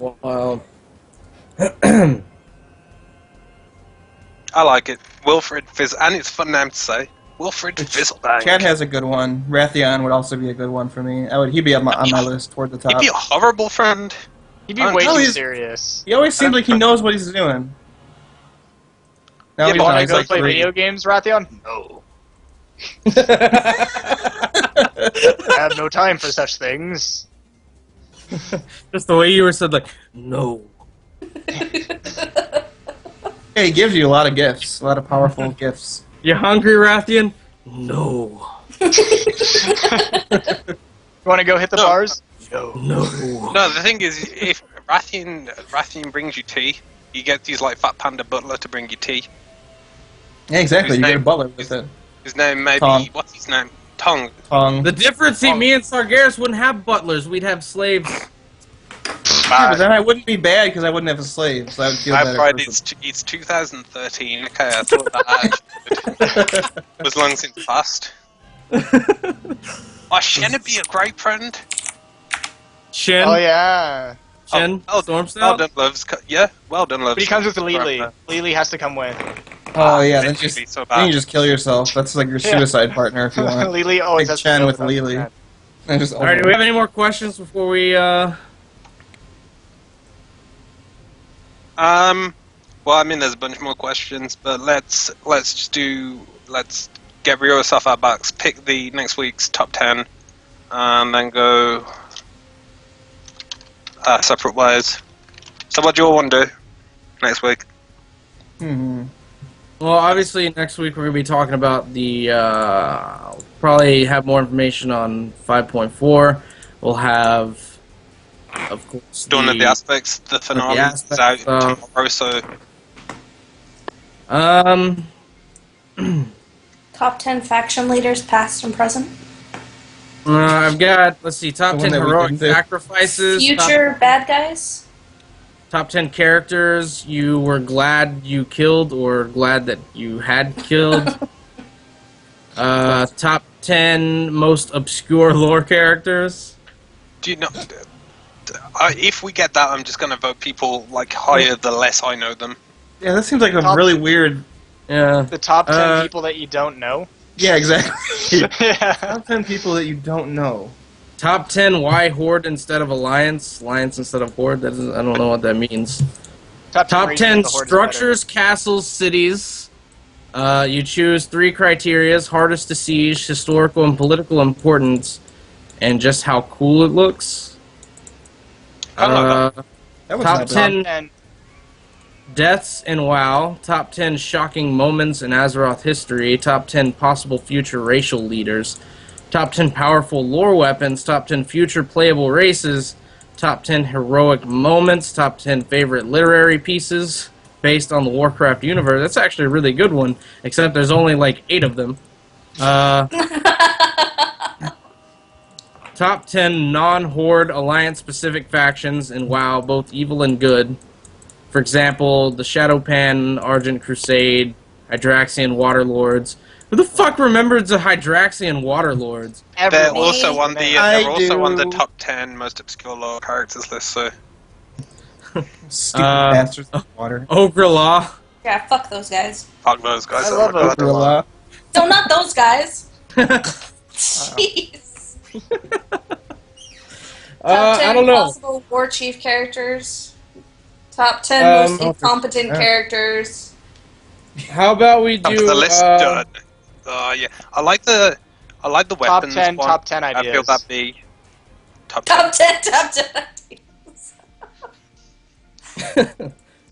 Well... I like it. Wilfred Fizz... And it's a fun name to say. Wilfred Fizzlebang. Chad has a good one. Rathion would also be a good one for me. He'd be on my list toward the top. He'd be a horrible friend. He'd be way too serious. He always seems like he knows what he's doing. Yeah, you want to go play video games, Rathion? No. I have no time for such things. Just the way you were said, like, no. Yeah, he gives you a lot of gifts. A lot of powerful gifts. You hungry, Rathion? No. You want to go hit the bars? No. No, the thing is, if Rathian brings you tea, you get these, like, Fat Panda Butler to bring you tea. Yeah, exactly. You get a butler with it. His name maybe... Tong. What's his name? Tong. Tong. The difference, me and Sargeras wouldn't have butlers. We'd have slaves. Yeah, but then I wouldn't be bad because I wouldn't have a slave, so I would feel better. Right, it's 2013. Okay, I thought that was long since passed. Oh, Shen would be a great friend. Shen? Oh, yeah. Shen? Stormsnout? Well done, Loves. Yeah, well done, Loves. But he comes with Lily. Lily has to come with. Oh yeah, then you just kill yourself. That's like your suicide partner if you want. Lily always has to Chen go with with Lily. Alright, do we have any more questions before we, Well, I mean, there's a bunch more questions, but let's get rid of stuff out backs. Pick the next week's top 10, and then go separate ways. So, what do you all want to do next week? Well, obviously, next week we're going to be talking about the, probably have more information on 5.4. We'll have, of course, Dawn of the Aspects, the finale is out tomorrow, so... Top 10 faction leaders, past and present. I've got, let's see, top 10 heroic sacrifices. Future bad guys. Top 10 characters you were glad you killed or glad that you had killed. Top 10 most obscure lore characters. Do you know... if we get that, I'm just going to vote people like higher the less I know them. Yeah, that seems like a really weird... Yeah. The top 10 people that you don't know? Yeah, exactly. Top 10 people that you don't know. Top 10 why Horde instead of Alliance? Alliance instead of Horde? I don't know what that means. Top 10 structures, castles, cities. You choose 3 criterias: hardest to siege, historical and political importance, and just how cool it looks. Top 10 deaths in WoW. Top 10 shocking moments in Azeroth history. Top 10 possible future racial leaders. Top 10 powerful lore weapons. Top 10 future playable races. Top 10 heroic moments. Top 10 favorite literary pieces based on the Warcraft universe. That's actually a really good one, except there's only like 8 of them. Top 10 non-Horde Alliance-specific factions in WoW, both evil and good. For example, the Shadowpan, Argent Crusade, Hydraxian Waterlords. Who the fuck remembers the Hydraxian Waterlords? They're also on the top 10 most obscure lore characters list, so... Stupid bastards of water. Ogrelaw. Yeah, fuck those guys. Fuck those guys. I love Ogrelaw. No, not those guys. Jeez. Top 10 I don't know. possible war chief characters. Top 10 most incompetent characters. How about we do the list done. Yeah, I like the weapons. Top 10 ideas. I feel that'd be top 10 ideas.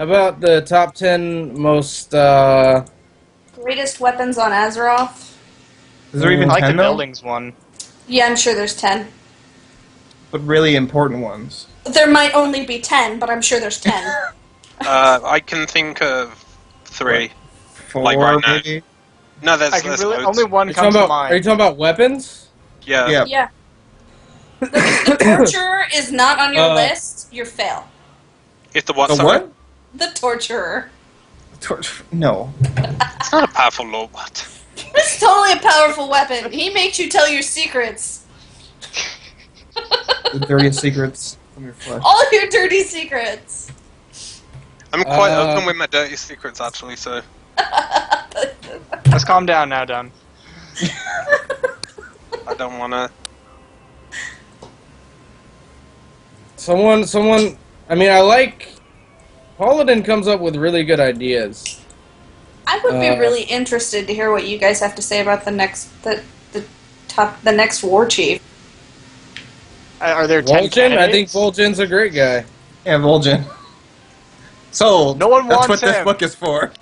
How about the top 10 most, Greatest weapons on Azeroth? Is there even I like 10 the though? buildings one. Yeah, I'm sure there's 10. But really important ones. There might only be 10, but I'm sure there's 10. I can think of 3. 4, Like right now. maybe? No, there's Only loads. one comes to mind. Are you talking about weapons? Yeah. Yeah. If the torturer is not on your list, you fail. If the what? The sorry? what? The torturer. No. It's not a powerful lord. What? It's totally a powerful weapon. He makes you tell your secrets. The dirtiest secrets from your flesh. All your dirty secrets. I'm quite open with my dirty secrets, actually, so... Let's calm down now, Don. I don't wanna... Someone, I mean, I like... Paladin comes up with really good ideas. I would be really interested to hear what you guys have to say about the next war chief. Are there 10 Vol'jin? I think candidates? Vol'jin's a great guy. Yeah, Vol'jin. Sold. No one That's wants what this him. book is for.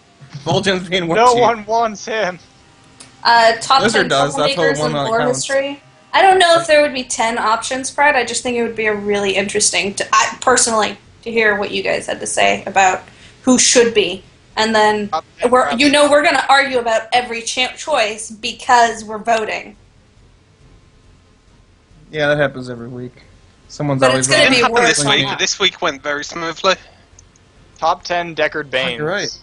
Vol'jin's being war No chief. one wants him. Top Blizzard 10 does, that's what troublemakers one in that lore counts. history. I don't know if there would be 10 options, Fred. I just think it would be a really interesting, personally, to hear what you guys had to say about who should be. And then, we're going to argue about every choice because we're voting. Yeah, that happens every week. Someone's But always it's gonna voting. be Happened worse this on week. that. This week went very smoothly. Top 10 Deckard Banes. You're right.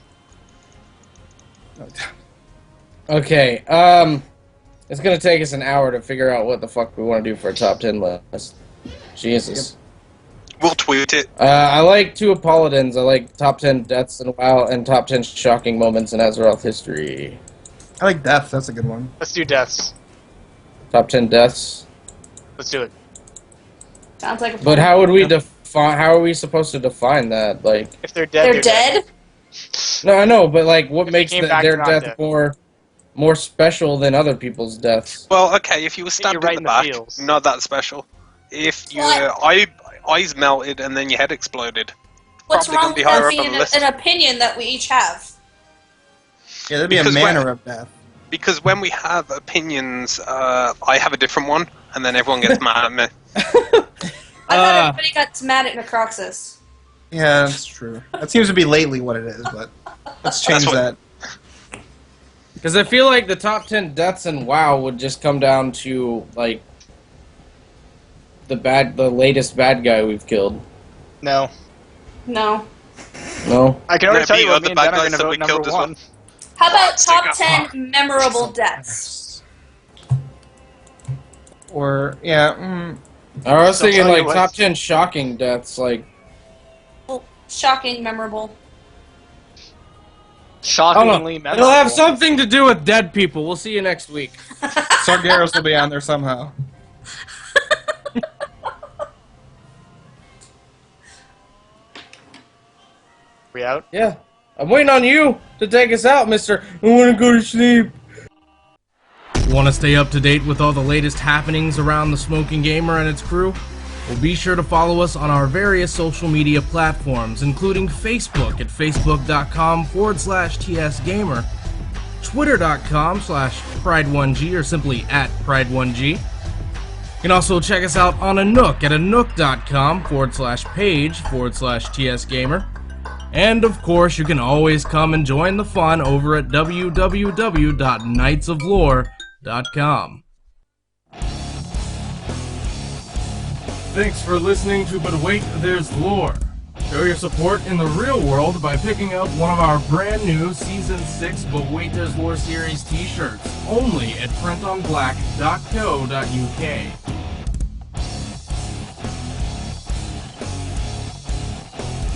Okay, it's gonna take us an hour to figure out what the fuck we want to do for a top 10 list. Jesus. We'll tweet it. I like 2 of Paladins. I like top 10 deaths in WoW and top 10 shocking moments in Azeroth history. I like death. That's a good one. Let's do deaths. Top 10 deaths. Let's do it. Sounds like a But how would we define? How are we supposed to define that? Like, If they're dead, They're dead? no, I know, but like, what If they makes came back, their they're not death dead. more special than other people's deaths? Well, okay, if you were stabbed right in in the the back, feels. not that special. If your eyes melted and then your head exploded, What's probably wrong gonna be with higher that up on being the list. an opinion that we each have? Yeah, that'd be Because a manner of death. Because when we have opinions, I have a different one, and then everyone gets mad at me. I thought everybody got mad at Necroxus. Yeah, that's true. That seems to be lately what it is, but let's change that. Because I feel like the top 10 deaths in WoW would just come down to like the latest bad guy we've killed. No. No. No. I can already tell you what me the and bad Ben are guys going to that we vote killed number as well. 1. How about top 10 memorable deaths? Or yeah, I was thinking tell you like what. top 10 shocking deaths. Like, Shocking, memorable. Shockingly memorable. it'll have something to do with dead people. We'll see you next week. Sargeras will be on there somehow. We out? Yeah, I'm waiting on you to take us out, Mister. I want to go to sleep. Want to stay up to date with all the latest happenings around the Smoking Gamer and its crew? Well, be sure to follow us on our various social media platforms, including Facebook at facebook.com/TSGamer, twitter.com/Pride1G, or simply @Pride1G. You can also check us out on a Nook at anook.com/page/TSGamer. And of course, you can always come and join the fun over at www.knightsoflore.com. Thanks for listening to But Wait, There's Lore. Show your support in the real world by picking up one of our brand new Season 6 But Wait, There's Lore series t-shirts, only at printonblack.co.uk.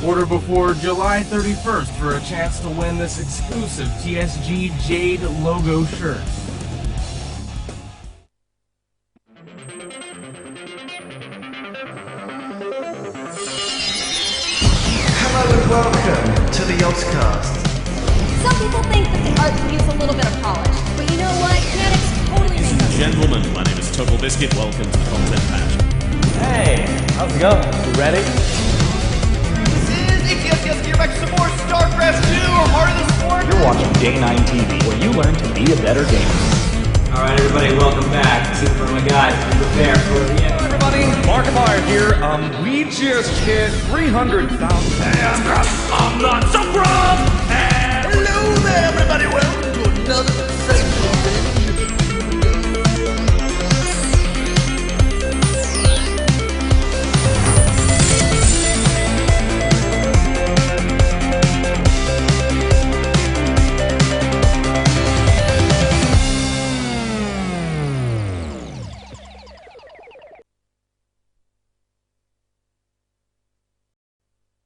Order before July 31st for a chance to win this exclusive TSG Jade logo shirt. Hello and welcome to the Ozcast. Some people think that the art needs a little bit of polish, but you know what? Mechanics totally Ladies make and gentlemen, my name is Total Biscuit. Welcome to Content Patch. Hey, how's it going? You ready? This is ATS. Get back some more Warcraft 2 or part of the sport? You're watching Day 9 TV, where you learn to be a better gamer. Alright, everybody, welcome back. Super my guys, prepare for the end. Everybody, Markiplier here. We just hit 300,000. I'm not so proud. Hello there, everybody. Welcome to another segment.